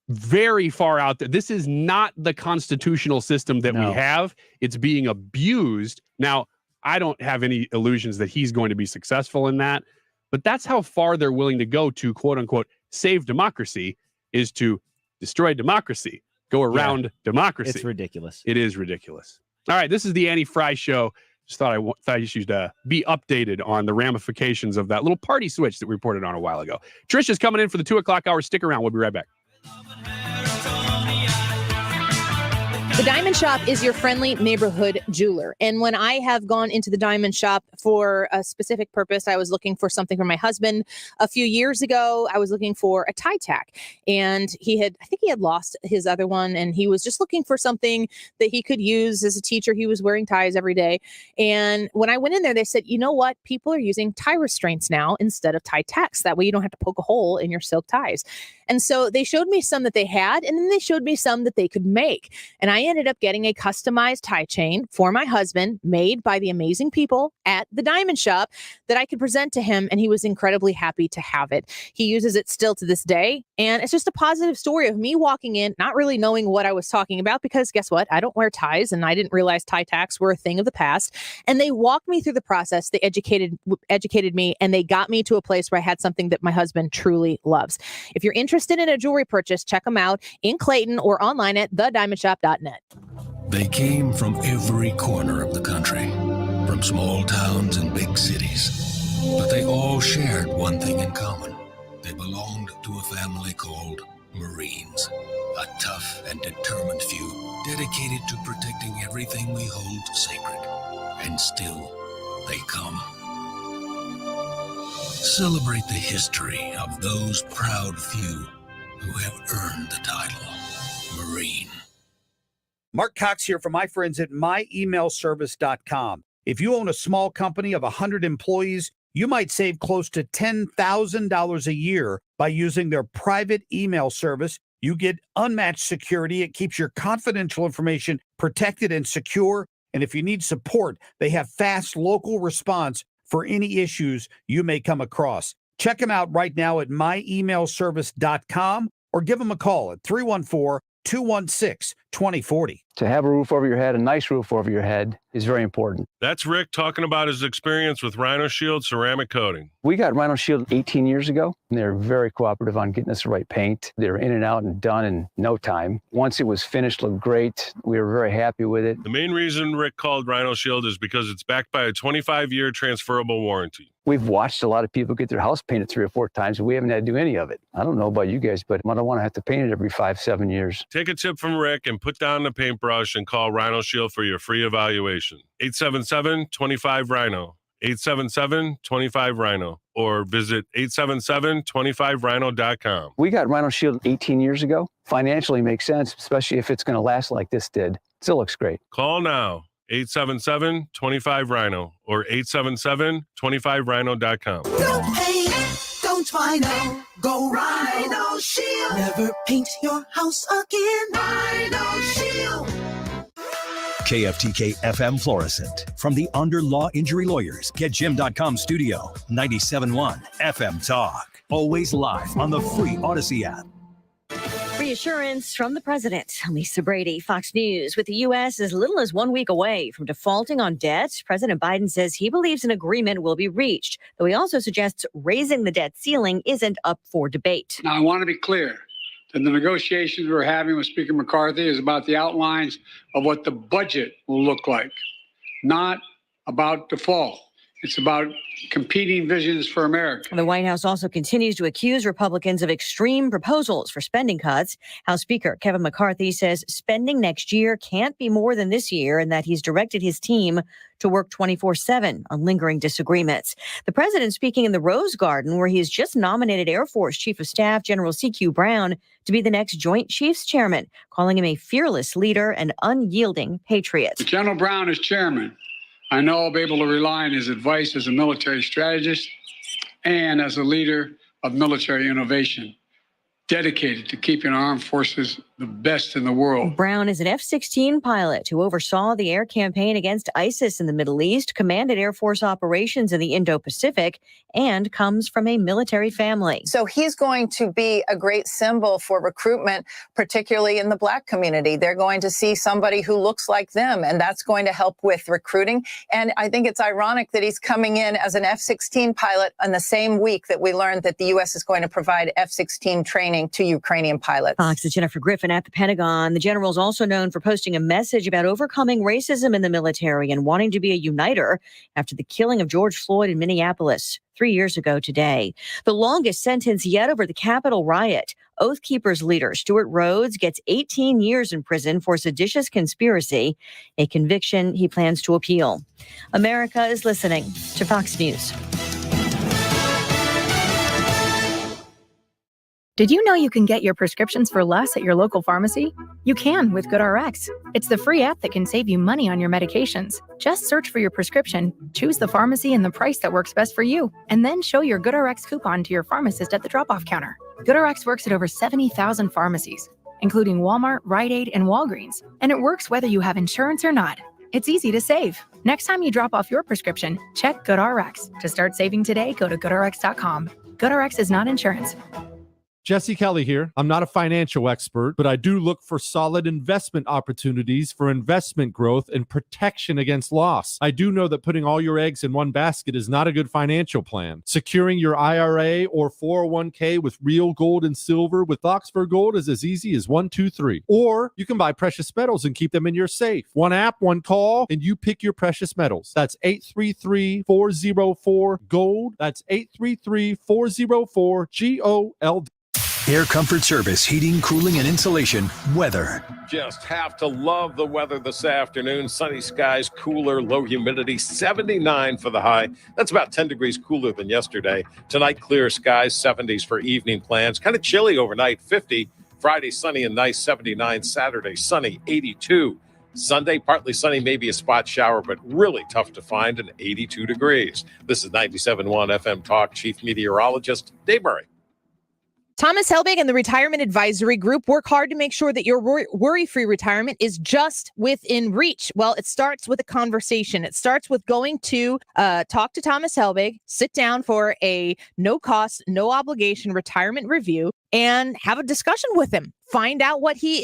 very far out there. This is not the constitutional system that we have. It's being abused. Now, I don't have any illusions that he's going to be successful in that, but that's how far they're willing to go to, quote unquote, save democracy, is to destroy democracy, go around democracy. It's ridiculous. It is ridiculous. All right, this is the Annie Frey Show. Just thought you should be updated on the ramifications of that little party switch that we reported on a while ago. Tricia's coming in for the 2 o'clock hour. Stick around. We'll be right back. The Diamond Shop is your friendly neighborhood jeweler. And when I have gone into the Diamond Shop for a specific purpose, I was looking for something for my husband. A few years ago, I was looking for a tie tack. And I think he had lost his other one. And he was just looking for something that he could use as a teacher. He was wearing ties every day. And when I went in there, they said, you know what? People are using tie restraints now instead of tie tacks. That way you don't have to poke a hole in your silk ties. And so they showed me some that they had, and then they showed me some that they could make. And I ended up getting a customized tie chain for my husband, made by the amazing people at the Diamond Shop, that I could present to him, and he was incredibly happy to have it. He uses it still to this day, and it's just a positive story of me walking in, not really knowing what I was talking about, because guess what? I don't wear ties, and I didn't realize tie tacks were a thing of the past. And they walked me through the process. They educated me, and they got me to a place where I had something that my husband truly loves. If you're interested in a jewelry purchase, check them out in Clayton or online at thediamondshop.net. They came from every corner of the country, from small towns and big cities. But they all shared one thing in common. They belonged to a family called Marines, a tough and determined few dedicated to protecting everything we hold sacred. And still, they come. Celebrate the history of those proud few who have earned the title Marine. Mark Cox here from my friends at myemailservice.com. If you own a small company of 100 employees, you might save close to $10,000 a year by using their private email service. You get unmatched security. It keeps your confidential information protected and secure. And if you need support, they have fast local response for any issues you may come across. Check them out right now at myemailservice.com or give them a call at 314-216-2040. To have a roof over your head, a nice roof over your head, is very important. That's Rick talking about his experience with Rhino Shield ceramic coating. We got Rhino Shield 18 years ago, and they're very cooperative on getting us the right paint. They're in and out and done in no time. Once it was finished, looked great. We were very happy with it. The main reason Rick called Rhino Shield is because it's backed by a 25-year transferable warranty. We've watched a lot of people get their house painted 3 or 4 times, and we haven't had to do any of it. I don't know about you guys, but I don't want to have to paint it every 5-7 years. Take a tip from Rick and put down the paintbrush and call Rhino Shield for your free evaluation. 877-25-RHINO. 877-25-RHINO. Or visit 877-25rhino.com. We got Rhino Shield 18 years ago. Financially makes sense, especially if it's going to last like this did. Still looks great. Call now. 877-25-RHINO or 877-25rhino.com. Don't paint, don't Rhino, go Rhino Shield. Never paint your house again. Rhino Shield. KFTK FM Florissant. From the Under Law Injury Lawyers, GetJim.com studio. 97.1 FM Talk. Always live on the free Odyssey app. Reassurance from the president. Lisa Brady, Fox News. With the U.S. as little as 1 week away from defaulting on debt, President Biden says he believes an agreement will be reached, though he also suggests raising the debt ceiling isn't up for debate. Now, I want to be clear that the negotiations we're having with Speaker McCarthy is about the outlines of what the budget will look like, not about default. It's about competing visions for America. The White House also continues to accuse Republicans of extreme proposals for spending cuts. House Speaker Kevin McCarthy says spending next year can't be more than this year and that he's directed his team to work 24/7 on lingering disagreements. The president speaking in the Rose Garden, where he has just nominated Air Force Chief of Staff General C.Q. Brown to be the next Joint Chiefs Chairman, calling him a fearless leader and unyielding patriot. General Brown is chairman. I know I'll be able to rely on his advice as a military strategist and as a leader of military innovation, dedicated to keeping our armed forces the best in the world. Brown is an F-16 pilot who oversaw the air campaign against ISIS in the Middle East, commanded Air Force operations in the Indo-Pacific, and comes from a military family. So he's going to be a great symbol for recruitment, particularly in the Black community. They're going to see somebody who looks like them, and that's going to help with recruiting. And I think it's ironic that he's coming in as an F-16 pilot on the same week that we learned that the U.S. is going to provide F-16 training to Ukrainian pilots. Fox's Jennifer Griffin at the Pentagon. The general is also known for posting a message about overcoming racism in the military and wanting to be a uniter after the killing of George Floyd in Minneapolis 3 years ago today. The longest sentence yet over the Capitol riot. Oath Keepers leader Stuart Rhodes gets 18 years in prison for seditious conspiracy, a conviction he plans to appeal. America is listening to Fox News. Did you know you can get your prescriptions for less at your local pharmacy? You can with GoodRx. It's the free app that can save you money on your medications. Just search for your prescription, choose the pharmacy and the price that works best for you, and then show your GoodRx coupon to your pharmacist at the drop-off counter. GoodRx works at over 70,000 pharmacies, including Walmart, Rite Aid, and Walgreens, and it works whether you have insurance or not. It's easy to save. Next time you drop off your prescription, check GoodRx. To start saving today, go to GoodRx.com. GoodRx is not insurance. Jesse Kelly here. I'm not a financial expert, but I do look for solid investment opportunities for investment growth and protection against loss. I do know that putting all your eggs in one basket is not a good financial plan. Securing your IRA or 401k with real gold and silver with Oxford Gold is as easy as 1, 2, 3. Or you can buy precious metals and keep them in your safe. One app, one call, and you pick your precious metals. That's 833-404-GOLD. That's 833-404-GOLD. Air Comfort Service, heating, cooling, and insulation. Weather. Just have to love the weather this afternoon. Sunny skies, cooler, low humidity, 79 for the high. That's about 10 degrees cooler than yesterday. Tonight, clear skies, 70s for evening plans. Kind of chilly overnight, 50. Friday, sunny and nice, 79. Saturday, sunny, 82. Sunday, partly sunny, maybe a spot shower, but really tough to find, and 82 degrees. This is 97.1 FM Talk Chief Meteorologist Dave Murray. Thomas Helbig and the Retirement Advisory Group work hard to make sure that your worry-free retirement is just within reach. Well, it starts with a conversation. It starts with going to talk to Thomas Helbig, sit down for a no-cost, no-obligation retirement review, and have a discussion with him. Find out what he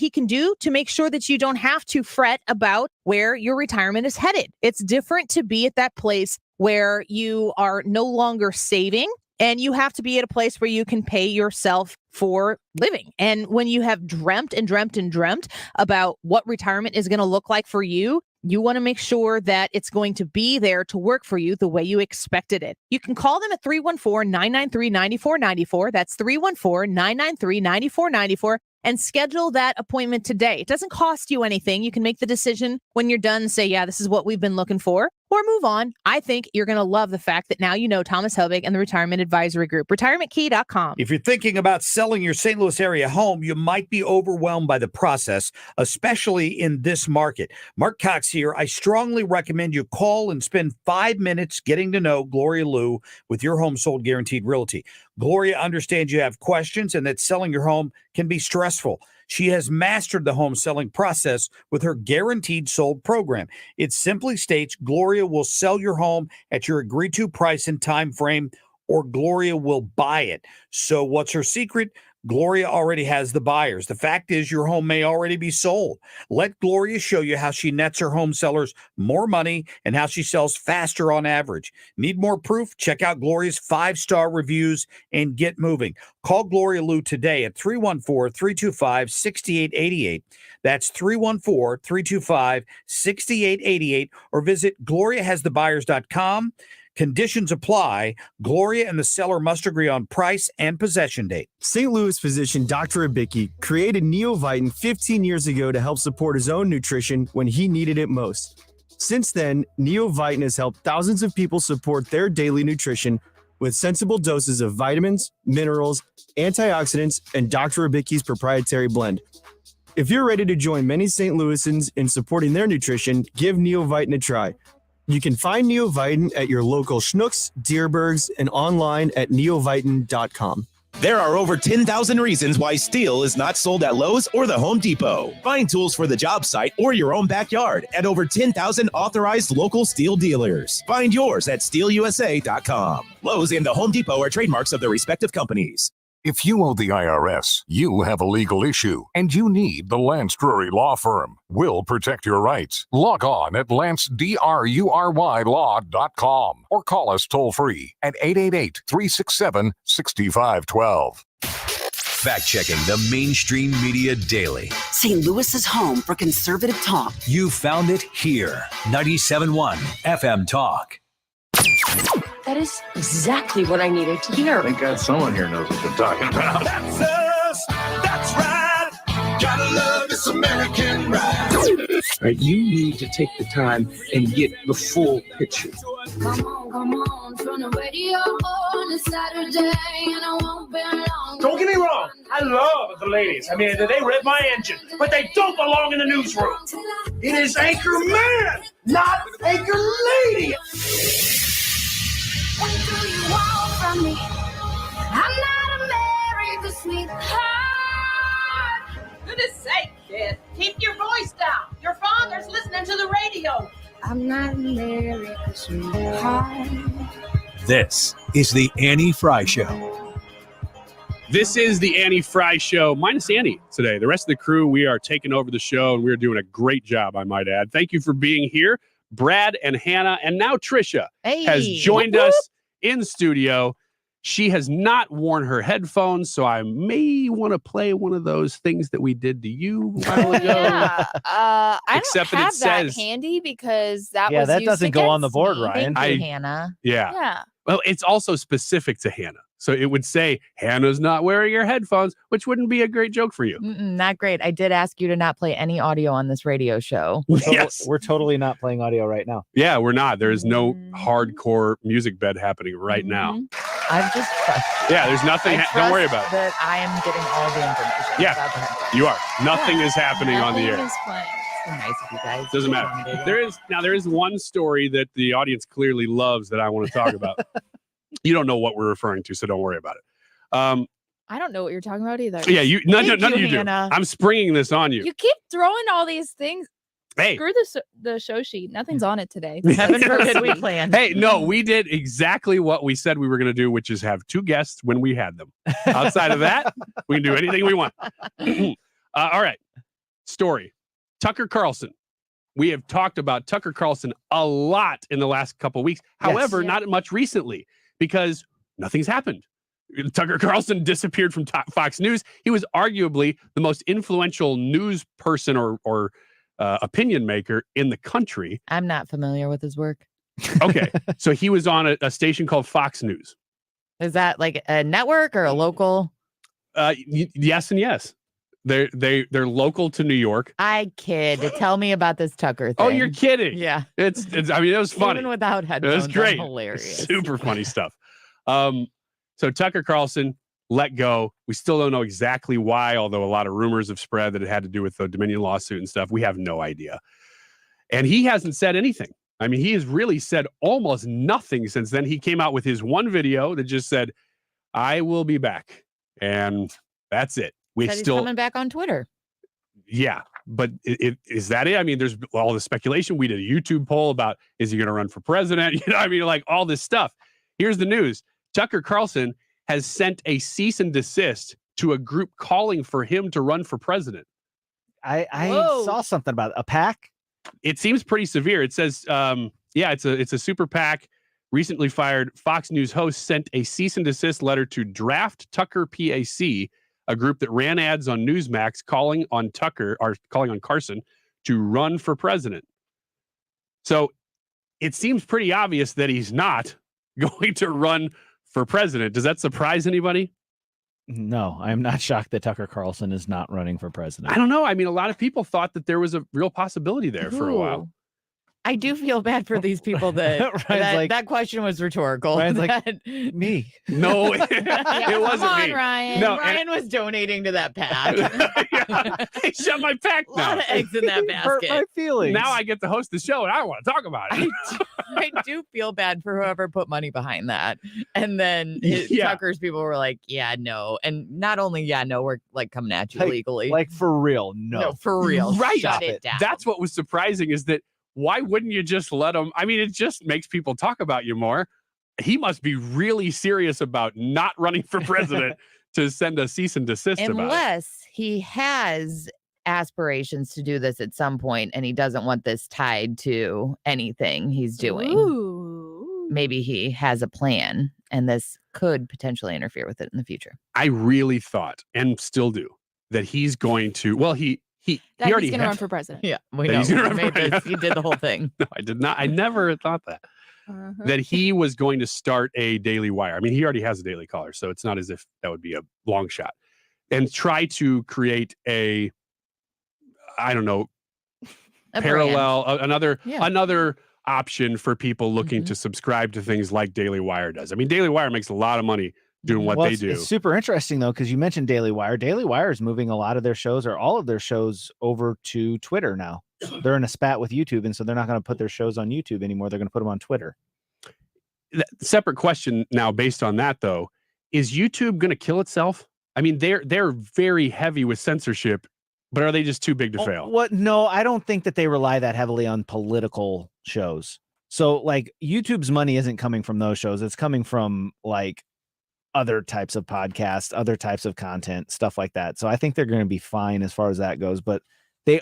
can do to make sure that you don't have to fret about where your retirement is headed. It's different to be at that place where you are no longer saving, and you have to be at a place where you can pay yourself for living. And when you have dreamt and dreamt and dreamt about what retirement is going to look like for you, you want to make sure that it's going to be there to work for you the way you expected it. You can call them at 314-993-9494. That's 314-993-9494. And schedule that appointment today. It doesn't cost you anything. You can make the decision when you're done and say, yeah, this is what we've been looking for, or move on. I think you're going to love the fact that now you know Thomas Helbig and the Retirement Advisory Group. RetirementKey.com. If you're thinking about selling your St. Louis area home, you might be overwhelmed by the process, especially in this market. Mark Cox here. I strongly recommend you call and spend 5 minutes getting to know Gloria Liu with Your Home Sold Guaranteed Realty. Gloria understands you have questions and that selling your home can be stressful. She has mastered the home selling process with her Guaranteed Sold program. It simply states Gloria will sell your home at your agreed to price and time frame, or Gloria will buy it. So what's her secret? Gloria already has the buyers. The fact is your home may already be sold. Let Gloria show you how she nets her home sellers more money and how she sells faster on average. Need more proof? Check out Gloria's 5-star reviews and get moving. Call Gloria Liu today at 314-325-6888. That's 314-325-6888, or visit GloriaHasTheBuyers.com. Conditions apply. Gloria and the seller must agree on price and possession date. St. Louis physician Dr. Abicki created Neovitin 15 years ago to help support his own nutrition when he needed it most. Since then, Neovitin has helped thousands of people support their daily nutrition with sensible doses of vitamins, minerals, antioxidants, and Dr. Abicki's proprietary blend. If you're ready to join many St. Louisans in supporting their nutrition, give Neovitin a try. You can find Neovitin at your local Schnucks, Deerbergs, and online at neovitin.com. There are over 10,000 reasons why steel is not sold at Lowe's or the Home Depot. Find tools for the job site or your own backyard at over 10,000 authorized local steel dealers. Find yours at steelusa.com. Lowe's and the Home Depot are trademarks of the respective companies. If you owe the IRS, you have a legal issue, and you need the Lance Drury Law Firm. We'll protect your rights. Log on at lancedrurylaw.com or call us toll-free at 888-367-6512. Fact-checking the mainstream media daily. St. Louis's home for conservative talk. You found it here. 97.1 FM Talk. That is exactly what I needed to hear. Thank God someone here knows what they're talking about. That's us. That's right. Gotta love this American ride. Right, you need to take the time and get the full picture. Come on, turn the radio on. It's Saturday and I won't be long. Don't get me wrong, I love the ladies. I mean, they rev my engine, but they don't belong in the newsroom. It is Anchor Man, not Anchor Lady. What do you want from me? I'm not America's sweetheart. Goodness sake, kid. Keep your voice down. Your father's listening to the radio. I'm not America's sweetheart. This is the Annie Frey Show. This is the Annie Frey Show, minus Annie today. The rest of the crew, we are taking over the show, and we're doing a great job, I might add. Thank you for being here. Brad and Hannah, and now Tricia has joined us in studio. She has not worn her headphones, so I may want to play one of those things that we did to you a while ago. Yeah, I Except don't that have it that says, handy because that Yeah, was that used doesn't go on the against board, me. Ryan. Thank you, Hannah. yeah. Yeah. Well, it's also specific to Hannah. So it would say, Hannah's not wearing her headphones, which wouldn't be a great joke for you. Not great. I did ask you to not play any audio on this radio show. We're totally not playing audio right now. Yeah, we're not. There is no hardcore music bed happening right now. I've just Yeah, there's nothing. Don't worry about it. That I am getting all the information. Yeah, about the headphones. you are. Nothing is happening on the air. Nothing is playing. So nice of you guys. Doesn't matter. There is one story that the audience clearly loves that I want to talk about. You don't know what we're referring to, so don't worry about it. I don't know what you're talking about either. Yeah, none of you do. Hannah. I'm springing this on you. You keep throwing all these things. Hey. Screw the show sheet. Nothing's on it today. Heaven forbid we planned. Hey, no, we did exactly what we said we were going to do, which is have two guests when we had them. Outside of that, we can do anything we want. All right. Story. Tucker Carlson. We have talked about Tucker Carlson a lot in the last couple of weeks. However, not much recently because nothing's happened. Tucker Carlson disappeared from Fox News. He was arguably the most influential news person or opinion maker in the country. I'm not familiar with his work. Okay. So he was on a station called Fox News. Is that like a network or a local? Yes and yes. They're local to New York. I kid. Tell me about this Tucker thing. Oh, you're kidding. Yeah. It's I mean, it was funny. Even without headphones, it was great. Hilarious. Super funny stuff. So Tucker Carlson let go. We still don't know exactly why, although a lot of rumors have spread that it had to do with the Dominion lawsuit and stuff. We have no idea. And he hasn't said anything. I mean, he has really said almost nothing since then. He came out with his one video that just said, I will be back. And that's it. He's coming back on Twitter. Yeah. But is that it? I mean, there's all the speculation. We did a YouTube poll about, is he going to run for president? You know, I mean, like all this stuff. Here's the news. Tucker Carlson has sent a cease and desist to a group calling for him to run for president. I saw something about a PAC. It seems pretty severe. It says, it's a super PAC. Recently fired Fox News host sent a cease and desist letter to Draft Tucker PAC, a group that ran ads on Newsmax calling on Carson to run for president. So it seems pretty obvious that he's not going to run for president. Does that surprise anybody? No, I'm not shocked that Tucker Carlson is not running for president. I don't know. I mean, a lot of people thought that there was a real possibility there for a while. I do feel bad for these people that that question was rhetorical. Ryan's like, me. No, it wasn't Come on, me. Ryan. No, Ryan was donating to that pack. Hey, shut my pack A lot now. of eggs in that Hurt basket. my feelings. Now I get to host the show, and I want to talk about it. I do feel bad for whoever put money behind that. And then Tucker's people were like, yeah, no. And not only, yeah, no, we're like coming at you legally. Like for real, no. No, for real. Right. Shut it down. That's what was surprising is that why wouldn't you just let him? I mean, it just makes people talk about you more. He must be really serious about not running for president to send a cease and desist about it. Unless he has aspirations to do this at some point and he doesn't want this tied to anything he's doing. Ooh. Maybe he has a plan and this could potentially interfere with it in the future. I really thought and still do that he's going to, well, he already he's going to run for president. Yeah, we That know. he's gonna He run made for- this. He did the whole thing. No, I did not. I never thought that. That he was going to start a Daily Wire. I mean, he already has a Daily Caller, so it's not as if that would be a long shot. And try to create a, I don't know, A parallel, another Yeah. another option for people looking to subscribe to things like Daily Wire does. I mean, Daily Wire makes a lot of money doing what they do. It's super interesting though, because you mentioned Daily Wire. Daily Wire is moving a lot of their shows or all of their shows over to Twitter now. They're in a spat with YouTube, and so they're not going to put their shows on YouTube anymore. They're going to put them on Twitter. Separate question now based on that though, is YouTube going to kill itself? I mean, they're very heavy with censorship, but are they just too big to fail? What? No, I don't think that they rely that heavily on political shows. So like YouTube's money isn't coming from those shows. It's coming from like other types of podcasts, other types of content, stuff like that. So I think they're going to be fine as far as that goes, but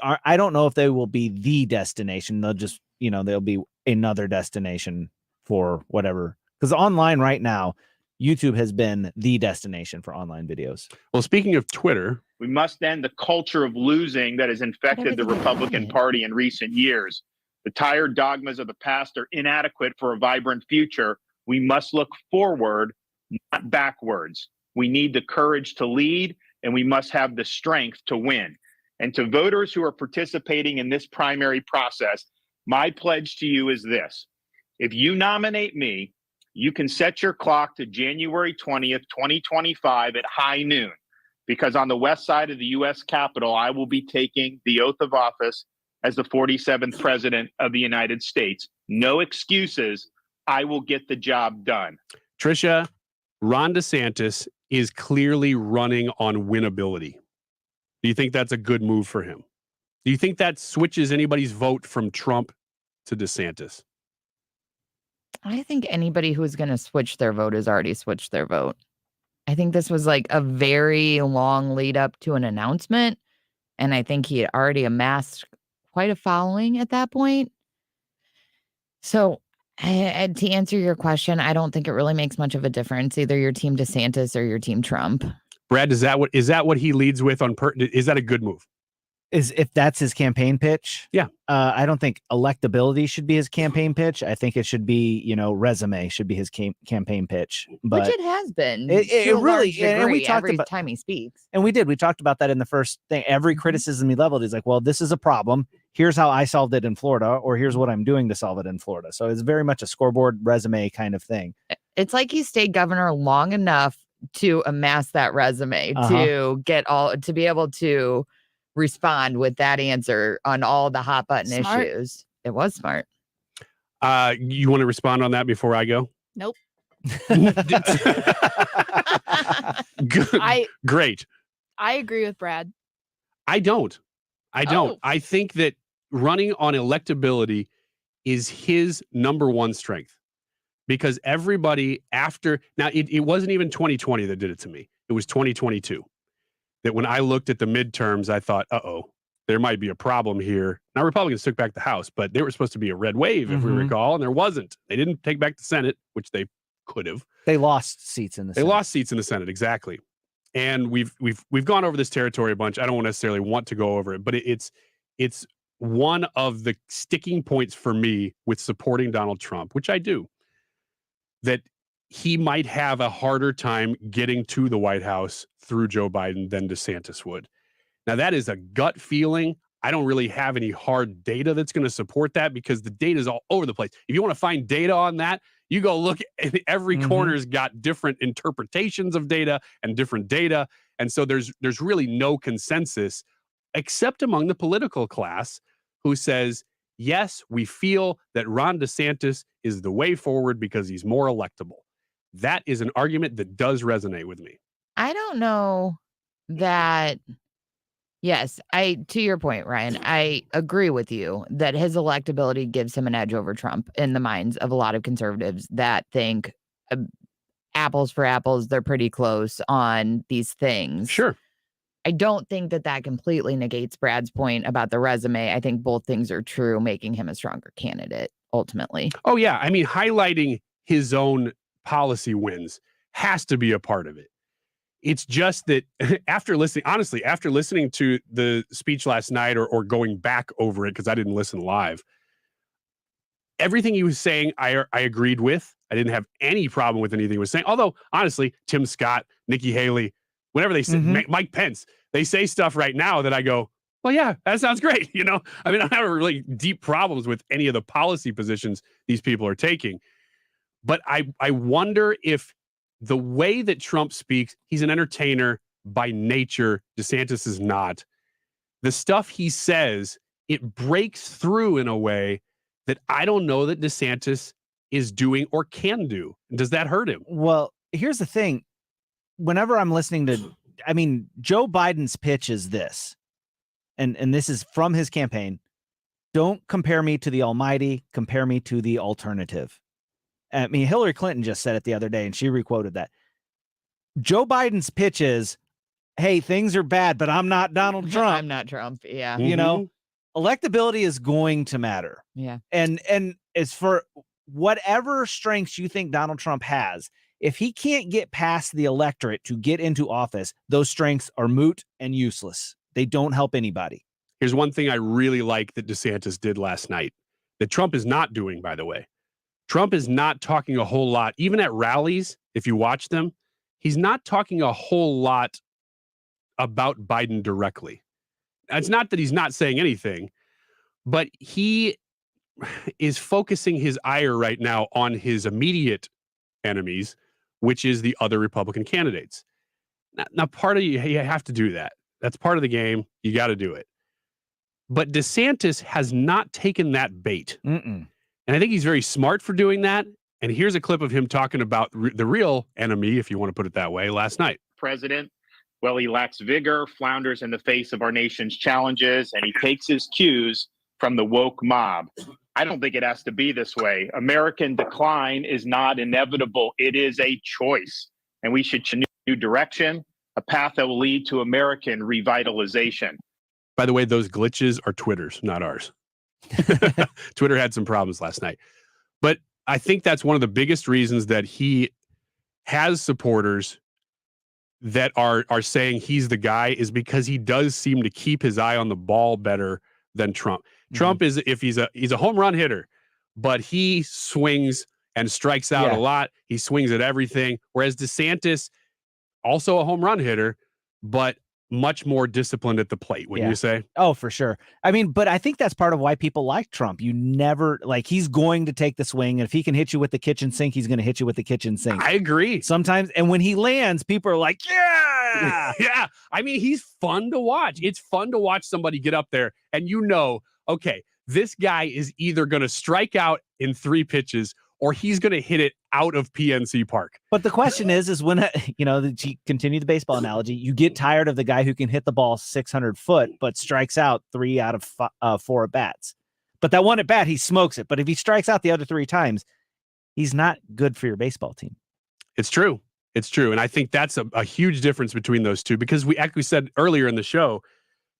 I don't know if they will be the destination. They'll just, they'll be another destination for whatever. Because online right now, YouTube has been the destination for online videos. Well, speaking of Twitter, we must end the culture of losing that has infected the Republican Party in recent years. The tired dogmas of the past are inadequate for a vibrant future. We must look forward, not backwards. We need the courage to lead, and we must have the strength to win. And to voters who are participating in this primary process, my pledge to you is this. If you nominate me, you can set your clock to January 20th, 2025 at high noon, because on the west side of the U.S. Capitol, I will be taking the oath of office as the 47th president of the United States. No excuses. I will get the job done. Tricia, Ron DeSantis is clearly running on winnability. Do you think that's a good move for him? Do you think that switches anybody's vote from Trump to DeSantis? I think anybody who's going to switch their vote has already switched their vote. I think this was like a very long lead up to an announcement. And I think he had already amassed quite a following at that point. So to answer your question, I don't think it really makes much of a difference. Either your team DeSantis or your team Trump. Brad, is that what he leads with on is that a good move? Is if that's his campaign pitch? Yeah. I don't think electability should be his campaign pitch. I think it should be, resume should be his campaign pitch. But which it has been. It really, and we talked every about time he speaks. And we talked about that in the first thing. Every criticism he leveled, he's like, well, this is a problem. Here's how I solved it in Florida, or here's what I'm doing to solve it in Florida. So it's very much a scoreboard resume kind of thing. It's like he stayed governor long enough to amass that resume, to be able to respond with that answer on all the hot button issues. It was smart. You want to respond on that before I go? Nope. Great. I agree with Brad. I don't. I think that running on electability is his number one strength, because everybody after now, it wasn't even 2020 that did it to me. It was 2022. That when I looked at the midterms, I thought, there might be a problem here. Now, Republicans took back the House, but they were supposed to be a red wave, if we recall, and there wasn't. They didn't take back the Senate, which they could have. They lost seats in the Senate. They lost seats in the Senate, exactly. And we've gone over this territory a bunch. I don't necessarily want to go over it, but it's one of the sticking points for me with supporting Donald Trump, which I do, that he might have a harder time getting to the White House through Joe Biden than DeSantis would. Now, that is a gut feeling. I don't really have any hard data that's going to support that because the data is all over the place. If you want to find data on that, you go look at every corner's got different interpretations of data and different data. And so there's really no consensus except among the political class who says, yes, we feel that Ron DeSantis is the way forward because he's more electable. That is an argument that does resonate with me. I don't know that. Yes, to your point, Ryan, I agree with you that his electability gives him an edge over Trump in the minds of a lot of conservatives that think apples for apples, they're pretty close on these things. Sure. I don't think that completely negates Brad's point about the resume. I think both things are true, making him a stronger candidate ultimately. Oh, yeah. I mean, highlighting his own policy wins has to be a part of it. It's just that after listening to the speech last night or going back over it, because I didn't listen live, everything he was saying, I agreed with. I didn't have any problem with anything he was saying. Although, honestly, Tim Scott, Nikki Haley, whenever they say, Mike Pence, they say stuff right now that I go, well, yeah, that sounds great. You know, I mean, I have really deep problems with any of the policy positions these people are taking. But I wonder if the way that Trump speaks, he's an entertainer by nature. DeSantis is not. The stuff he says, it breaks through in a way that I don't know that DeSantis is doing or can do. Does that hurt him? Well, here's the thing. Whenever I'm listening to, Joe Biden's pitch is this, and this is from his campaign. Don't compare me to the almighty, compare me to the alternative. I mean, Hillary Clinton just said it the other day, and she requoted that. Joe Biden's pitch is, hey, things are bad, but I'm not Donald Trump. I'm not Trump. Yeah. You know, electability is going to matter. Yeah. And as for whatever strengths you think Donald Trump has, if he can't get past the electorate to get into office, those strengths are moot and useless. They don't help anybody. Here's one thing I really like that DeSantis did last night that Trump is not doing, by the way. Trump is not talking a whole lot, even at rallies, if you watch them, he's not talking a whole lot about Biden directly. It's not that he's not saying anything, but he is focusing his ire right now on his immediate enemies, which is the other Republican candidates. Now part of you have to do that. That's part of the game. You got to do it. But DeSantis has not taken that bait. And I think he's very smart for doing that. And here's a clip of him talking about the real enemy, if you want to put it that way, last night. President, well, he lacks vigor, flounders in the face of our nation's challenges, and he takes his cues from the woke mob. I don't think it has to be this way. American decline is not inevitable. It is a choice. And we should choose a new direction, a path that will lead to American revitalization. By the way, those glitches are Twitter's, not ours. Twitter had some problems last night. But I think that's one of the biggest reasons that he has supporters that are saying he's the guy is because he does seem to keep his eye on the ball better than Trump. Trump is, if he's a home run hitter, but he swings and strikes out a lot. He swings at everything. Whereas DeSantis, also a home run hitter, but much more disciplined at the plate, wouldn't you say? Oh, for sure. I mean, but I think that's part of why people like Trump. You never, he's going to take the swing, and if he can hit you with the kitchen sink, he's going to hit you with the kitchen sink. I agree. Sometimes, and when he lands, people are like, yeah! Yeah. I mean, he's fun to watch. It's fun to watch somebody get up there, and okay, this guy is either going to strike out in 3 pitches or he's going to hit it out of PNC Park. But the question is when, to continue the baseball analogy, you get tired of the guy who can hit the ball 600 foot, but strikes out 3 out of 4 at bats. But that one at bat, he smokes it. But if he strikes out the other 3 times, he's not good for your baseball team. It's true. It's true. And I think that's a huge difference between those two, because we actually said earlier in the show,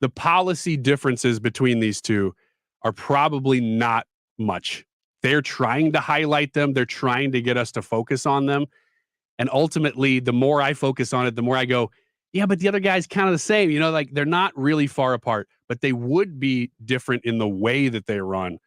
the policy differences between these two are probably not much. They're trying to highlight them. They're trying to get us to focus on them. And ultimately, the more I focus on it, the more I go, yeah, but the other guy's kind of the same. They're not really far apart, but they would be different in the way that they run.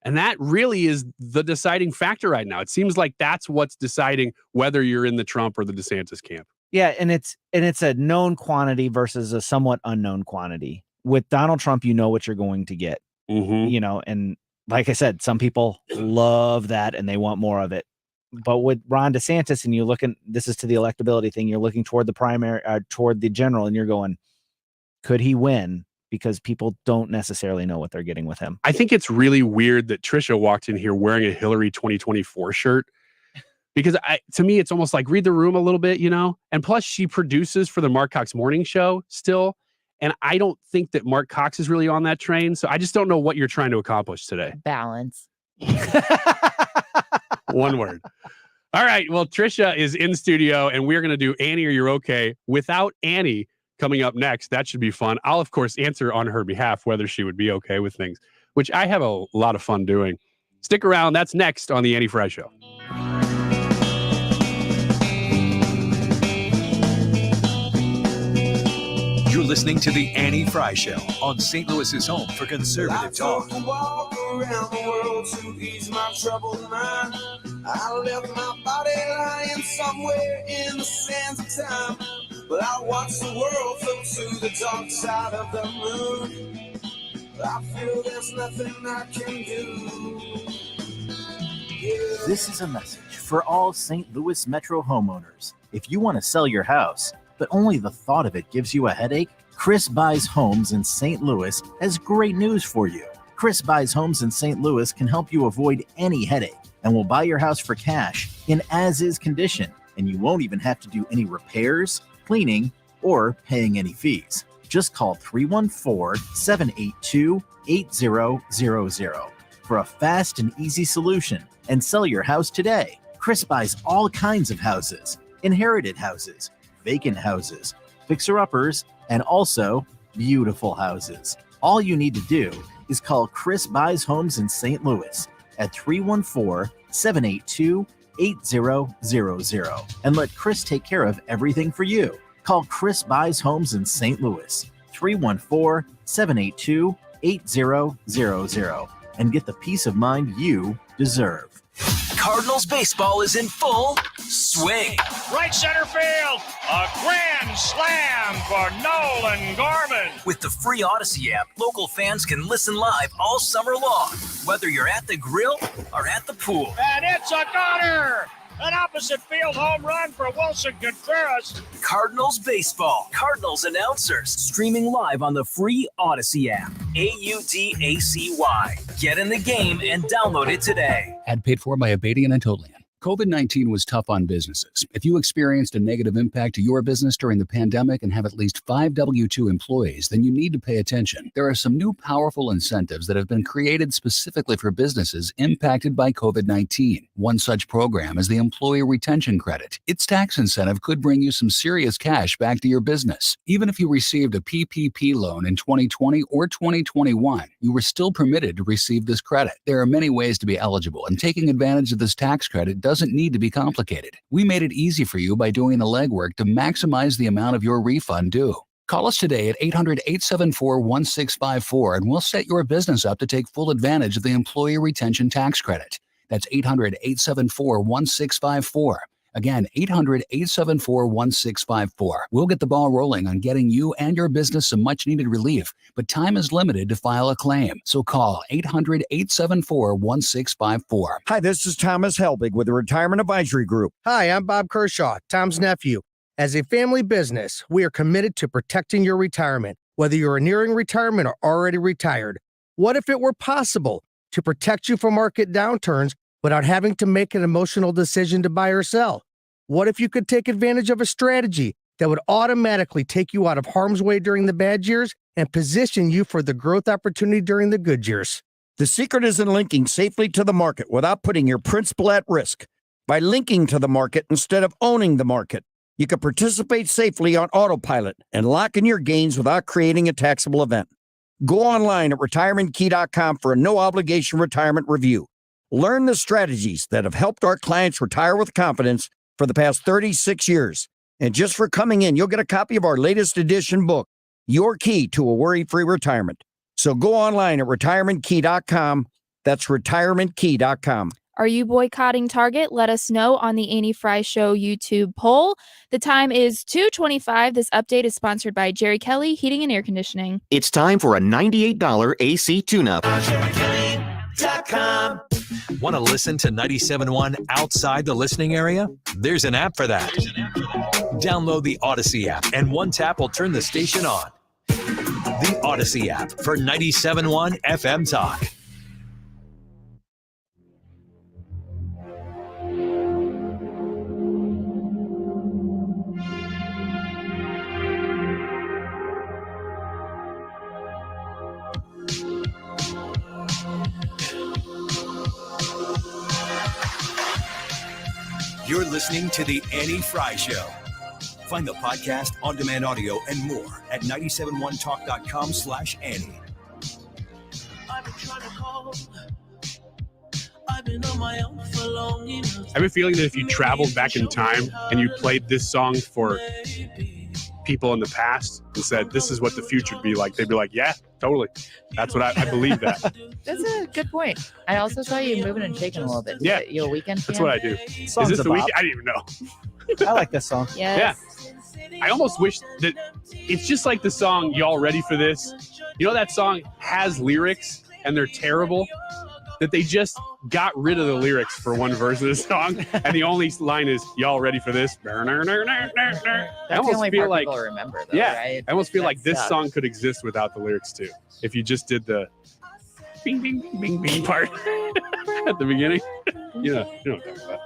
And that really is the deciding factor right now. It seems like that's what's deciding whether you're in the Trump or the DeSantis camp. Yeah, and it's a known quantity versus a somewhat unknown quantity. with Donald Trump, you know what you're going to get, you know, and like I said, some people love that and they want more of it. But with Ron DeSantis, and you're looking, this is to the electability thing, you're looking toward the primary, toward the general, and you're going, could he win? Because people don't necessarily know what they're getting with him. I think it's really weird that Tricia walked in here wearing a Hillary 2024 shirt. Because to me, it's almost like read the room a little bit, you know? And plus, she produces for the Mark Cox Morning Show still. And I don't think that Mark Cox is really on that train. So I just don't know what you're trying to accomplish today. Balance. One word. All right. Well, Tricia is in studio, and we're going to do Annie or You're Okay without Annie coming up next. That should be fun. I'll, of course, answer on her behalf whether she would be okay with things, which I have a lot of fun doing. Stick around. That's next on the Annie Frey Show. You're listening to the Annie Frey Show on St. Louis's home for conservative talk. Walk around the world to ease my troubled mind. I left my body lying somewhere in the sands of time. But I watch the world float to the dark side of the moon. I feel there's nothing I can do. Yeah. This is a message for all St. Louis Metro homeowners. If you want to sell your house, but only the thought of it gives you a headache, Chris Buys Homes in St. Louis has great news for you. Chris Buys Homes in St. Louis can help you avoid any headache and will buy your house for cash in as-is condition, and you won't even have to do any repairs, cleaning, or paying any fees. Just call 314-782-8000 for a fast and easy solution and sell your house today. Chris buys all kinds of houses, inherited houses, vacant houses, fixer-uppers, and also beautiful houses. All you need to do is call Chris Buys Homes in St. Louis at 314-782-8000 and let Chris take care of everything for you. Call Chris Buys Homes in St. Louis, 314-782-8000 and get the peace of mind you deserve. Cardinals baseball is in full swing. Right center field, a grand slam for Nolan Gorman. With the free Odyssey app, local fans can listen live all summer long, whether you're at the grill or at the pool. And it's a goner! An opposite field home run for Wilson Contreras. Cardinals baseball. Cardinals announcers. Streaming live on the free Odyssey app. AUDACY. Get in the game and download it today. Ad paid for by Abadian and Totalian. COVID-19 was tough on businesses. If you experienced a negative impact to your business during the pandemic and have at least 5 W-2 employees, then you need to pay attention. There are some new powerful incentives that have been created specifically for businesses impacted by COVID-19. One such program is the Employee Retention Credit. Its tax incentive could bring you some serious cash back to your business. Even if you received a PPP loan in 2020 or 2021, you were still permitted to receive this credit. There are many ways to be eligible, and taking advantage of this tax credit doesn't need to be complicated. We made it easy for you by doing the legwork to maximize the amount of your refund due. Call us today at 800-874-1654 and we'll set your business up to take full advantage of the Employee Retention Tax Credit. That's 800-874-1654. Again, 800-874-1654. We'll get the ball rolling on getting you and your business some much-needed relief, but time is limited to file a claim. So call 800-874-1654. Hi, this is Thomas Helbig with the Retirement Advisory Group. Hi, I'm Bob Kershaw, Tom's nephew. As a family business, we are committed to protecting your retirement, whether you're nearing retirement or already retired. What if it were possible to protect you from market downturns without having to make an emotional decision to buy or sell? What if you could take advantage of a strategy that would automatically take you out of harm's way during the bad years and position you for the growth opportunity during the good years? The secret is in linking safely to the market without putting your principal at risk. By linking to the market instead of owning the market, you can participate safely on autopilot and lock in your gains without creating a taxable event. Go online at retirementkey.com for a no-obligation retirement review. Learn the strategies that have helped our clients retire with confidence for the past 36 years. And just for coming in, you'll get a copy of our latest edition book, Your Key to a Worry-Free Retirement. So go online at retirementkey.com. That's retirementkey.com. Are you boycotting Target? Let us know on the Annie Frey Show YouTube poll. The time is 2:25. This update is sponsored by Jerry Kelly Heating and Air Conditioning. It's time for a $98 AC tune-up. Want to listen to 97.1 outside the listening area? There's an app for that. Download the Odyssey app, and one tap will turn the station on. The Odyssey app for 97.1 FM Talk. You're listening to The Annie Frey Show. Find the podcast, on-demand audio, and more at 971talk.com/Annie. I've been trying to call. I've been on my own for long enough. I have a feeling that if you traveled back in time and you played this song for people in the past and said, this is what the future would be like, they'd be like, yeah, totally. That's what I believe that. That's a good point. I also saw you moving and shaking a little bit. Yeah. You a weekend fan? That's what I do. Is this the weekend? I didn't even know. I like this song. Yes. Yeah. I almost wish that it's just like the song, Y'all Ready for This? You know, that song has lyrics and they're terrible, that they just got rid of the lyrics for one verse of the song, and the only line is "Y'all ready for this?" I almost feel like people remember, though, yeah, right? I almost feel That like this sucks. song could exist without the lyrics too. If you just did the bing bing bing bing bing part at the beginning, you know what I'm talking about.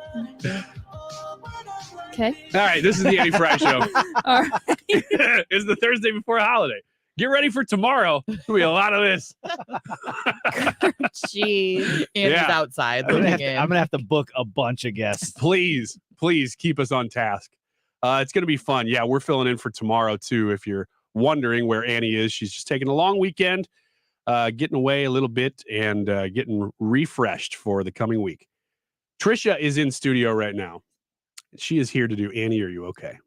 Okay. All right, this is the Annie Frey Show. All right. It's the Thursday before a holiday. Get ready for tomorrow. There'll be a lot of this. Jeez. Andy's outside. I'm gonna have to book a bunch of guests. Please keep us on task. It's gonna be fun. Yeah, we're filling in for tomorrow too. If you're wondering where Annie is, she's just taking a long weekend, getting away a little bit and getting refreshed for the coming week. Tricia is in studio right now. She is here to do Annie, Are You Okay?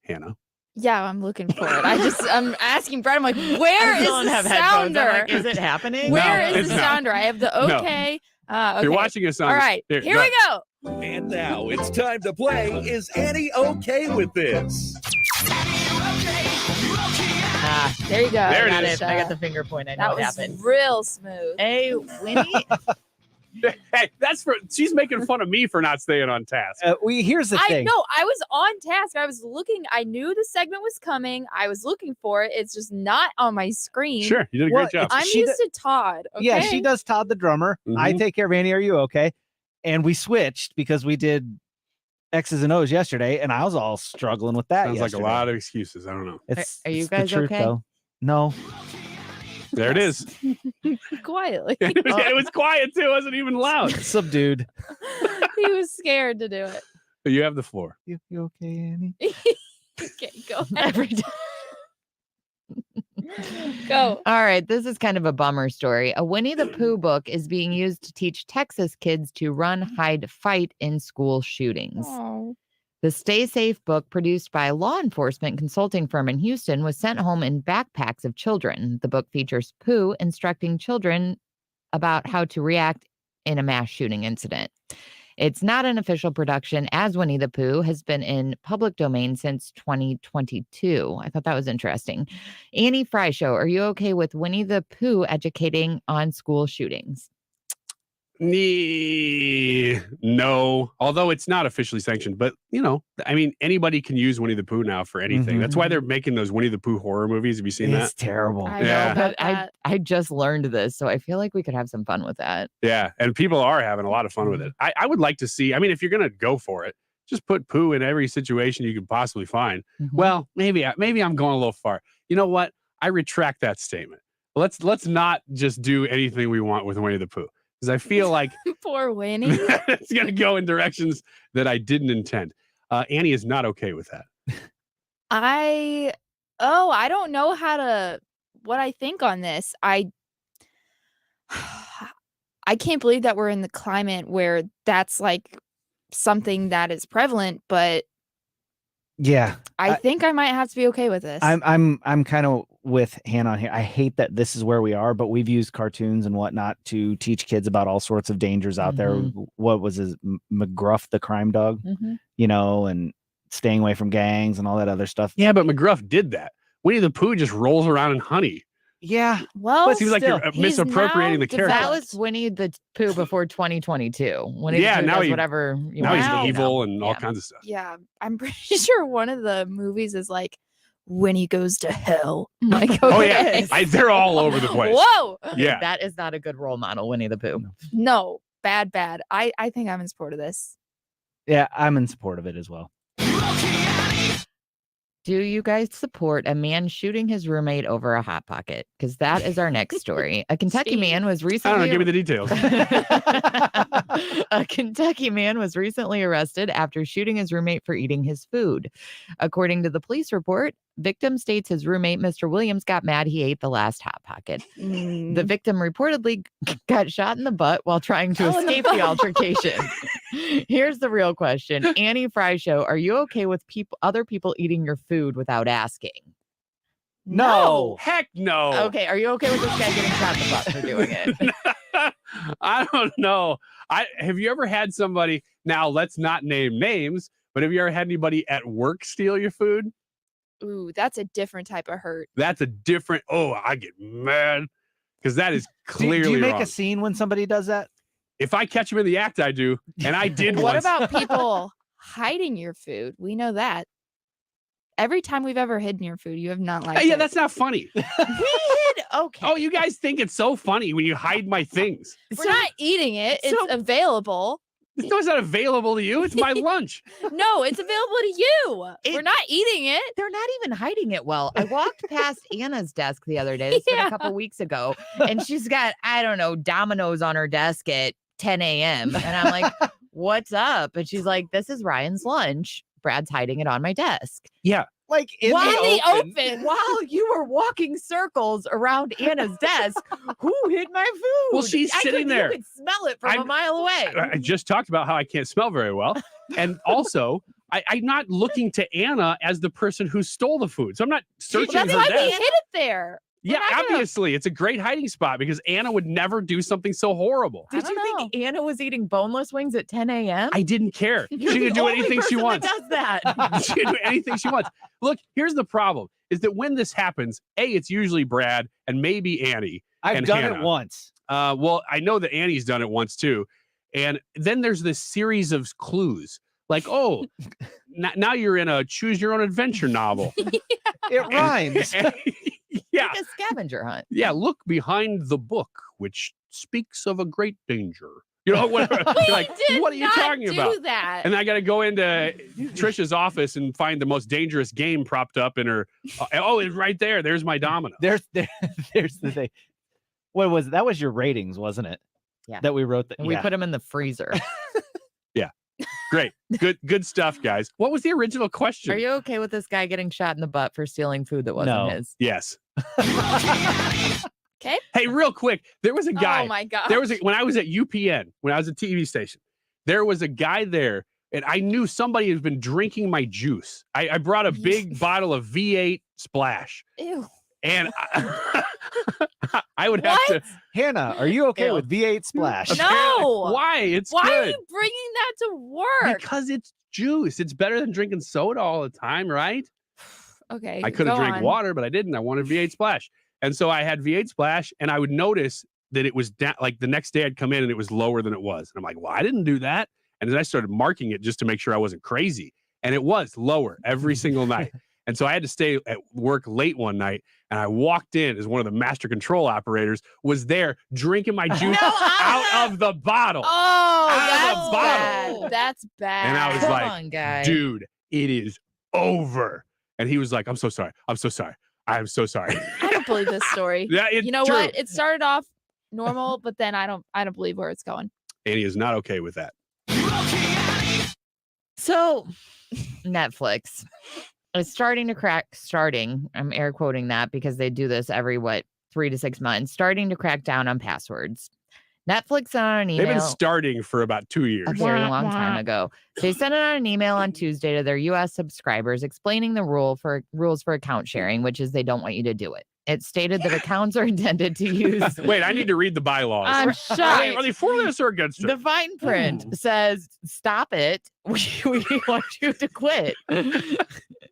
Hannah. Yeah, I'm looking for it. I'm asking Brett. I'm like, where is don't the have headphones. I'm sounder? like, is it happening? Where No, is the it's not. sounder? I have the No. okay. If you're watching us on All right, here here we go. And now it's time to play Is Annie Okay With This? There you go. There it got is. I got the finger point. I know That what was happened. real smooth. Hey, Winnie. Hey, she's making fun of me for not staying on task. Here's the I thing. know. I was on task. I was looking. I knew the segment was coming. I was looking for it. It's just not on my screen. Sure, you did a great job. I'm used to Todd. Okay? Yeah, she does Todd the drummer. I take care of Annie. Are You Okay? And we switched because we did X's and O's yesterday, and I was all struggling with that. Sounds like a lot of excuses. I don't know. Are you it's the guys truth, okay? though. No. There it is. Quietly. It was quiet too. It wasn't even loud. Subdued. He was scared to do it. You have the floor. You okay, Annie? Okay, go Every time. Go. All right, this is kind of a bummer story. A Winnie the Pooh book is being used to teach Texas kids to run, hide, fight in school shootings. Oh. The Stay Safe book, produced by a law enforcement consulting firm in Houston, was sent home in backpacks of children. The book features Pooh instructing children about how to react in a mass shooting incident. It's not an official production, as Winnie the Pooh has been in public domain since 2022. I thought that was interesting. Annie Frey Show, are you okay with Winnie the Pooh educating on school shootings? No, although it's not officially sanctioned, but I mean, anybody can use Winnie the Pooh now for anything. That's why they're making those Winnie the Pooh horror movies. Have you seen that? It's terrible. I know Yeah. about But that. I just learned this, so I feel like we could have some fun with that. Yeah, and people are having a lot of fun with it. I would like to see. I mean, if you're gonna go for it, just put Pooh in every situation you could possibly find. Well, maybe I'm going a little far. You know what? I retract that statement. Let's not just do anything we want with Winnie the Pooh, because I feel like Poor Winnie. it's going to go in directions that I didn't intend. Annie is not okay with that. I don't know what I think on this. I can't believe that we're in the climate where that's like something that is prevalent, but Yeah. I think I might have to be okay with this. I'm kind of with Hannah on here. I hate that this is where we are, but we've used cartoons and whatnot to teach kids about all sorts of dangers out there. What was his McGruff, the crime dog, you know, and staying away from gangs and all that other stuff. Yeah, but McGruff did that. Winnie the Pooh just rolls around in honey. Yeah. Well, it seems like you're misappropriating the character. That was Winnie the Pooh before 2022. Winnie the Pooh now does whatever you now want. he's evil and all kinds of stuff. Yeah, I'm pretty sure one of the movies is like Winnie Goes to Hell. I'm like, oh yeah, they're all over the place. Whoa. Yeah, that is not a good role model, Winnie the Pooh. No, bad. I think I'm in support of this. Yeah, I'm in support of it as well. Do you guys support a man shooting his roommate over a Hot Pocket? Because that is our next story. A Kentucky man was recently... I don't know, give me the details. A Kentucky man was recently arrested after shooting his roommate for eating his food. According to the police report, victim states his roommate, Mr. Williams, got mad he ate the last Hot Pocket. The victim reportedly got shot in the butt while trying to escape the altercation. Here's the real question. Annie Frey Show, are you okay with other people eating your food without asking? No. Heck no. Okay, are you okay with this guy getting shot in the butt for doing it? I don't know. Have you ever had somebody, now let's not name names, but have you ever had anybody at work steal your food? Ooh, that's a different type of hurt. That's a different, I get mad because that is clearly Do you make wrong. a scene when somebody does that? If I catch him in the act, I do. And I did What once. about people hiding your food? We know that. Every time we've ever hidden your food, you have not liked Yeah, it. that's not funny. We hid, okay. Oh, you guys think it's so funny when you hide my things. We're not eating it. It's available. No, it's not available to you. It's my lunch. No, it's available to you. We're not eating it. They're not even hiding it well. I walked past Anna's desk the other day. This was a couple weeks ago. And she's got, I don't know, Domino's on her desk at 10 a.m. And I'm like, what's up? And she's like, this is Ryan's lunch. Brad's hiding it on my desk. Yeah. Like in the open. While you were walking circles around Anna's desk, who hid my food? Well, she's sitting there. You could smell it from a mile away. I just talked about how I can't smell very well. And also, I'm not looking to Anna as the person who stole the food. So I'm not searching That's her why desk. we hid it there. Yeah, obviously. It's a great hiding spot because Anna would never do something so horrible. Did you think Anna was eating boneless wings at 10 a.m.? I didn't care. You're She the can do only anything she person wants. that does that. She can do anything she wants. Look, here's the problem is that when this happens, it's usually Brad and maybe Annie. I've and done Hannah. it once. Well, I know that Annie's done it once too. And then there's this series of clues like, now you're in a choose your own adventure novel. It rhymes. Yeah. Like a scavenger hunt. Yeah. Look behind the book, which speaks of a great danger. You know, whatever. Like, what are you talking about? That. And I got to go into Tricia's office and find the most dangerous game propped up in her. It's right there. There's my domino. There's the thing. What was it? That was your ratings, wasn't it? Yeah. That we wrote that. And we put them in the freezer. Yeah. Great. Good stuff, guys. What was the original question? Are you okay with this guy getting shot in the butt for stealing food that wasn't his? Yes. Okay. Hey, real quick. There was a guy. Oh my God. When I was at UPN, when I was a TV station, there was a guy there, and I knew somebody has been drinking my juice. I brought a big bottle of V8 Splash. Ew. And I would have to. Hannah, are you okay with V8 Splash? No. Why? It's Why good. are you bringing that to work? Because it's juice. It's better than drinking soda all the time, right? Okay. I could have go drank on. water, but I didn't. I wanted V8 Splash. And so I had V8 Splash, and I would notice that it was like the next day I'd come in and it was lower than it was. And I'm like, well, I didn't do that. And then I started marking it just to make sure I wasn't crazy. And it was lower every single night. And so I had to stay at work late one night, and I walked in as one of the master control operators, was there drinking my juice out of the bottle. Oh, Out of that's the bottle. bad. That's bad. And I was Come like, on, guy. dude, it is over. And he was like, I'm so sorry. I'm so sorry. I'm so sorry. I don't believe this story. Yeah, it's you know true. what? It started off normal, but then I don't believe where it's going. And he is not okay with that. So, Netflix is starting to crack. I'm air quoting that because they do this every 3 to 6 months. Starting to crack down on passwords. Netflix sent out an email. They've been starting for about 2 years. A very long time ago. They sent out an email on Tuesday to their U.S. subscribers explaining the rules for account sharing, which is they don't want you to do it. It stated that accounts are intended to use. Wait, I need to read the bylaws. I'm shocked. Are they for this or against it? The fine print says, "Stop it. We want you to quit."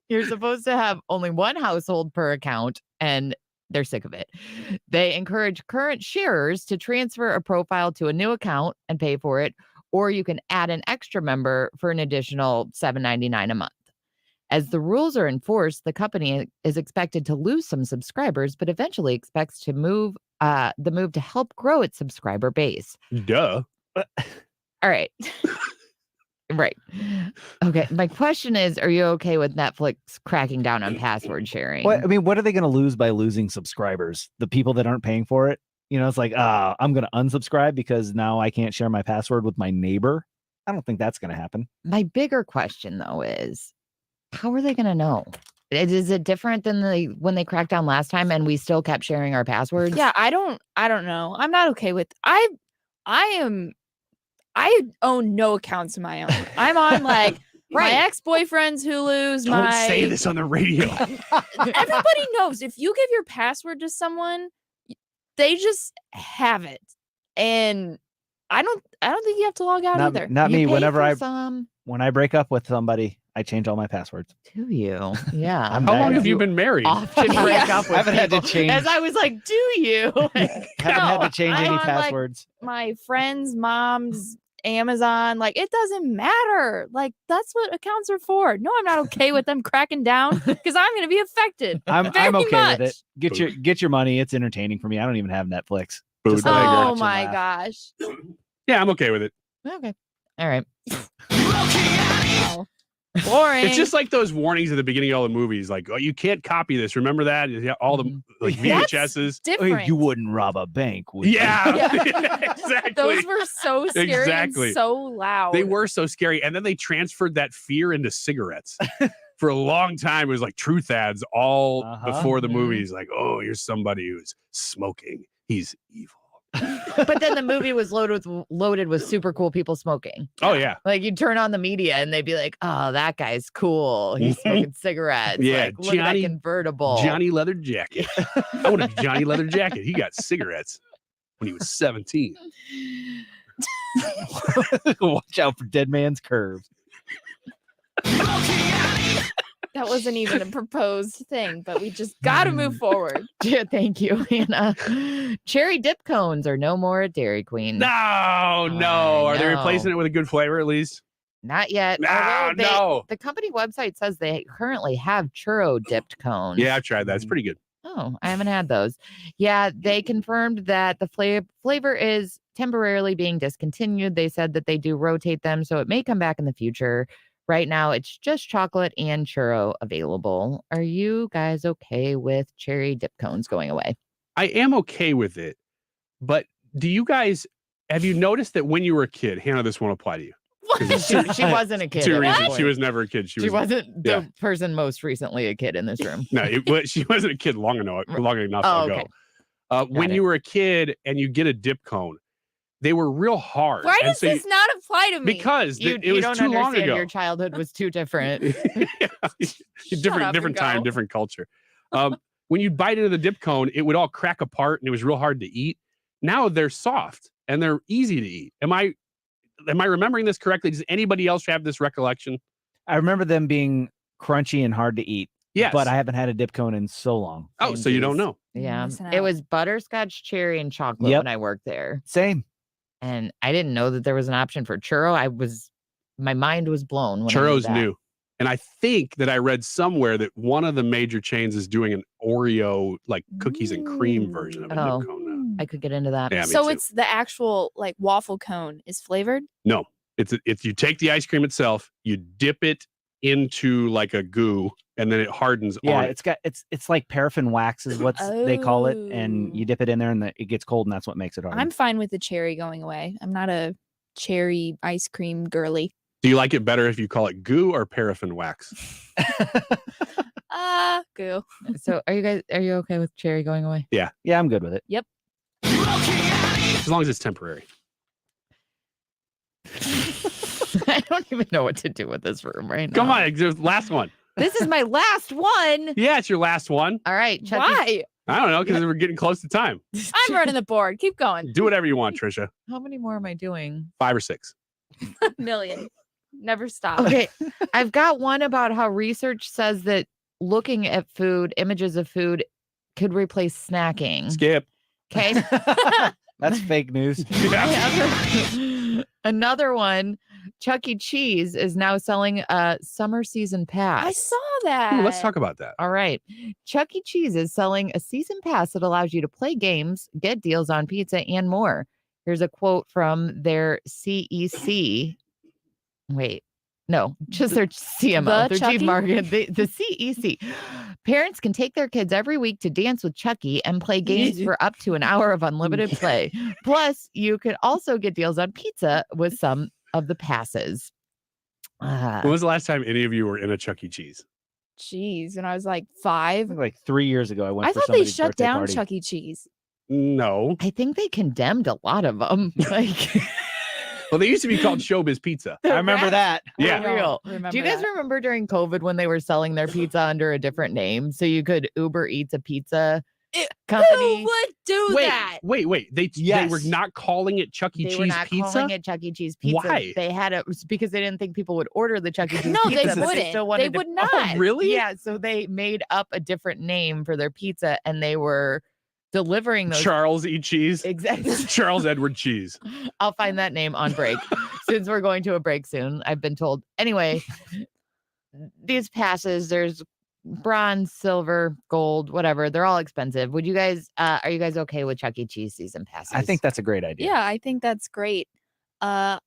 You're supposed to have only one household per account, and they're sick of it. They encourage current sharers to transfer a profile to a new account and pay for it, or you can add an extra member for an additional $7.99 a month. As the rules are enforced, the company is expected to lose some subscribers, but eventually expects to move to help grow its subscriber base. Duh. All right. Right. Okay. My question is, are you okay with Netflix cracking down on password sharing? What are they going to lose by losing subscribers? The people that aren't paying for it? It's like, I'm going to unsubscribe because now I can't share my password with my neighbor. I don't think that's going to happen. My bigger question, though, is how are they going to know? Is it different than when they cracked down last time and we still kept sharing our passwords? Yeah, I don't know. I'm not okay with I own no accounts of my own. I'm on my ex-boyfriend's Hulu's. Don't say this on the radio. Everybody knows if you give your password to someone, they just have it. And I don't think you have to log out either. Not me. When I break up with somebody, I change all my passwords. Do you? Yeah. How long have you been married? Often break up with I haven't had to change. As I was like, do you? Haven't had to change any passwords. My friend's mom's Amazon, it doesn't matter. That's what accounts are for. No, I'm not okay with them cracking down because I'm going to be affected. I'm okay with it. Get your money. It's entertaining for me. I don't even have Netflix. Oh my gosh. Yeah, I'm okay with it. Okay. All right. Boring. It's just like those warnings at the beginning of all the movies, like, oh, you can't copy this. Remember that? All the VHSs. Different. You wouldn't rob a bank, would you? Yeah. Exactly. Those were so scary and so loud. They were so scary. And then they transferred that fear into cigarettes. For a long time, it was like truth ads all before the movies. Like, oh, here's somebody who's smoking. He's evil. But then the movie was loaded with super cool people smoking. Oh yeah. You'd turn on the media and they'd be like, oh, that guy's cool. He's smoking cigarettes. Yeah. Look at that convertible. Johnny Leather Jacket. I want a Johnny Leather Jacket. He got cigarettes when he was 17. Watch out for Dead Man's Curve. That wasn't even a proposed thing, but we just got to move forward. Yeah, thank you, Hannah. Cherry dip cones are no more at Dairy Queen. No. Are they replacing it with a good flavor at least? Not yet. No. The company website says they currently have churro dipped cones. Yeah, I've tried that. It's pretty good. Oh, I haven't had those. Yeah, they confirmed that the flavor is temporarily being discontinued. They said that they do rotate them, so it may come back in the future. Right now, it's just chocolate and churro available. Are you guys okay with cherry dip cones going away? I am okay with it, but have you noticed that when you were a kid, Hannah, this won't apply to you? She wasn't a kid. Two reasons. She was never a kid. She wasn't the person most recently a kid in this room. No, she wasn't a kid long enough ago. Okay. When you were a kid and you get a dip cone, they were real hard. Why does this not apply to me? Because it you was don't too long understand ago. Your childhood was too different. different time, different culture. When you bite into the dip cone, it would all crack apart and it was real hard to eat. Now they're soft and they're easy to eat. Am I remembering this correctly? Does anybody else have this recollection? I remember them being crunchy and hard to eat. Yes. But I haven't had a dip cone in so long. Oh, so you don't know. Yeah. It was butterscotch, cherry, and chocolate when I worked there. Same. And I didn't know that there was an option for churro. My mind was blown. When Churro's new. And I think that I read somewhere that one of the major chains is doing an Oreo, cookies and cream version of a dip cone now. I could get into that. Yeah, so it's the actual waffle cone is flavored? No, it's you take the ice cream itself, you dip it into a goo, and then it hardens. Yeah, on it's like paraffin wax is what they call it, and you dip it in there, and it gets cold, and that's what makes it hard. I'm fine with the cherry going away. I'm not a cherry ice cream girly. Do you like it better if you call it goo or paraffin wax? Goo. So are you okay with cherry going away? Yeah. Yeah, I'm good with it. Yep. As long as it's temporary. I don't even know what to do with this room right now. Come on, last one. This is my last one. Yeah, it's your last one. All right. Why? I don't know, because we're getting close to time. I'm running the board. Keep going. Do whatever you want, Tricia. How many more am I doing? 5 or 6. Million. Never stop. Okay. I've got one about how research says that looking at food, images of food, could replace snacking. Skip. Okay. That's fake news. Another one, Chuck E. Cheese is now selling a summer season pass. I saw that. Ooh, let's talk about that. All right. Chuck E. Cheese is selling a season pass that allows you to play games, get deals on pizza, and more. Here's a quote from their CEC. Wait, no, just their CMO, their chief market, the CEC. Parents can take their kids every week to dance with Chucky and play games for up to an hour of unlimited play. Plus, you could also get deals on pizza with some of the passes. When was the last time any of you were in a Chuck E. Cheese? Jeez, when I was like 5. Like 3 years ago, I went. I for thought they somebody's shut birthday down party. Chuck E. Cheese. No. I think they condemned a lot of them. Like, well, they used to be called Showbiz Pizza. I remember that. Yeah. Real. Do you guys remember during COVID when they were selling their pizza under a different name? So you could Uber Eats a pizza company. Who would do that? Wait. They were not calling it Chuck E. They Cheese were not Pizza? calling it Chuck E. Cheese Pizza. Why? They had it was because they didn't think people would order the Chuck E. Cheese No, pizza. they but wouldn't. still They wanted would to- not. Oh, really? Yeah, so they made up a different name for their pizza and they were delivering those. Charles E. Cheese? Exactly. Charles Edward Cheese. I'll find that name on break since we're going to a break soon. I've been told. Anyway, these passes, there's bronze, silver, gold, whatever. They're all expensive. Would you guys, are you guys okay with Chuck E. Cheese season passes? I think that's a great idea. Yeah, I think that's great. The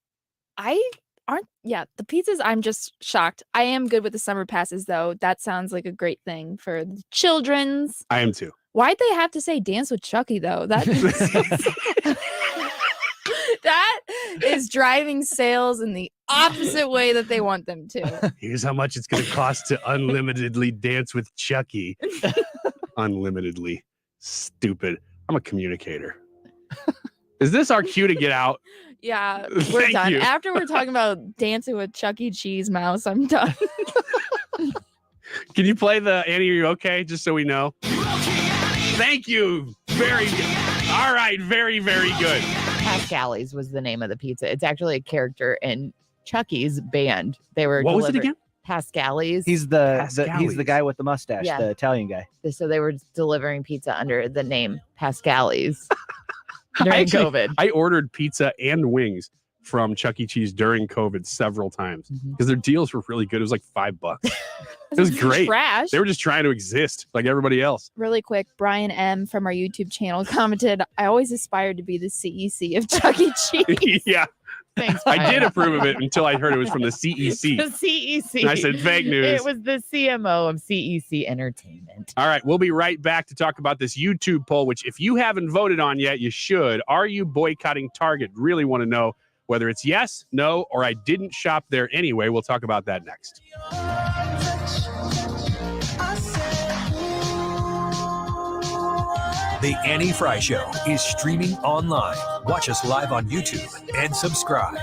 pizzas, I'm just shocked. I am good with the summer passes though. That sounds like a great thing for the children's. I am too. Why'd they have to say dance with Chucky though? That that is driving sales in the opposite way that they want them to. Here's how much it's going to cost to unlimitedly dance with Chucky. Unlimitedly. Stupid. I'm a communicator. Is this our cue to get out? Yeah, we're Thank done. you. After we're talking about dancing with Chuck E. Cheese mouse, I'm done. Can you play the Annie, are you okay? Just so we know. Thank you. Very good. All right. Very, very good. Pascali's was the name of the pizza. It's actually a character in Chucky's band. They were What was it again? Pascali's. He's the guy with the mustache, Yeah. the Italian guy. So they were delivering pizza under the name Pascali's during COVID. I ordered pizza and wings from Chuck E. Cheese during COVID several times because their deals were really good. It was like $5. It was great. Trash. They were just trying to exist like everybody else. Really quick, Brian M. from our YouTube channel commented, I always aspired to be the CEC of Chuck E. Cheese. Yeah. Thanks, I Brian. did approve of it until I heard it was from the CEC. The CEC. And I said fake news. It was the CMO of CEC Entertainment. All right, we'll be right back to talk about this YouTube poll, which if you haven't voted on yet, you should. Are you boycotting Target? Really want to know whether it's yes, no, or I didn't shop there anyway. We'll talk about that next. The Annie Frey Show is streaming online. Watch us live on YouTube and subscribe.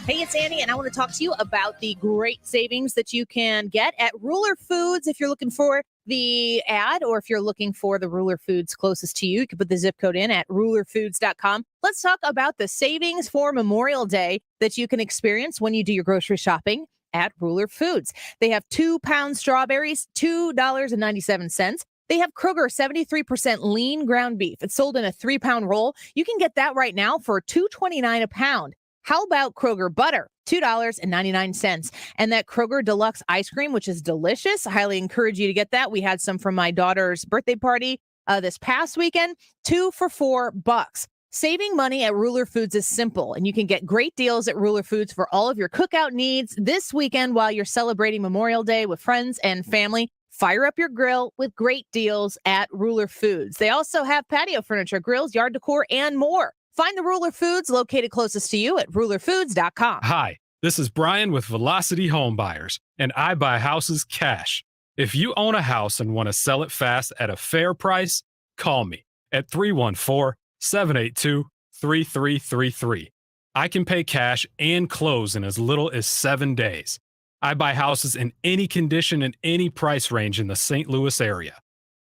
Hey, it's Annie, and I want to talk to you about the great savings that you can get at Ruler Foods. If you're looking for the ad or if you're looking for the Ruler Foods closest to you, you can put the zip code in at rulerfoods.com. Let's talk about the savings for Memorial Day that you can experience when you do your grocery shopping at Ruler Foods. They have 2-pound strawberries, $2.97. They have Kroger 73% lean ground beef. It's sold in a 3-pound roll. You can get that right now for $2.29 a pound. How about Kroger butter? $2.99. And that Kroger Deluxe ice cream, which is delicious. I highly encourage you to get that. We had some from my daughter's birthday party this past weekend. 2 for $4. Saving money at Ruler Foods is simple, and you can get great deals at Ruler Foods for all of your cookout needs this weekend while you're celebrating Memorial Day with friends and family. Fire up your grill with great deals at Ruler Foods. They also have patio furniture, grills, yard decor, and more. Find the Ruler Foods located closest to you at rulerfoods.com. Hi, this is Brian with Velocity Home Buyers, and I buy houses cash. If you own a house and want to sell it fast at a fair price, call me at 314-782-3333. I can pay cash and close in as little as 7 days. I buy houses in any condition and any price range in the St. Louis area.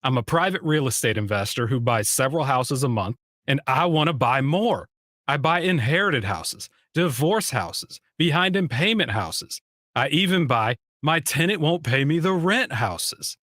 I'm a private real estate investor who buys several houses a month, and I want to buy more. I buy inherited houses, divorce houses, behind in payment houses. I even buy my tenant won't pay me the rent houses.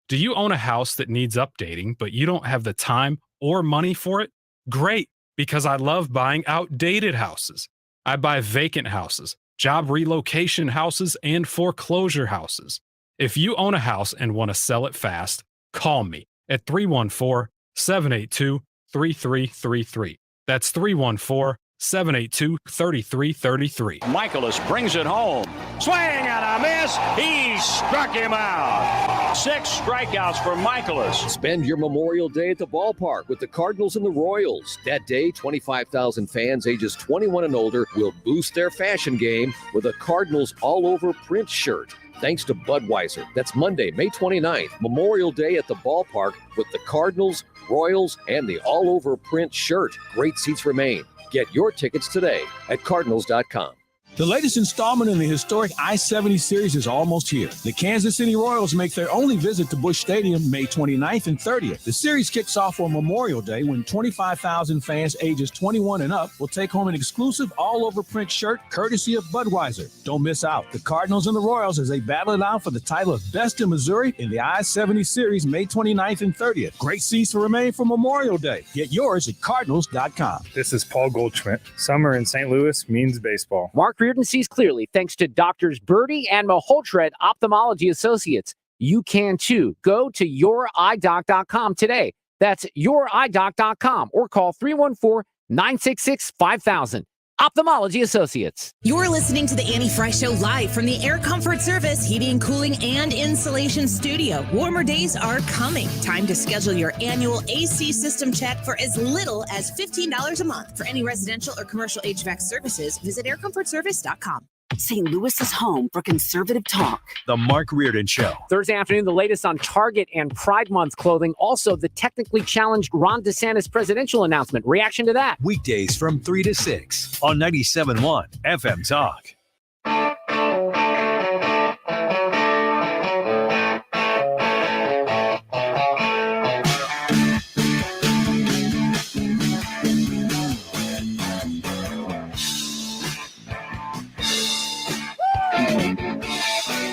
Do you own a house that needs updating, but you don't have the time or money for it? Great, because I love buying outdated houses. I buy vacant houses, job relocation houses, and foreclosure houses. If you own a house and want to sell it fast, call me at 314-782-3333. That's 314-782-3333. Michaelis brings it home. Swing and a miss. He struck him out. 6 strikeouts for Michaelis. Spend your Memorial Day at the ballpark with the Cardinals and the Royals. That day, 25,000 fans ages 21 and older will boost their fashion game with a Cardinals all-over print shirt. Thanks to Budweiser. That's Monday, May 29th, Memorial Day at the ballpark with the Cardinals, Royals, and the all-over print shirt. Great seats remain. Get your tickets today at Cardinals.com. The latest installment in the historic I-70 series is almost here. The Kansas City Royals make their only visit to Busch Stadium May 29th and 30th. The series kicks off on Memorial Day when 25,000 fans ages 21 and up will take home an exclusive all-over print shirt courtesy of Budweiser. Don't miss out. The Cardinals and the Royals as they battle it out for the title of Best in Missouri in the I-70 series May 29th and 30th. Great seats to remain for Memorial Day. Get yours at Cardinals.com. This is Paul Goldschmidt. Summer in St. Louis means baseball. Mark Reardon sees clearly thanks to Doctors Birdie and Maholtred Ophthalmology Associates. You can too. Go to youridoc.com today. That's youridoc.com or call 314-966-5000. Ophthalmology Associates. You're listening to the Annie Frey Show live from the Air Comfort Service Heating, Cooling, and Insulation Studio. Warmer days are coming. Time to schedule your annual AC system check for as little as $15 a month. For any residential or commercial HVAC services, visit aircomfortservice.com. St. Louis's home for conservative talk. The Mark Reardon Show. Thursday afternoon, the latest on Target and Pride Month clothing. Also, the technically challenged Ron DeSantis presidential announcement. Reaction to that. Weekdays from 3 to 6 on 97.1 FM Talk.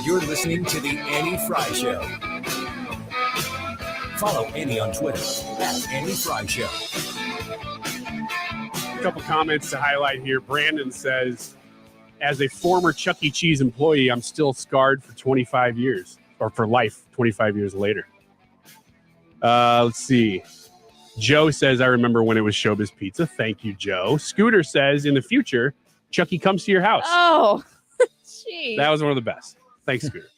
You're listening to the Annie Frey Show. Follow Annie on Twitter at Annie Frey Show. A couple comments to highlight here. Brandon says, as a former Chuck E. Cheese employee, I'm still scarred for 25 years, or for life 25 years later. Let's see. Joe says, I remember when it was Showbiz Pizza. Thank you, Joe. Scooter says, in the future, Chucky comes to your house. Oh, jeez. That was one of the best. Thanks, Scooter.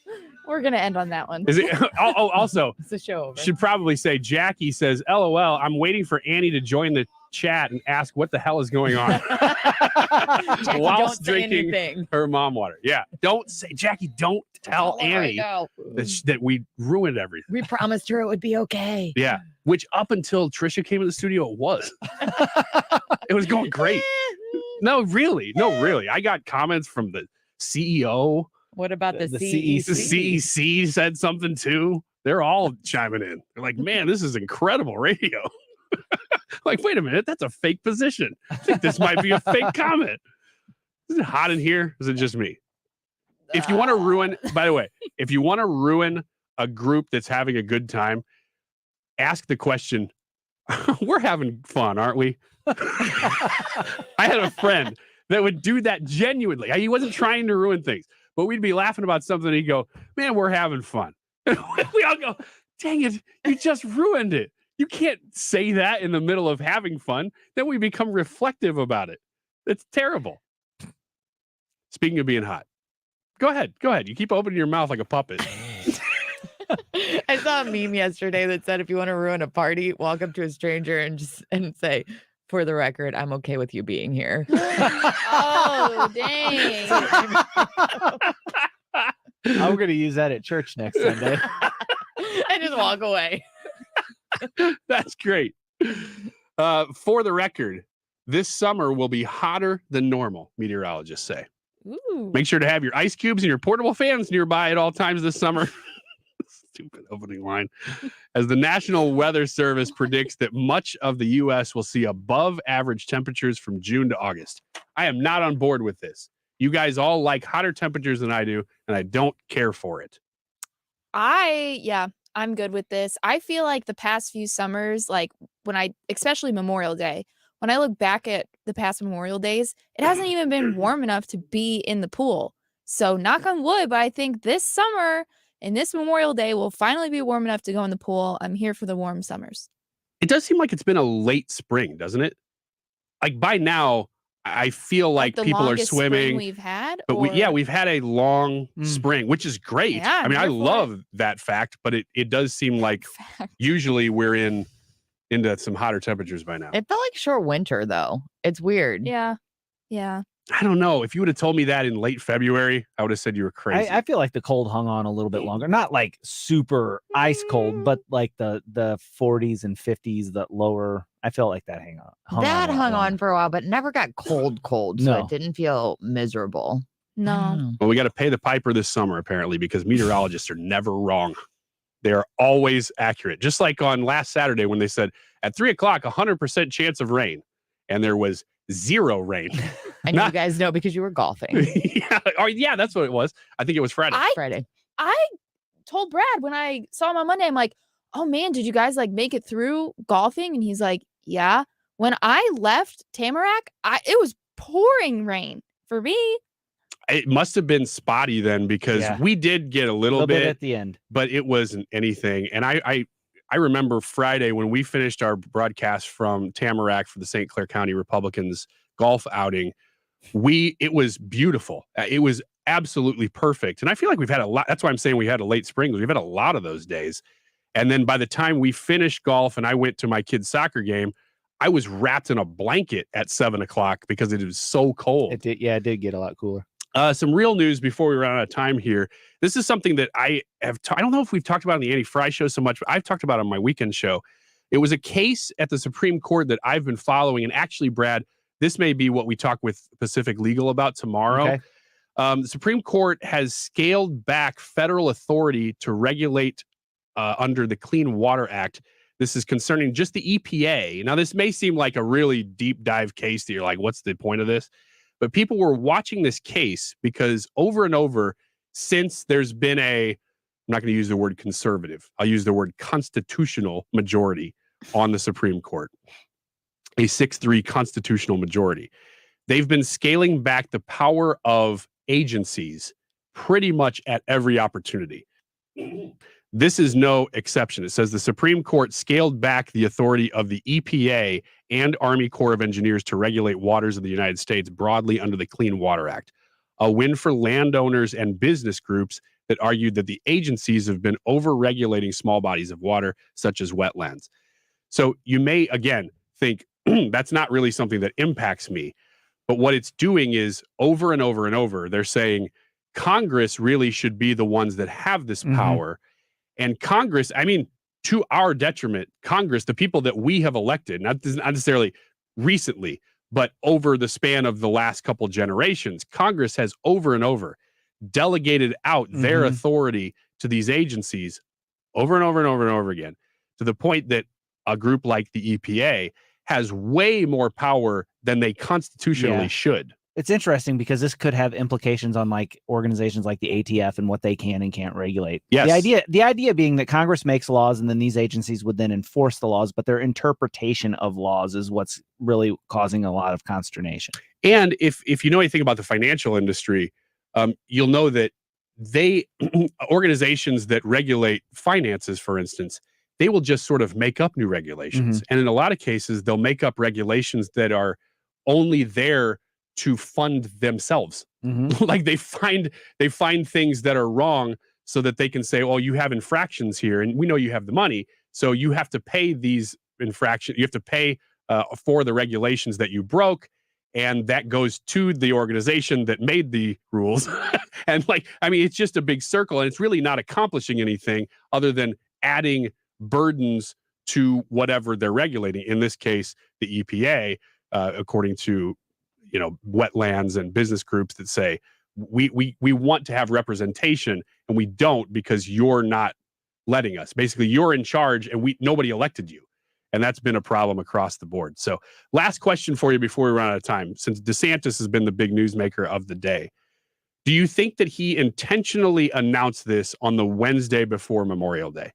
We're going to end on that one. Is it? Also, it's the show over. Should probably say, Jackie says, LOL, I'm waiting for Annie to join the chat and ask what the hell is going on Jackie, whilst don't say drinking anything. her mom water. Yeah. Don't say, Jackie, don't tell Annie that we ruined everything. We promised her it would be okay. Yeah. Which up until Tricia came in the studio, it was. It was going great. No, really. I got comments from the CEO. What about the CEC? The CEC said something too. They're all chiming in. They're like, man, this is incredible radio. Like, wait a minute, that's a fake position. I think this might be a fake comment. Is it hot in here? Is it just me? If you want to ruin, by the way, if you want to ruin a group that's having a good time, ask the question, we're having fun, aren't we? I had a friend that would do that genuinely. He wasn't trying to ruin things, but we'd be laughing about something and he'd go, man, we're having fun. And we all go, dang it, you just ruined it. You can't say that in the middle of having fun. Then we become reflective about it. It's terrible. Speaking of being hot, go ahead. You keep opening your mouth like a puppet. I saw a meme yesterday that said, if you want to ruin a party, walk up to a stranger and say, for the record, I'm okay with you being here. Oh, dang. I'm going to use that at church next Sunday. And just walk away. That's great. For the record, this summer will be hotter than normal, meteorologists say. Ooh. Make sure to have your ice cubes and your portable fans nearby at all times this summer. Stupid opening line. As the National Weather Service predicts that much of the U.S. will see above average temperatures from June to August. I am not on board with this. You guys all like hotter temperatures than I do, and I don't care for it. I'm good with this. I feel like the past few summers, like especially Memorial Day, when I look back at the past Memorial Days, it hasn't even been warm enough to be in the pool. So knock on wood, but I think this summer and this Memorial Day will finally be warm enough to go in the pool. I'm here for the warm summers. It does seem like it's been a late spring, doesn't it? Like by now, I feel like the people are longest spring swimming. we've had, But we've had a long Mm. spring, which is great. Yeah, I mean, I I'm here for love that fact, but it does seem like usually we're into some hotter temperatures by now. It felt like short winter, though. It's weird. Yeah. I don't know. If you would have told me that in late February, I would have said you were crazy. I feel like the cold hung on a little bit longer. Not like super ice cold, but like the 40s and 50s, the lower. I felt like that hung on for a while, but never got cold, so No. it didn't feel miserable. No. Well, we got to pay the piper this summer, apparently, because meteorologists are never wrong. They are always accurate. Just like on last Saturday when they said at 3:00, 100% chance of rain. And there was 0 rain. And you guys know because you were golfing. Yeah, that's what it was. I think it was Friday. Friday. I told Brad when I saw him on Monday, I'm like, oh man, did you guys like make it through golfing? And he's like, yeah. When I left Tamarack, it was pouring rain for me. It must have been spotty then because we did get a little bit at the end, but it wasn't anything. And I remember Friday when we finished our broadcast from Tamarack for the St. Clair County Republicans golf outing. It was beautiful. It was absolutely perfect. And I feel like we've had a lot. That's why I'm saying we had a late spring. We've had a lot of those days. And then by the time we finished golf and I went to my kid's soccer game, I was wrapped in a blanket at 7:00 because it was so cold. It did get a lot cooler. Some real news before we run out of time here. This is something that I don't know if we've talked about on the Andy Frey Show so much, but I've talked about on my weekend show. It was a case at the Supreme Court that I've been following. And actually, Brad, this may be what we talk with Pacific Legal about tomorrow. Okay. The Supreme Court has scaled back federal authority to regulate under the Clean Water Act. This is concerning just the EPA. Now, this may seem like a really deep dive case that you're like, what's the point of this? But people were watching this case because over and over, since there's been I'm not going to use the word conservative, I'll use the word constitutional majority on the Supreme Court, a 6-3 constitutional majority. They've been scaling back the power of agencies pretty much at every opportunity. This is no exception. It says the Supreme Court scaled back the authority of the EPA and Army Corps of Engineers to regulate waters of the United States broadly under the Clean Water Act, a win for landowners and business groups that argued that the agencies have been over-regulating small bodies of water, such as wetlands. So you may, again, think that's not really something that impacts me. But what it's doing is over and over and over, they're saying Congress really should be the ones that have this power. And Congress, I mean, to our detriment, Congress, the people that we have elected, not necessarily recently, but over the span of the last couple generations, Congress has over and over delegated out their authority to these agencies over and over and over and over again, to the point that a group like the EPA has way more power than they constitutionally should. It's interesting because this could have implications on like organizations like the ATF and what they can and can't regulate. Yes. The idea being that Congress makes laws and then these agencies would then enforce the laws, but their interpretation of laws is what's really causing a lot of consternation. And if you know anything about the financial industry, you'll know that organizations that regulate finances, for instance, they will just sort of make up new regulations. And in a lot of cases, they'll make up regulations that are only there to fund themselves. Like they find things that are wrong so that they can say, well, you have infractions here and we know you have the money. So you have to pay these infractions. You have to pay for the regulations that you broke. And that goes to the organization that made the rules. And it's just a big circle and it's really not accomplishing anything other than adding burdens to whatever they're regulating. In this case, the EPA, according to wetlands and business groups that say we want to have representation and we don't because you're not letting us. Basically, you're in charge and nobody elected you. And that's been a problem across the board. So last question for you before we run out of time. Since DeSantis has been the big newsmaker of the day, do you think that he intentionally announced this on the Wednesday before Memorial Day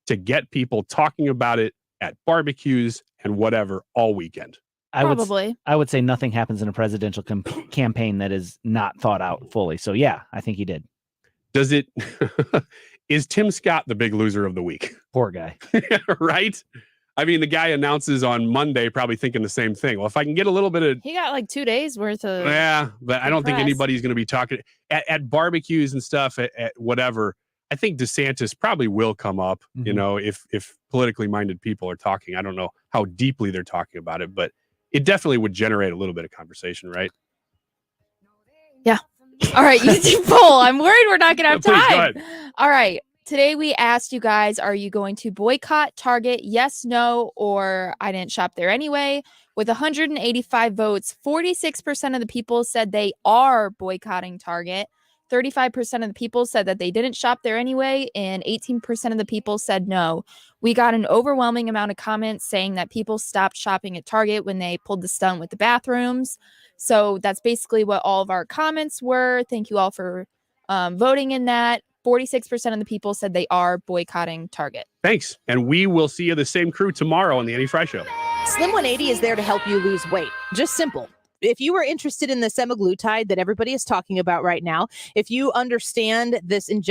to get people talking about it at barbecues and whatever all weekend? Probably. I would say nothing happens in a presidential campaign that is not thought out fully. So yeah, I think he did. Does it? Is Tim Scott the big loser of the week? Poor guy. Right? I mean, the guy announces on Monday, probably thinking the same thing. Well, if I can get a little bit of... He got like 2 days worth of... Yeah, but I don't think anybody's going to be talking... At barbecues and stuff, at whatever, I think DeSantis probably will come up, if politically minded people are talking. I don't know how deeply they're talking about it, but it definitely would generate a little bit of conversation, right? Yeah. All right, YouTube poll. I'm worried we're not going to have Please, go time. ahead. All right. Today we asked you guys, are you going to boycott Target? Yes, no, or I didn't shop there anyway. With 185 votes, 46% of the people said they are boycotting Target. 35% of the people said that they didn't shop there anyway, and 18% of the people said no. We got an overwhelming amount of comments saying that people stopped shopping at Target when they pulled the stunt with the bathrooms. So that's basically what all of our comments were. Thank you all for voting in that. 46% of the people said they are boycotting Target. Thanks. And we will see you the same crew tomorrow on the Annie Frey Show. Slim 180 is there to help you lose weight. Just simple. If you are interested in the semaglutide that everybody is talking about right now, if you understand this injection,